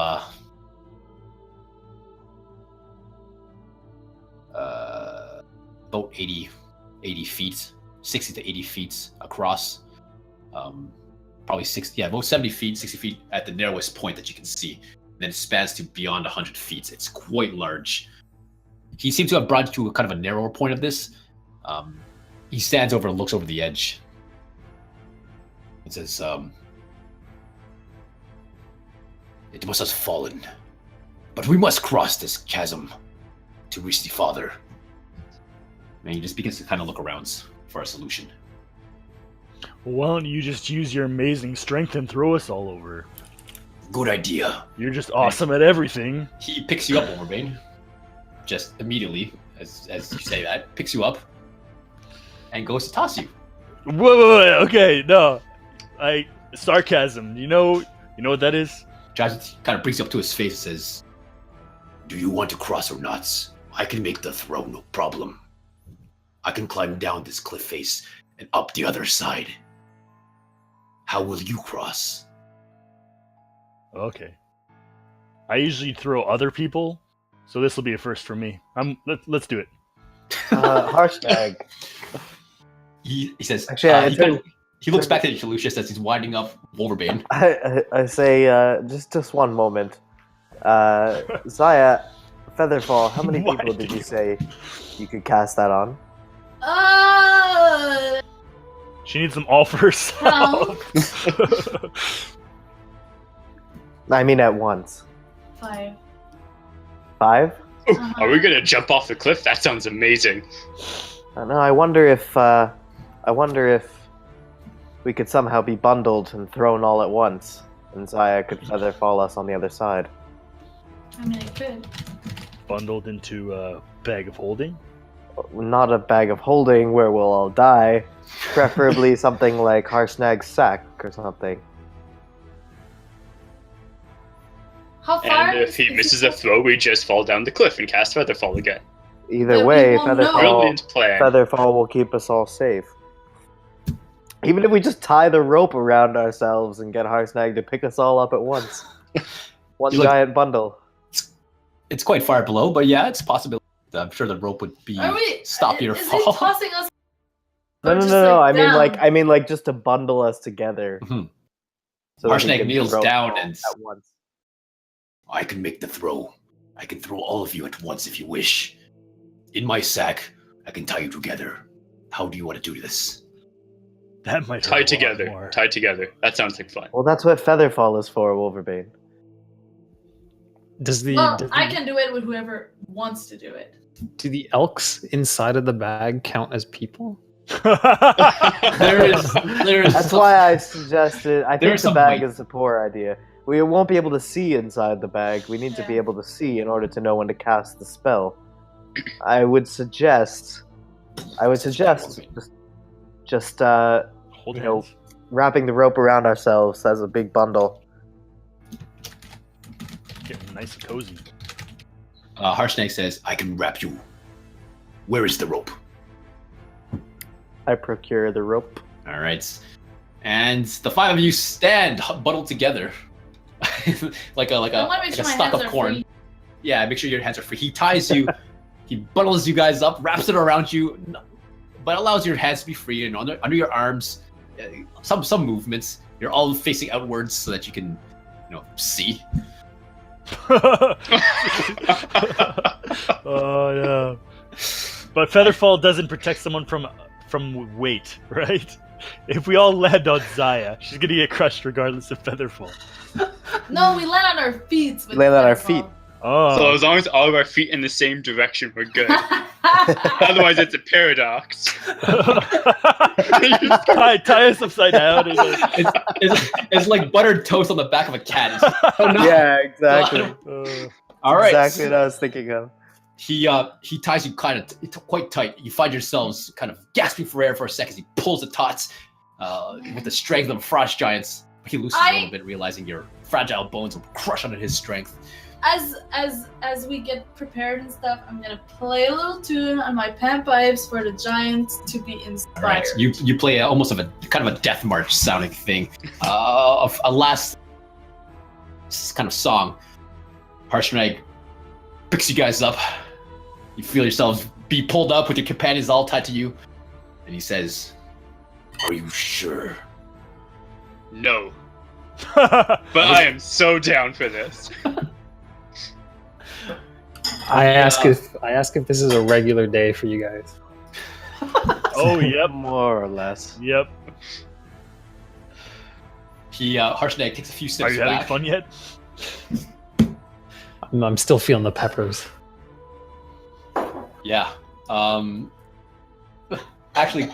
about 80 feet, 60 to 80 feet across. Probably 60, about 70 feet, 60 feet at the narrowest point that you can see. And then it spans to beyond 100 feet. It's quite large. He seems to have brought you to a kind of a narrower point of this. He stands over and looks over the edge. It says, "It must have fallen, but we must cross this chasm to reach the Father." And he just begins to kind of look around for a solution. Why don't you just use your amazing strength and throw us all over? Good idea. You're just awesome at everything. He picks you up, Overbane. Just immediately, as you say that, picks you up. and goes to toss you. Whoa, okay, no. Sarcasm. You know what that is? Giant kind of brings you up to his face and says, "Do you want to cross or not? I can make the throw, no problem. I can climb down this cliff face and up the other side. How will you cross?" Okay. I usually throw other people, so this will be a first for me. Let's do it. Harshnag. He says, Actually, he looks back at Lucius as he's winding up Wolverbane. I say, just one moment. Zaya, Featherfall, how many people did you say you could cast that on? She needs some offers. I mean, at once. 5. 5? Uh-huh. Are we gonna jump off the cliff? That sounds amazing. No, I wonder if we could somehow be bundled and thrown all at once, and Zaya could Featherfall us on the other side. I mean, it could. Bundled into a bag of holding? Not a bag of holding where we'll all die. Preferably something like Harshnag's sack or something. How far? And if he misses a throw, we just fall down the cliff and cast Featherfall again. Either But we way, won't know. Brilliant plan. Featherfall will keep us all safe. Even if we just tie the rope around ourselves and get Harshnag to pick us all up at once. One You look- giant bundle. It's quite far below, but yeah, it's a possibility. I'm sure the rope would be stop your is fall. he tossing us? No, or no, just, no, no. like, I mean like just to bundle us together. Mhm. So that we Harshnag can kneels throw down all and at once. I can make the throw. I can throw all of you at once if you wish. In my sack, I can tie you together. How do you want to do this? That might hurt Tied a lot together. more. Tied together. That sounds like fun. Well, that's what Featherfall is for, Wolverbane. Well, I can do it with whoever wants to do it. Do the elks inside of the bag count as people? There is That's why I suggested. I think There's the some bag weight. is a poor idea. We won't be able to see inside the bag. We need to be Yeah. able to see in order to know when to cast the spell. I would suggest just Hold you know, hands. wrapping the rope around ourselves as a big bundle. Getting nice and cozy. Harshnag says, I can wrap you. Where is the rope? I procure the rope. All right. And the 5 of you stand bundled together. like I want to a make sure my stalk hands of are corn. free. Yeah, make sure your hands are free. He ties you, he bundles you guys up, wraps it around you, but allows your hands to be free and under your arms. Some movements. You're all facing outwards so that you can, see. Oh no! But Featherfall doesn't protect someone from weight, right? If we all land on Zaya, she's gonna get crushed regardless of Featherfall. No, we land on our feet. With Land on our Featherfall. feet. Oh, So as long as all of our feet in the same direction, we're good. Otherwise, it's a paradox. tie us upside down. And then... It's like buttered toast on the back of a cat. Yeah, exactly. All right. Exactly what I was thinking of. He ties you quite tight. You find yourselves kind of gasping for air for a second. He pulls the taut with the strength of frost giants. He loosens a little bit, realizing your fragile bones will crush under his strength. As we get prepared and stuff, I'm gonna play a little tune on my panpipes for the giants to be inspired. All right, you play almost of a kind of a death march sounding thing, of a last kind of song. Harshnaag picks you guys up. You feel yourselves be pulled up with your companions all tied to you, and he says, "Are you sure?" No. But I am so down for this. I ask if this is a regular day for you guys. Oh, yep, More or less. yep. Harshnag takes a few Are steps you having back. fun yet? I'm still feeling the peppers. Yeah. Actually,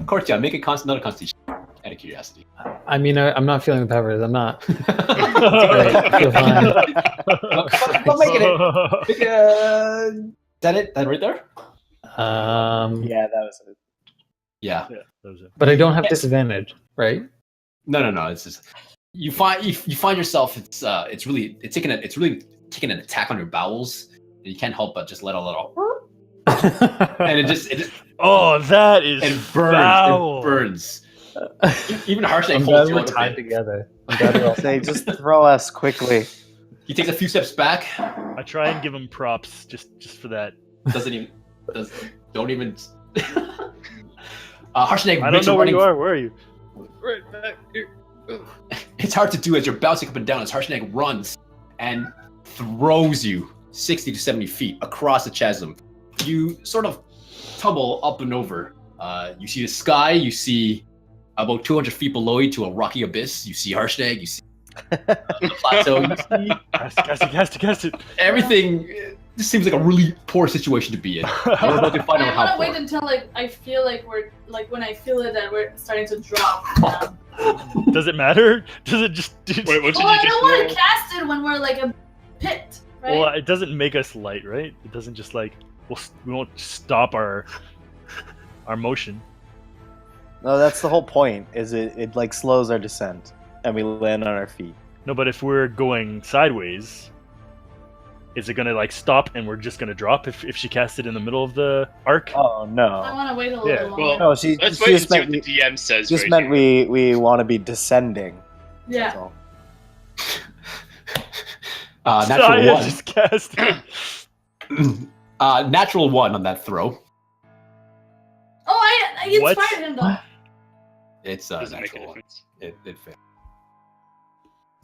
Cortionn, make another constitution. Out of curiosity. I mean, I'm not feeling the peppers. I'm not. I feel fine. I'm making it. Is that it? That right there? Yeah, that was it. Yeah. Yeah, that was it. But I don't have disadvantage, right? No. It's just you find yourself. It's really taking an attack on your bowels. And you can't help but just let a little. And it just Oh, that is it burns. foul. It burns. Even Harshnaag I'm holds glad you we're out a tied bit. together. I'm glad we're all Say, just throw us quickly. He takes a few steps back. I try and give him props just for that. Don't even. Harshnaag I don't makes know a where running. you are. Where are you? right back here. It's hard to do as you're bouncing up and down as Harshnaag runs and throws you 60 to 70 feet across the chasm. You sort of tumble up and over. You see the sky. You see about 200 feet below you to a rocky abyss. You see Harshnaag. You see the plateau. You see Cast it. everything. This seems like a really poor situation to be in. You're about to find out I how want to poor. wait until I feel like we're when I feel it that we're starting to drop down. Does it matter? Does it just? Wait, what did Oh, you I just don't want roll? to cast it when we're like a pit, right? Well, it doesn't make us light, right? It doesn't just like we won't stop our motion. No, that's the whole point. Is it like slows our descent, and we land on our feet. No, but if we're going sideways, is it gonna like stop and we're just gonna drop if she casts it in the middle of the arc? Oh I no! want to wait a little Yeah. longer. Well, No, she Let's wait and just see meant what the DM says. just right meant here. we want to be descending. That's yeah. all. Natural Saya one. just cast it. Natural one on that throw. Oh, I What? inspired him though. What? It's Doesn't make a natural one. difference. It failed.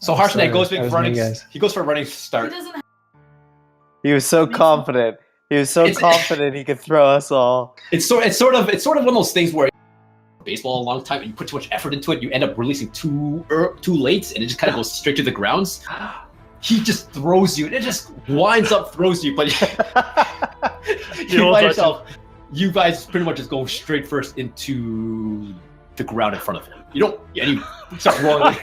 So I'm Harshnaag sorry, goes I for was running. me, guys. He goes for a running He start. doesn't. He was so Makes confident. He was so It's- confident he could throw us all. It's sort of one of those things where baseball a long time and you put too much effort into it, you end up releasing too late, and it just kind of goes straight to the grounds. He just throws you, and it just winds up throws you, but you whole find time- yourself. You guys pretty much just go straight first into the ground in front of him. You don't. Yeah, you start rolling.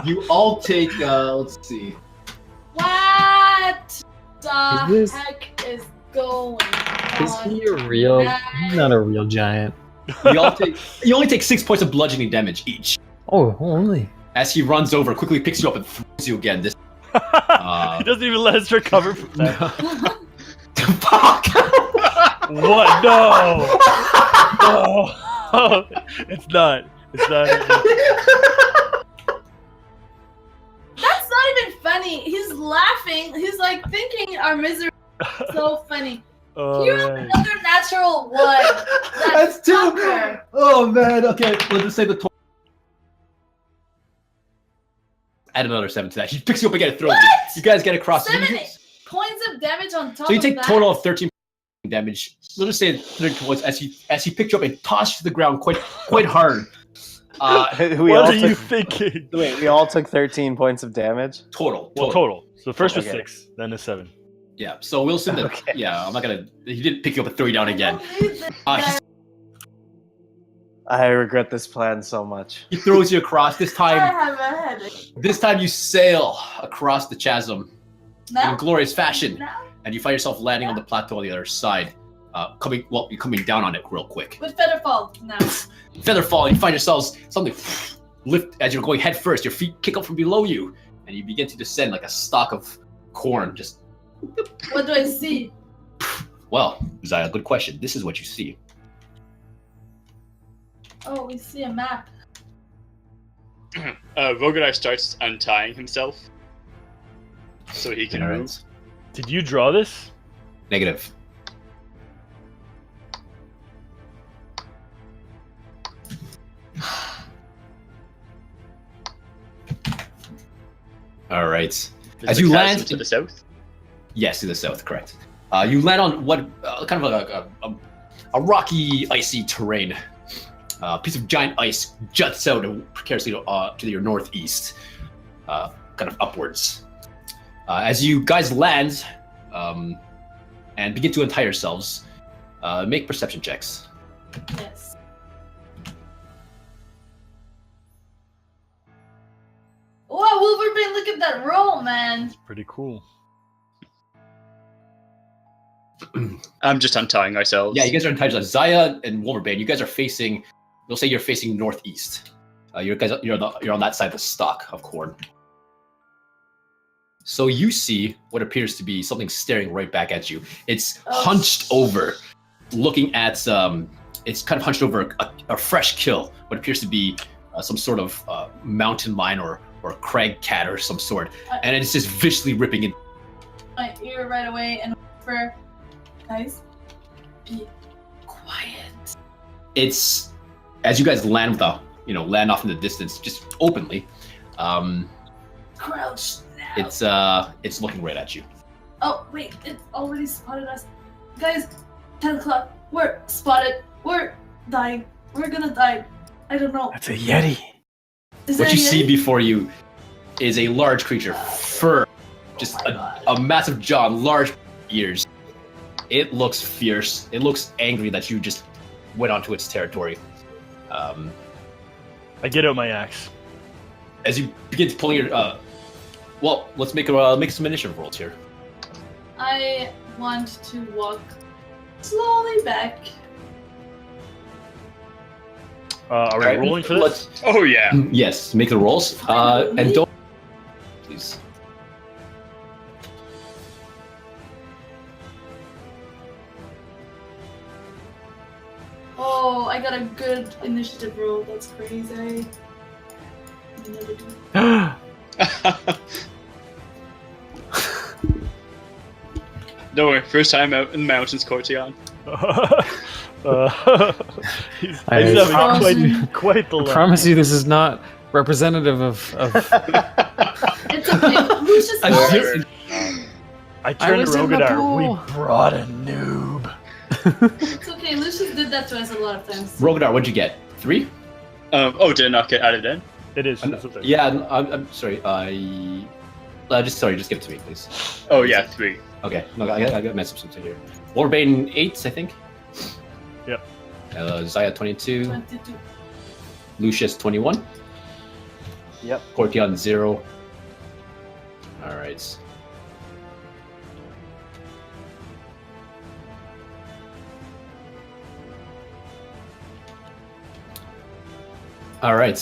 You all take. Let's see. What the Is this- heck is going on? Is he a real? He's not a real giant. You all take. You only take 6 points of bludgeoning damage each. Oh, only. As he runs over, quickly picks you up and throws you again. This. He doesn't even let us recover from that. Fuck. What? No! No! It's not. It's not. That's not even funny. He's laughing. He's like thinking our misery is so funny. Oh, You have man. another natural one. That's too. sucker. Oh man. Okay, let's just say the. Add another 7 to that. He picks you up again and throws you. What? You guys get across. 7 points of damage on top So you of take that. total of 13 damage. Let's just say 13 points as he picked you up and tossed you to the ground quite hard. we What all are you took, thinking? wait, we all took 13 points of damage. Total. Well, total. So the first was Okay. 6, then a 7. Yeah. So Wilson. Okay. Yeah. I'm not gonna. He didn't pick you up and throw you down again. He I regret this plan so much. He throws you across. This I time. have a headache. This time you sail across the chasm in Now? glorious fashion, Now? and you find yourself landing on the plateau on the other side. You're coming down on it real quick. With Featherfall now. Feather fall, and you find yourselves something lift as you're going head first. Your feet kick up from below you, and you begin to descend like a stalk of corn. Just What do I see? well, Zaya, good question. This is what you see. Oh, we see a map. Rogadar starts untying himself so he can Alright. move. Did you draw this? Negative. All right. Is As the you chasm land to the south. Yes, to the south, correct. You land on what kind of a rocky, icy terrain. A piece of giant ice juts out precariously to your northeast, kind of upwards. As you guys land and begin to untie yourselves, make perception checks. Yes. Wow, Wolverine, look at that roll, man. Pretty cool. I'm just untying ourselves. Yeah, you guys are in touch. Zaya and Wolverbane, you guys are facing. We'll say you're facing northeast. You're on that side of the stalk of corn. So you see what appears to be something staring right back at you. It's hunched over, looking at it's kind of hunched over a fresh kill. What appears to be some sort of mountain lion or crag cat or some sort, and it's just viciously ripping in. My ear right away and whisper, guys, be quiet. It's as you guys land land off in the distance, just openly. Crouch now. It's looking right at you. Oh wait, it already spotted us, guys. 10 o'clock. We're spotted. We're dying. We're gonna die. I don't know. That's a Yeti. Is What that you a see Yeti? before you is a large creature, fur, just a massive jaw, large ears. It looks fierce. It looks angry that you just went onto its territory. I get out my axe. As you begin pulling your, let's make some initiative rolls here. I want to walk slowly back. Are we Alright, rolling for this? Oh yeah. Yes, make the rolls. And don't, please. Oh, I got a good initiative roll. That's crazy. Never do. Don't worry, first time out in the mountains, Cortionn. He's I having quite the I luck. promise you, this is not representative of It's okay. Lucius always, I turned to was in the Rogadar. pool. We brought a noob. it's okay. Lucius did that to us a lot of times. Rogadar, what'd you get? 3? Did I not get added in? It is. It's okay. Yeah, I'm sorry. Just give it to me, please. Oh yeah, 3. Okay, no, I got messed up something here. Wolverine 8, I think. Yep. Zaya 22, 22. Lucius 21. Yep. Cortionn 0. All right. All right.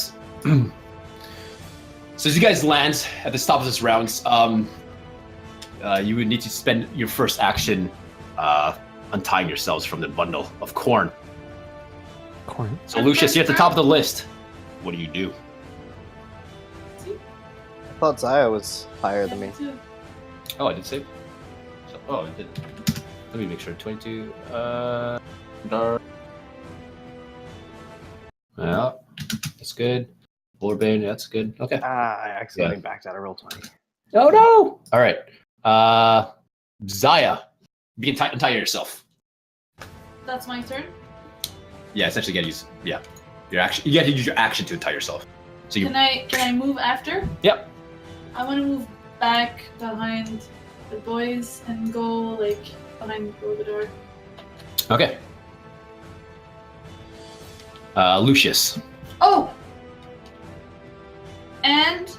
So as you guys land at the top of this round, you would need to spend your first action untying yourselves from the bundle of corn. corn. So Lucius, you're at the top of the list. What do you do? I thought Zaya was higher than me. 22. Oh, I did save. I did. Let me make sure. 22. Yeah, that's good. Wolverine, that's good. Okay. I accidentally backed out of roll 20. Oh no! All right. Zaya, begin untie yourself. That's my turn. Yeah, essentially, you gotta use your action. You gotta use your action to untie yourself. So you. Can I move after? Yep. I want to move back behind the boys and go like behind Rogador. Okay. Lucius. Oh! And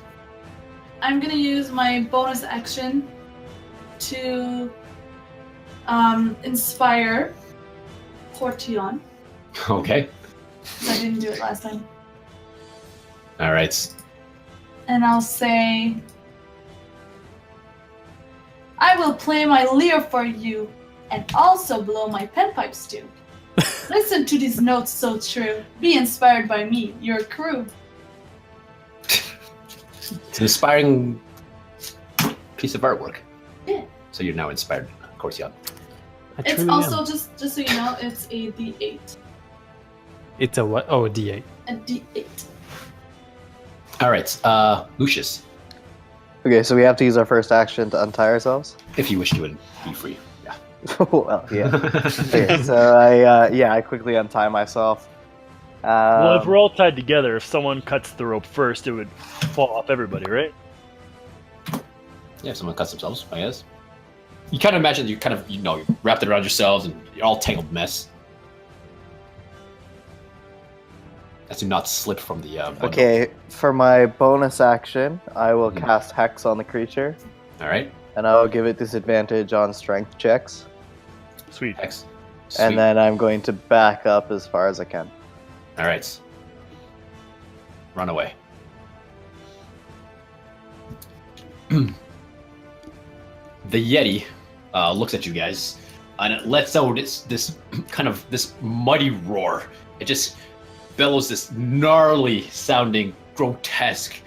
I'm gonna use my bonus action to inspire Cortionn. Okay. 'Cause I didn't do it last time. All right. And I'll say, I will play my lyre for you and also blow my panpipes too. Listen to these notes so true. Be inspired by me, your crew. It's an inspiring piece of artwork. Yeah. So you're now inspired, Cortionn. I It's truly also am. just so you know, it's a D8. It's a what? Oh, a D8. A D8. All right. Lucius, Okay, so we have to use our first action to untie ourselves? if you wish to be free. Yeah. Well, yeah. Okay, so I quickly untie myself. Well, if we're all tied together, if someone cuts the rope first, it would fall off everybody, right? Yeah, if someone cuts themselves, I guess. You kind of imagine you you wrapped it around yourselves and you're all tangled mess. As to not slip from the bundle. Okay, for my bonus action, I will cast Hex on the creature, All right. and I will give it disadvantage on strength checks. Sweet. X. And then I'm going to back up as far as I can. All right. Run away. The Yeti looks at you guys, and it lets out this kind of this mighty roar. It just bellows this gnarly sounding, grotesque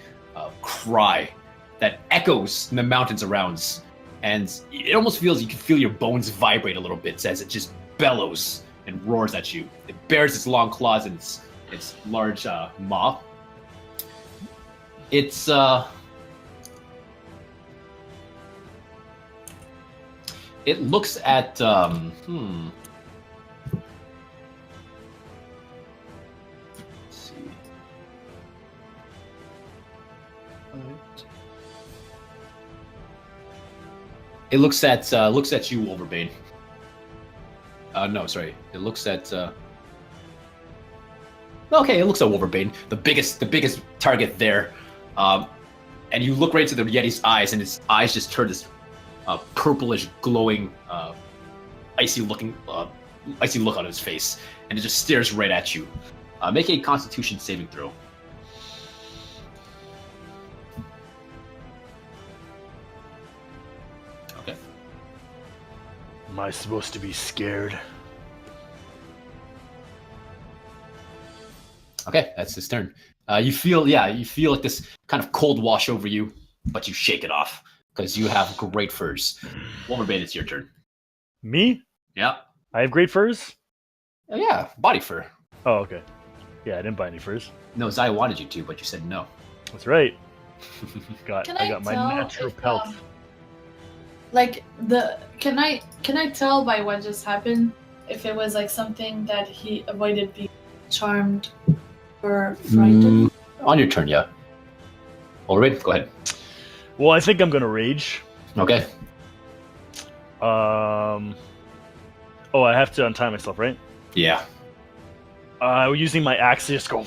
cry that echoes in the mountains around, and it almost feels, you can feel your bones vibrate a little bit as it just bellows and roars at you. It bares its long claws and its large maw. It's it looks at Let's see. It looks at you, Wolverbane. No, sorry. It looks at. Okay, it looks at Wolverbane, the biggest target there. And you look right into the Yeti's eyes, and its eyes just turn this purplish, glowing, icy look on its face, and it just stares right at you. Make a Constitution saving throw. Okay. Am I supposed to be scared? Okay, that's his turn. You feel like this kind of cold wash over you, but you shake it off because you have great furs. Wolverbane, it's your turn. Me? Yeah. I have great furs? Oh, yeah, body fur. Oh, okay. Yeah, I didn't buy any furs. No, Zaya wanted you to, but you said no. That's right. Can I got my tell natural if, pelt. Can I tell by what just happened if it was like something that he avoided being charmed or frightened? On your turn, yeah. Alright, go ahead. Well, I think I'm gonna rage. Okay. Oh, I have to untie myself, right? Yeah. Using my axe to just go.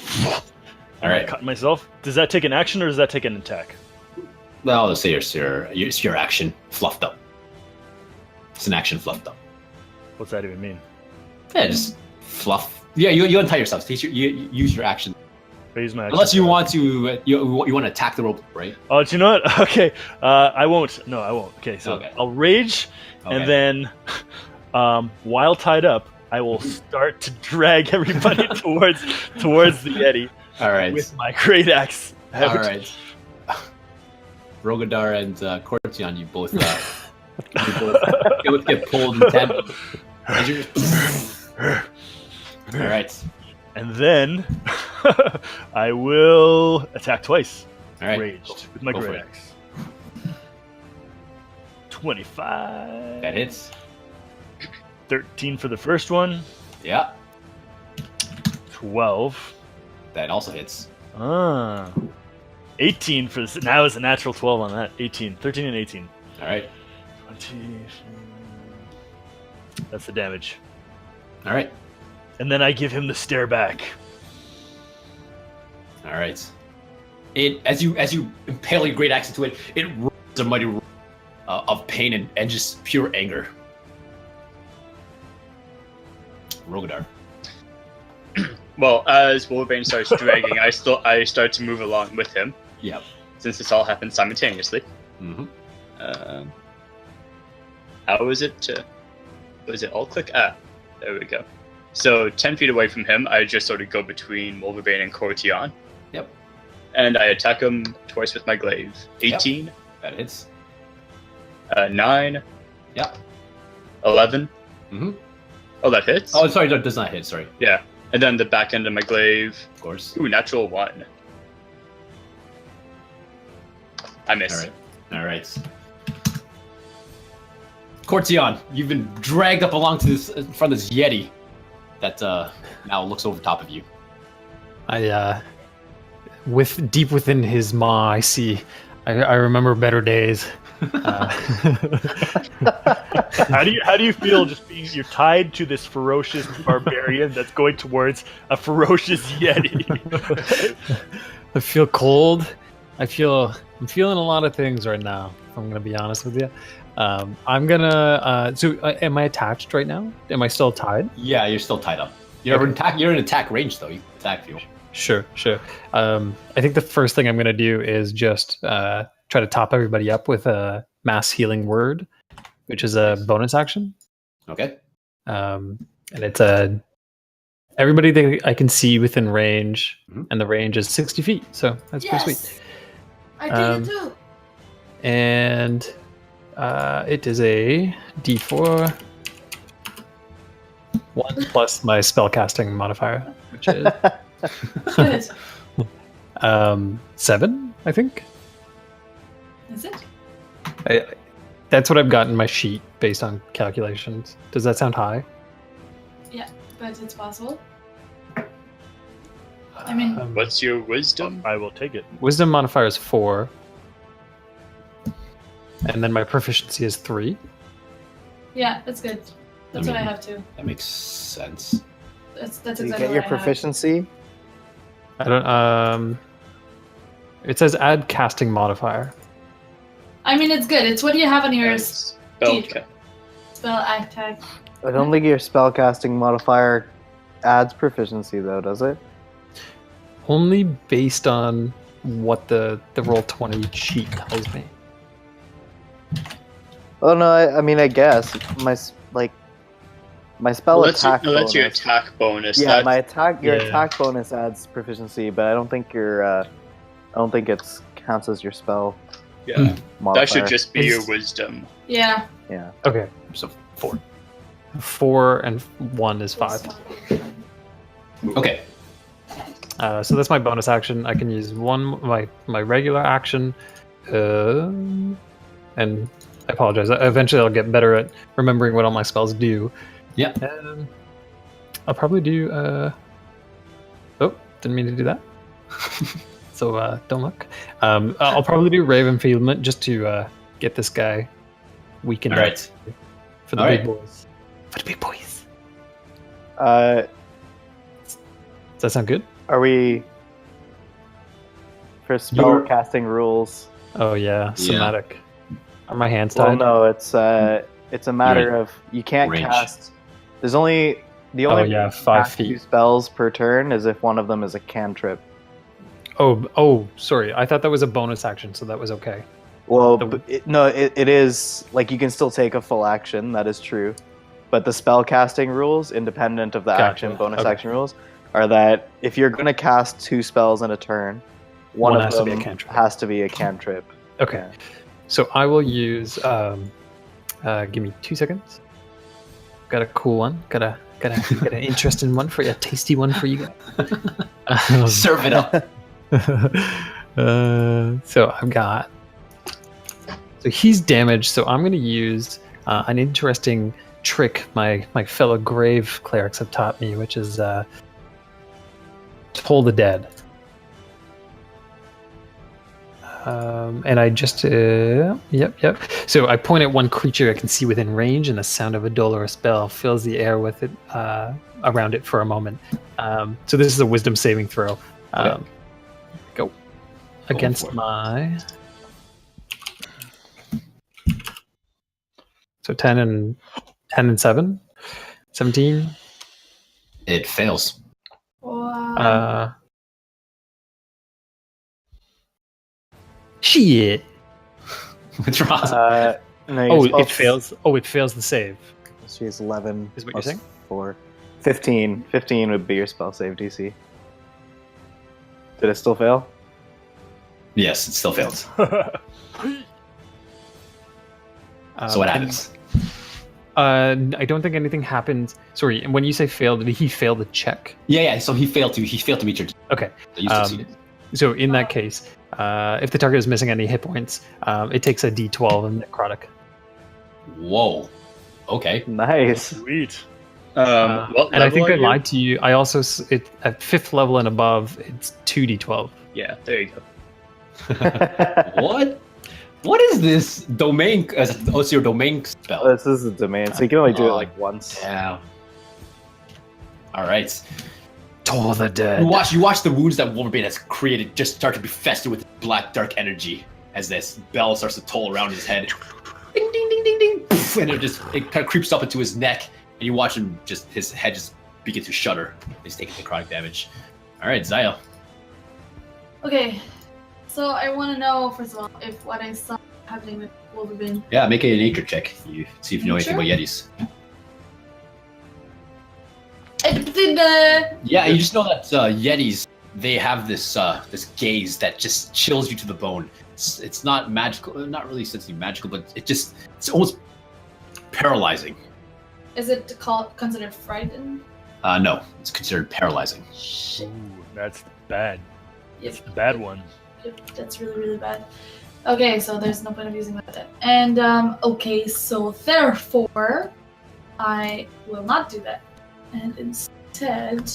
Alright. Cut myself. Does that take an action or does that take an attack? Well, let's say it's your action fluffed up. It's an action fluffed up. What's that even mean? Yeah, just fluff. Yeah, you untie yourself. You use your action. I use my action. Unless you want to, you want to attack the rope, right? Oh, do you know what? Okay, I won't. No, I won't. Okay, so Okay. I'll rage, and then, while tied up, I will start to drag everybody towards the Yeti. All right. With my great axe. All right. Rogadar and Cortionn, you both get pulled in tandem. All right. And then I will attack twice. All right. Raged with my Go for great it. axe. 25. That hits. 13 for the first one. Yeah. 12. That also hits. 18 for this. Now is a natural 12 on that. 18. 13 and 18. All right. 20. That's the damage. All right. And then I give him the stare back. All right. It as you impale your great axe into it, it roars a mighty roar of pain and just pure anger. Rogadar. Well, as Wolverine starts dragging, I start to move along with him. Yep. Since this all happened simultaneously. Mm-hmm. How is it? Was it alt click? There we go. So 10 feet away from him, I just sort of go between Wolverine and Cortionn. Yep. And I attack him twice with my glaive. 18. Yep. That hits. 9. Yep. 11. Mm-hmm. Oh, that hits? Oh, sorry, that does not hit. Sorry. Yeah. And then the back end of my glaive. Of course. Ooh, natural 1. I miss. All right. Cortionn, you've been dragged up along to this in front of this Yeti that now looks over top of you. With deep within his maw, I see. I remember better days. How do you feel just being you're tied to this ferocious barbarian that's going towards a ferocious Yeti? I feel cold. I'm feeling a lot of things right now. If I'm gonna be honest with you. I'm gonna. Am I attached right now? Am I still tied? Yeah, you're still tied up. You're in attack range though. You can attack if you want. Sure. I think the first thing I'm gonna do is just try to top everybody up with a mass healing word, which is a bonus action. Okay. And it's everybody that I can see within range, and the range is 60 feet. So that's pretty sweet. I did it too. And it is a D4 1 plus my spellcasting modifier, which is Good. 7, I think. Is it? That's what I've got in my sheet based on calculations. Does that sound high? Yeah, but it's possible. I mean, What's your wisdom? I will take it. Wisdom modifier is 4. And then my proficiency is 3. yeah, that's good. That's what I have too. That makes sense. That's Do you exactly get your what I have. proficiency? I don't. It says add casting modifier. I mean, it's good. It's what you have on your Spell check. spell attack. I don't think your spellcasting modifier adds proficiency, though, does it? Only based on what the Roll20 sheet tells me. Oh no, I mean, I guess my spell Well, attack. that's your bonus- attack bonus. Yeah, That's- your Yeah. attack bonus adds proficiency, but I don't think it's counts as your spell yeah. modifier. That should just be your It's- wisdom. Yeah. Yeah. Okay, So 4. 4 and 1 is 5. Okay. So that's my bonus action. I can use my regular action, and I apologize. Eventually, I'll get better at remembering what all my spells do. Yeah. I'll probably do. Oh, didn't mean to do that. So don't look. I'll probably do Raven Fieldment just to get this guy weakened All up right. for the All big right. boys. For the big boys. Does that sound good? Are we for spell You're- casting rules? Oh yeah, somatic. Are my hands tied? Well, no, it's a matter of you can't range. cast. There's only the only way yeah, you can 5 cast 2 feet. spells per turn is if one of them is a cantrip. Oh, sorry. I thought that was a bonus action, so that was okay. Well, The- it is like you can still take a full action. That is true, but the spell casting rules, independent of the Gotcha. action bonus Okay. action rules, are that if you're going to cast 2 spells in a turn, one of has them to be a cantrip. has to be a cantrip. Okay. Yeah. So I will use. Give me 2 seconds. Got a cool one. Got an interesting one for you. A tasty one for you guys. Serve it up. So I've got. So he's damaged. So I'm going to use an interesting trick my fellow grave clerics have taught me, which is Toll the Dead. And I just yep. So I point at one creature I can see within range, and the sound of a dolorous bell fills the air with it around it for a moment. So this is a wisdom saving throw. Go against for it. my. So 10 and 7, 17. It fails. Wow. Shit. What's wrong? No, your Oh, spell- it fails. Oh, it fails the save. She's 11. Is what you're plus saying? 4. 15. 15 would be your spell save DC. Did it still fail? Yes, it still fails. So what happens? I don't think anything happened. Sorry, when you say failed, did he fail the check? Yeah. So he failed to meet your. Okay. So you succeeded. So in that case, if the target is missing any hit points, it takes a D12 and necrotic. Whoa. Okay. Nice. Sweet. What And I level think are I you? lied to you. I also at 5th level and above, it's 2D12. Yeah, there you go. What? What is this domain? It's your domain spell. This is a domain, so you can only do it Oh, like once. Yeah. All right. Toll the Dead. You watch the wounds that Wolverine has created just start to be festered with black dark energy as this bell starts to toll around his head. Ding ding ding ding ding, poof, and it kind of creeps up into his neck, and you watch him his head just begin to shudder. He's taking necrotic damage. All right, Zaya. Okay, so I want to know first of all if what I saw happening with Wolverine. Yeah, make a nature check. You see if you know anything about Yetis. Yeah, you just know that Yetis, they have this this gaze that just chills you to the bone. It's not magical, not really essentially magical, but it's almost paralyzing. Is it considered frightened? No, it's considered paralyzing. Shit. Ooh, that's bad. Yep. That's the bad one. Yep, that's really, really bad. Okay, so there's no point of using that. And, okay, so therefore, I will not do that. And instead,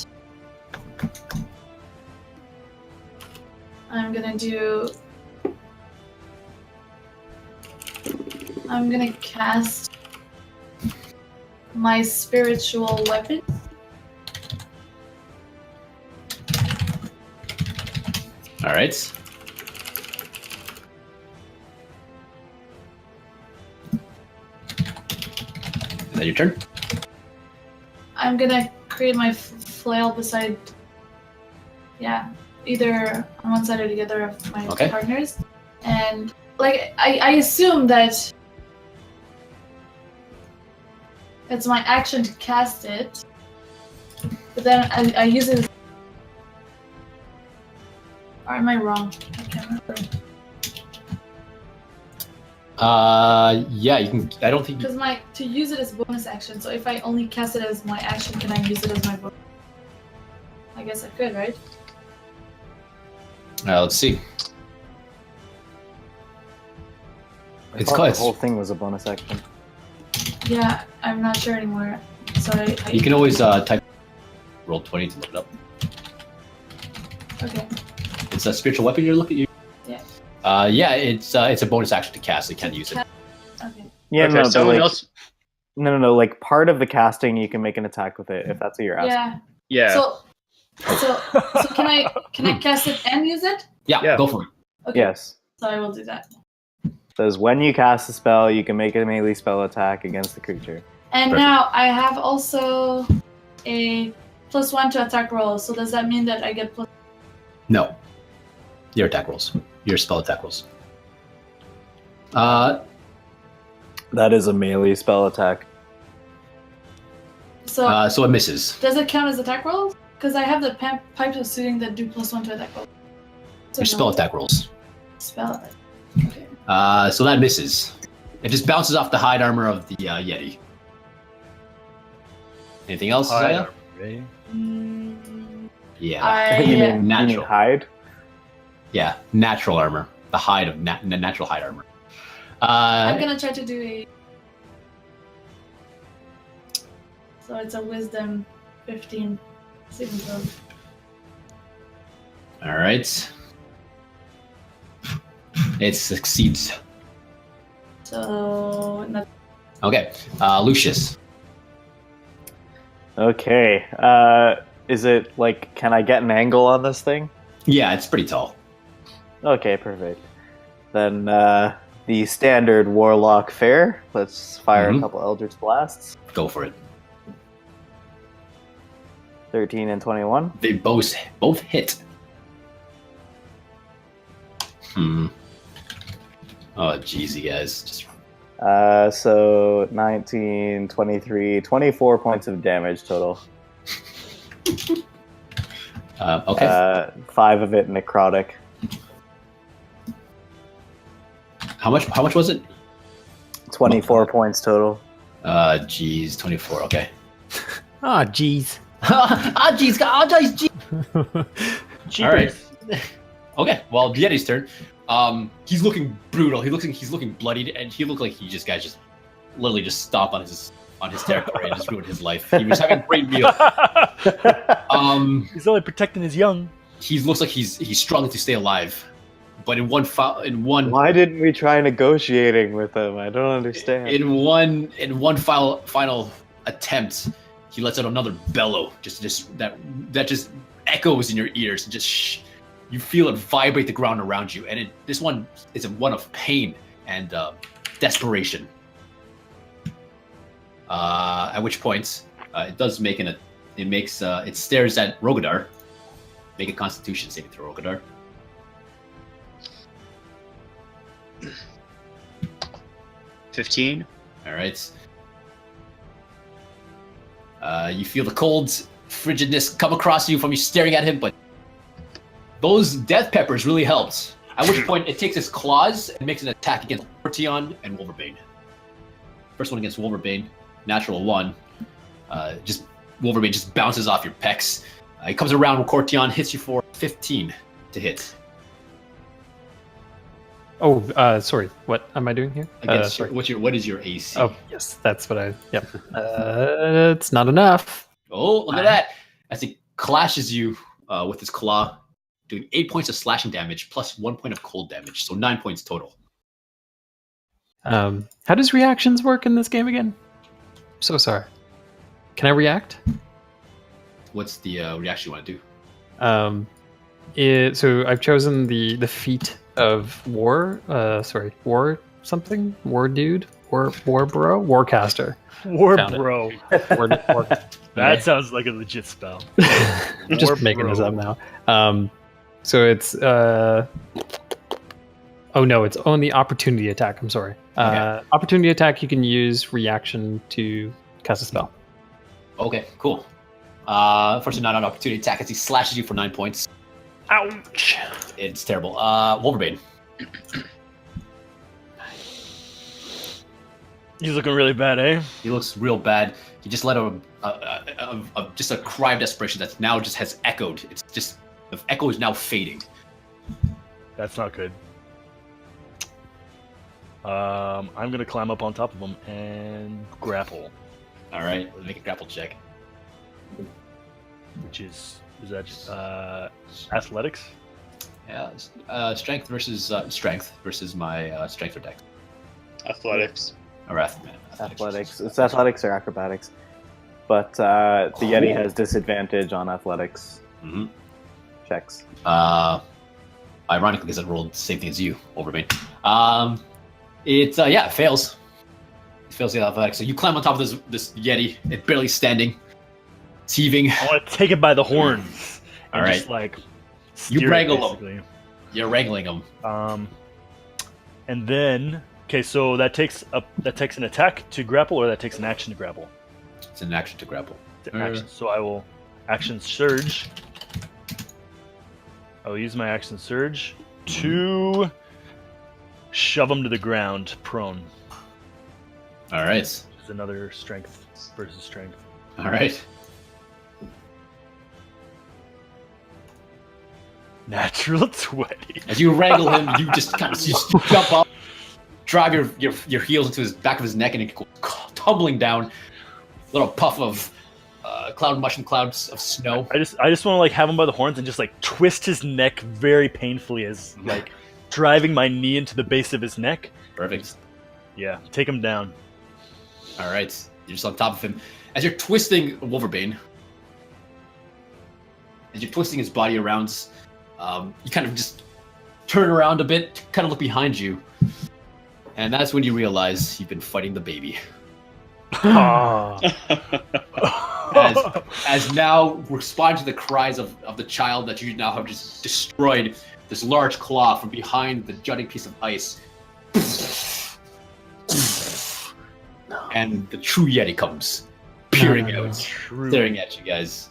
I'm gonna cast my spiritual weapon. All right. Is that your turn? I'm gonna create my flail beside, either on one side or the other of my partners, and like I assume that it's my action to cast it, but then I use it. Or am I wrong? I can't remember. Yeah, you can. I don't think. Because to use it as bonus action. So if I only cast it as my action, can I use it as my bonus? I guess I could, right? Let's see. I thought the whole thing was a bonus action. Yeah, I'm not sure anymore. So you can always type roll 20 to look it up. Okay. It's a spiritual weapon you're looking at. Yeah. Yeah, it's a bonus action to cast. You can't use it. Okay. Yeah, Okay, no, someone like, else. No. Like part of the casting, you can make an attack with it if that's what you're asking. Yeah. Yeah. So can I cast it and use it? Yeah, go for it. Okay. Yes. So I will do that. Says when you cast a spell, you can make a melee spell attack against the creature. And Perfect. now I have also a +1 to attack roll. So does that mean that I get plus? No. Your attack rolls. Your spell attack rolls. That is a melee spell attack. So So it misses. does it count as attack rolls? Because I have the pipes of soothing that do +1 to attack roll. So Your spell attack rolls. Spell attack. Okay. So that misses. It just bounces off the hide armor of the Yeti. Anything else, Zaya? Right? Yeah. You mean natural. hide? Yeah, natural armor. The hide of natural hide armor. I'm gonna try to do a. So it's a wisdom 15 saving throw. All right. It succeeds. So not. Okay, Lucius. Okay. Is it like, can I get an angle on this thing? Yeah, it's pretty tall. Okay, perfect. Then the standard warlock fare. Let's fire a couple Eldritch Blasts. Go for it. 13 and 21. They both hit. Oh, jeez, you guys. Just So 19, 23, 24 points of damage total. okay. 5 of it necrotic. How much was it? 24 points total. Jeez, 24. Okay. Ah, jeez. Jeez. All right. Okay. Well, Yeti's turn. He's looking brutal. He's looking bloodied, and he looked like he guys literally just stomped on his territory and just ruined his life. He was having a great meal. He's only protecting his young. He looks like he's struggling to stay alive. But in one Why didn't we try negotiating with him? I don't understand. in one final attempt, he lets out another bellow, just that just echoes in your ears, and just You feel it vibrate the ground around you, and this one is one of pain and desperation. At which point, it does make it stares at Rogadar. Make a Constitution saving throw, Rogadar. 15. All right. You feel the cold frigidness come across you from you staring at him, but those death peppers really helped. At which point, it takes its claws and makes an attack against Cortionn and Wolverbane. First one against Wolverbane, natural 1. Wolverbane just bounces off your pecs. He comes around with Cortionn, hits you for 15 to hit. Oh, sorry. What am I doing here? Sorry. What is your AC? Oh, yes, that's what I. Yep. It's not enough. Oh, look at that! As he clashes you with his claw, doing 8 points of slashing damage plus 1 point of cold damage, so 9 points total. How does reactions work in this game again? So sorry. Can I react? What's the reaction you want to do? So I've chosen the feat of war. War something. War dude. War bro. Warcaster. War Found it. bro. War. That sounds like a legit spell. I'm just making this up now. So it's oh no, it's only opportunity attack. I'm sorry. Okay. Opportunity attack. You can use reaction to cast a spell. Okay, cool. Unfortunately, not an opportunity attack as he slashes you for 9 points. Ouch! It's terrible. Wolverbane. He's looking really bad, eh? He looks real bad. He just let just a cry of desperation that now just has echoed. It's just the echo is now fading. That's not good. I'm gonna climb up on top of him and grapple, All right, let's make a grapple check. which is that athletics? Yeah, strength versus my strength or dex. Athletics. Or Athletics. It's athletics or acrobatics. But the Yeti has disadvantage on athletics Mm-hmm. checks. Ironically, because I rolled the same thing as you, Wolverine. It fails. It fails the athletics. So you climb on top of this Yeti. It's barely standing. It's heaving. I want to take it by the horns. All And right. just like You steer it, wrangle basically. him. You're wrangling him. And then so that takes an attack to grapple, or that takes an action to grapple. It's an action to grapple. It's an action. So I will action surge. I will use my action surge to shove him to the ground, prone. All right. Which is another strength versus strength. All right. Natural 20. As you wrangle him, you just kind of jump up, drive your heels into his back of his neck, and it goes tumbling down. Little puff of clouds of snow. I just want to like have him by the horns and just like twist his neck very painfully as like driving my knee into the base of his neck. Perfect. Yeah, take him down. All right. You're just on top of him. As you're twisting Wolverbane, as you're twisting his body around, you kind of just turn around a bit, kind of look behind you, and that's when you realize you've been fighting the baby. As now responding to the cries of the child that you now have just destroyed, this large claw from behind the jutting piece of ice, and the true Yeti comes peering out, staring at you guys.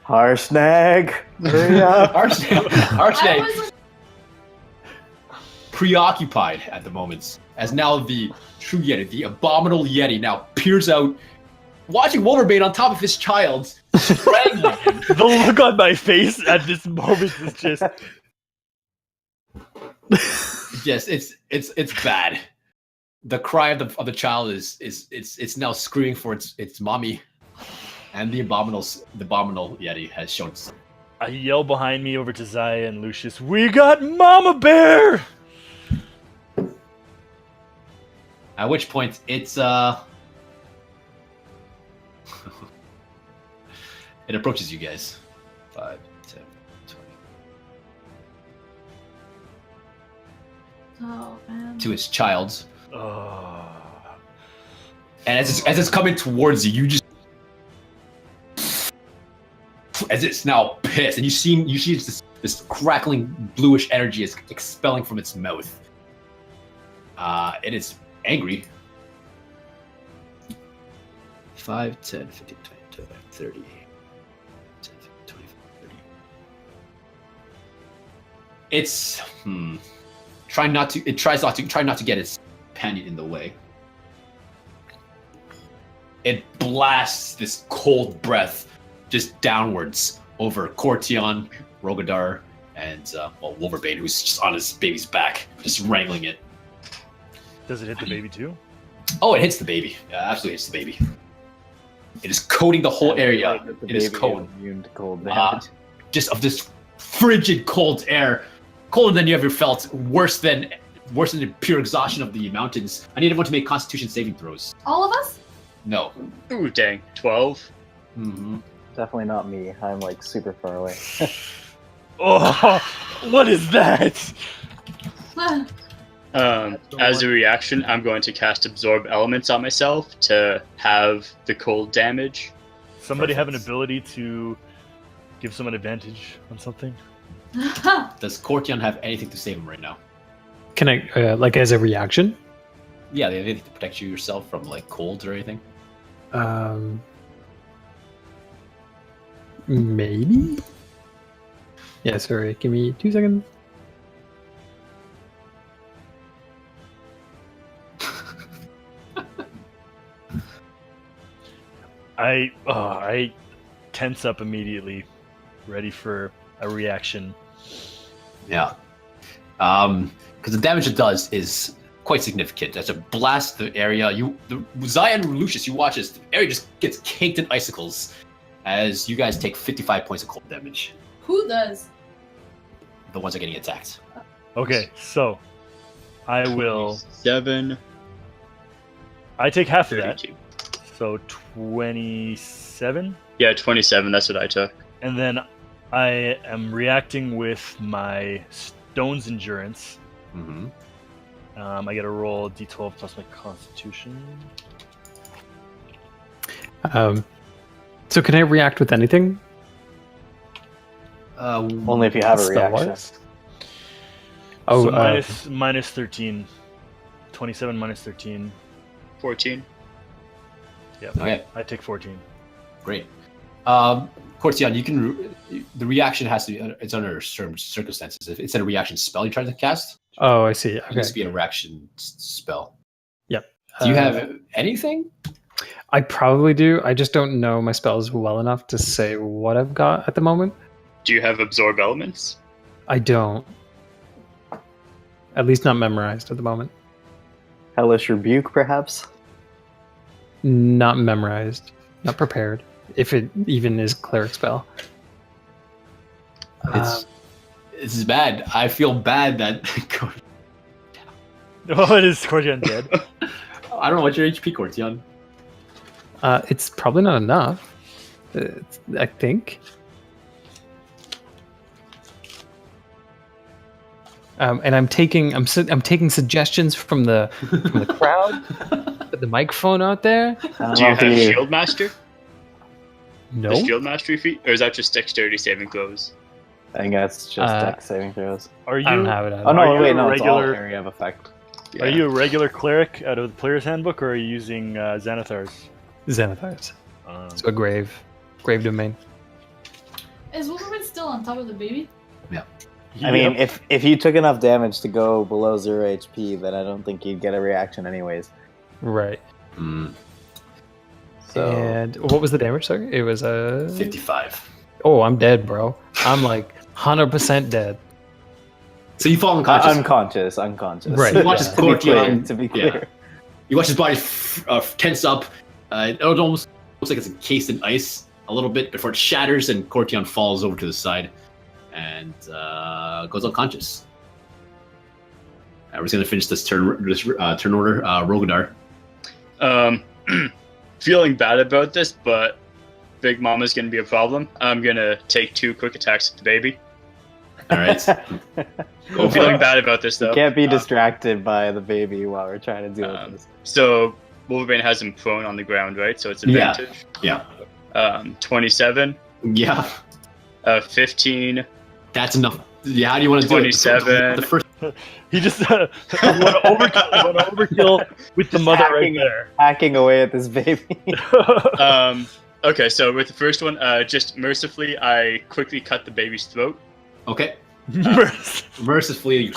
Harshnag! Hurry up! Harshnaag, preoccupied at the moment, as now the true Yeti, the abominable Yeti, now peers out, watching Wolverbane on top of his child, strangling him. The look on my face at this moment is just Yes, it's bad. The cry of the child is now screaming for its mommy, and the abominable Yeti has shown. I yell behind me over to Zaya and Lucius, "We got Mama Bear!" At which point it approaches you guys. 5, 10, 20. Oh man. to its child. Oh. And as it's coming towards you, you just as it's now pissed, and you see this crackling bluish energy is expelling from its mouth. It is angry. 5, 10, 15, 20, 25, 30. 10, 15, 25, 30. It's try not to get its companion in the way. It blasts this cold breath just downwards over Cortionn, Rogadar, and Wolverbane, who's just on his baby's back, just wrangling it. Does it hit the baby too? Oh, it hits the baby. Yeah, absolutely hits the baby. It is coating the whole area. It is cold. Immune to cold damage. Just of this frigid cold air, colder than you ever felt, worse than the pure exhaustion of the mountains. I need everyone to make Constitution saving throws. All of us? No. Ooh, dang. 12. Mm-hmm. Definitely not me. I'm like super far away. Oh, what is that? As a reaction, I'm going to cast Absorb Elements on myself to have the cold damage. Somebody have an ability to give someone advantage on something? Does Cortionn have anything to save him right now? Can I, like, as a reaction? Yeah, they have anything to protect you yourself from like colds or anything? Maybe? Yeah, sorry. Give me 2 seconds. I tense up immediately, ready for a reaction. Yeah. Because the damage it does is quite significant. As it blasts the area, Zion and Lucius, you watch this, the area just gets caked in icicles as you guys take 55 points of cold damage. Who does? The ones that are getting attacked. Okay, so I will. 7. I take half of that, 32. so 27, Yeah, 27. That's what I took. and then I am reacting with my Stone's Endurance. Mm-hmm. I get to roll d12 plus my Constitution. So can I react with anything? Only if you have a reaction. Spell-wise? Oh, So minus 13. 27 minus 13. 14. Yeah, Okay, I take 14. great. Cortionn, you can. The reaction has to be. It's under certain circumstances. If it's a reaction spell you're trying to cast, oh, I see. it Okay. needs to be a reaction spell. Yep. Do you have anything? I probably do. I just don't know my spells well enough to say what I've got at the moment. Do you have Absorb Elements? I don't. At least not memorized at the moment. Hellish Rebuke, perhaps? Not memorized. Not prepared. If it even is cleric spell. This is bad. I feel bad that. Oh, it is Cortionn dead. I don't know what's your HP, Cortionn. It's probably not enough. I think. And I'm taking suggestions from the crowd, the microphone out there. Do you have Shield Master? No. Does Shield Mastery feat? Or is that just Dexterity saving throws? I think that's just dex saving throws. Are you? I don't have it. Oh no, Are you wait, a no, it's all regular- area of effect. Are you a regular cleric out of the player's handbook, or are you using Xanathar's? Xanathars. So a grave domain. Is Wolverine still on top of the baby? I mean, if you took enough damage to go below 0 HP, then I don't think you'd get a reaction anyways. Right. So And what was the damage? Sorry, it was a 55. Oh, I'm dead, bro. I'm like 100% dead. So you fall unconscious. unconscious. Right. You watch his to be clear. Cortionn. To be clear. You watch his body tense up. It almost looks like it's encased in ice a little bit before it shatters and Cortionn falls over to the side and goes unconscious. We're just gonna finish this turn order. Rogadar. Feeling bad about this, but Big Mama's gonna be a problem. I'm gonna take 2 quick attacks at the baby. All right. Go I'm for feeling it. bad about this though. Can't be distracted by the baby while we're trying to deal with this. So Wolverine has him prone on the ground, right? So it's Yeah. advantage. Yeah. 27, Yeah. 15, That's enough. Yeah. How do you want to do it? 27. The first. He just want to overkill with the mother right hacking- there. Hacking away at this baby. Okay, so with the first one, just mercifully, I quickly cut the baby's throat. Okay. Mercifully,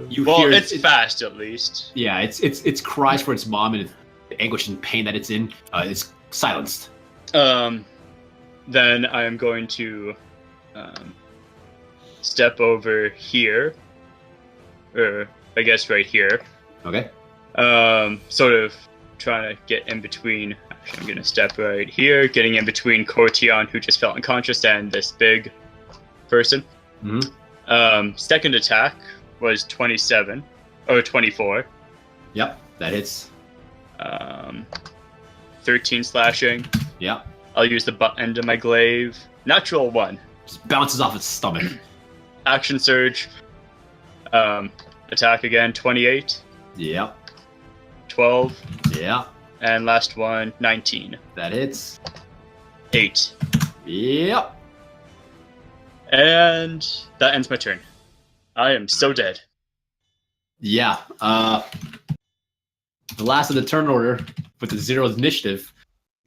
you Well, hear it's fast at least. Yeah, it's cries for its mom and the anguish and pain that it's in. It's silenced. Then I am going to step over here, or I guess right here. Okay. Sort of trying to get in between. Actually, I'm gonna step right here, getting in between Cortionn, who just fell unconscious, and this big person. Mm-hmm. Second attack was 27 or 24. Yep, that hits. 13 slashing. Yep. I'll use the butt end of my glaive. Natural 1. Just bounces off its stomach. Action surge. Attack again. 28. Yep. 12. Yeah. And last one. 19. That hits. 8. Yep. And that ends my turn. I am so dead. Yeah. The last of the turn order with the 0 initiative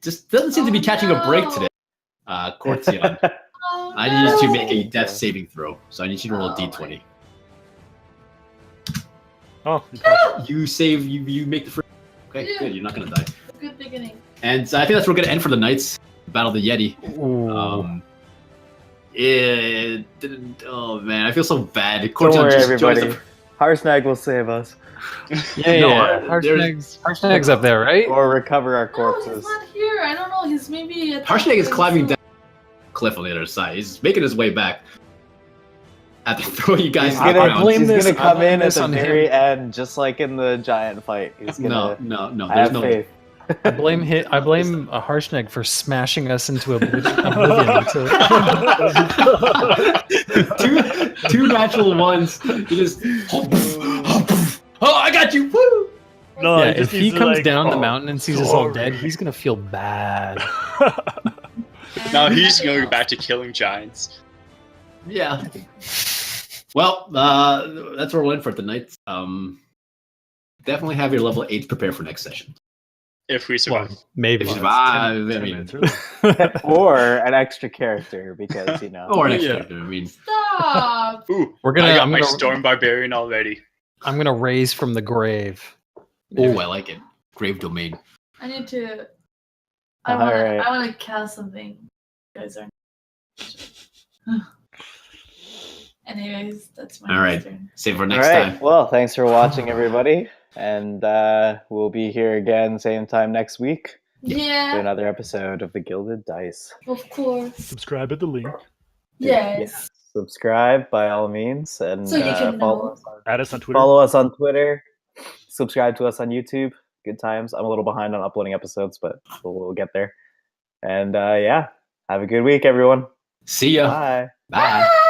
just doesn't seem to be catching a break today. Cortionn, Oh, I need you to no. make a death saving throw. So I need you to roll a d20. Oh, You save. You make the first. Okay, Yeah. good. You're not gonna die. Good beginning. And so I think that's where we're gonna end for the Knights. Battle of the Yeti. It didn't. Oh man, I feel so bad. Don't Cortionn worry, just joins everybody. Harshnag will save us. Yeah, No, yeah. there's- Harshnag's up there, right? Or recover our No, corpses. he's not here. I don't know. He's maybe. Harshnag is climbing down the cliff on the other side. He's making his way back. After throwing you guys He's to the gonna, ground. blame he's this- gonna I come blame in at this the on very him. end, just like in the giant fight. He's No, gonna no. I There's have no. faith. I blame Harshnag for smashing us into oblivion. two natural ones. You just. Oh, I got you! Woo! no, Yeah, just if he needs to, comes like, down the oh, mountain and sees us all sorry. dead, he's gonna feel bad. Now he's going back to killing giants. Yeah. Well, that's where we'll end for tonight. Definitely have your level 8 prepared for next session. If we survive. Well, maybe. If you Well, survive, it's I 10 mean, minutes early. Or an extra character, because you know. or an Yeah. extra. I mean, Stop. Ooh, We're I gonna. got I'm my gonna. Storm Barbarian already. I'm gonna raise from the grave. oh, I like it. Grave domain. I need to. Alright. I want to cast something. You guys are. Anyways, that's my All right. turn. Save for All next right. time. Well, thanks for watching, everybody, and we'll be here again same time next week to Yeah, another episode of the Gilded Dice. of course. Subscribe at the link. Yes. Subscribe by all means, and So you can follow know. us on Add us on Twitter. Follow us on Twitter. Subscribe to us on YouTube. Good times. I'm a little behind on uploading episodes, but we'll get there. And yeah, have a good week, everyone. See ya. Bye. Bye. Ah!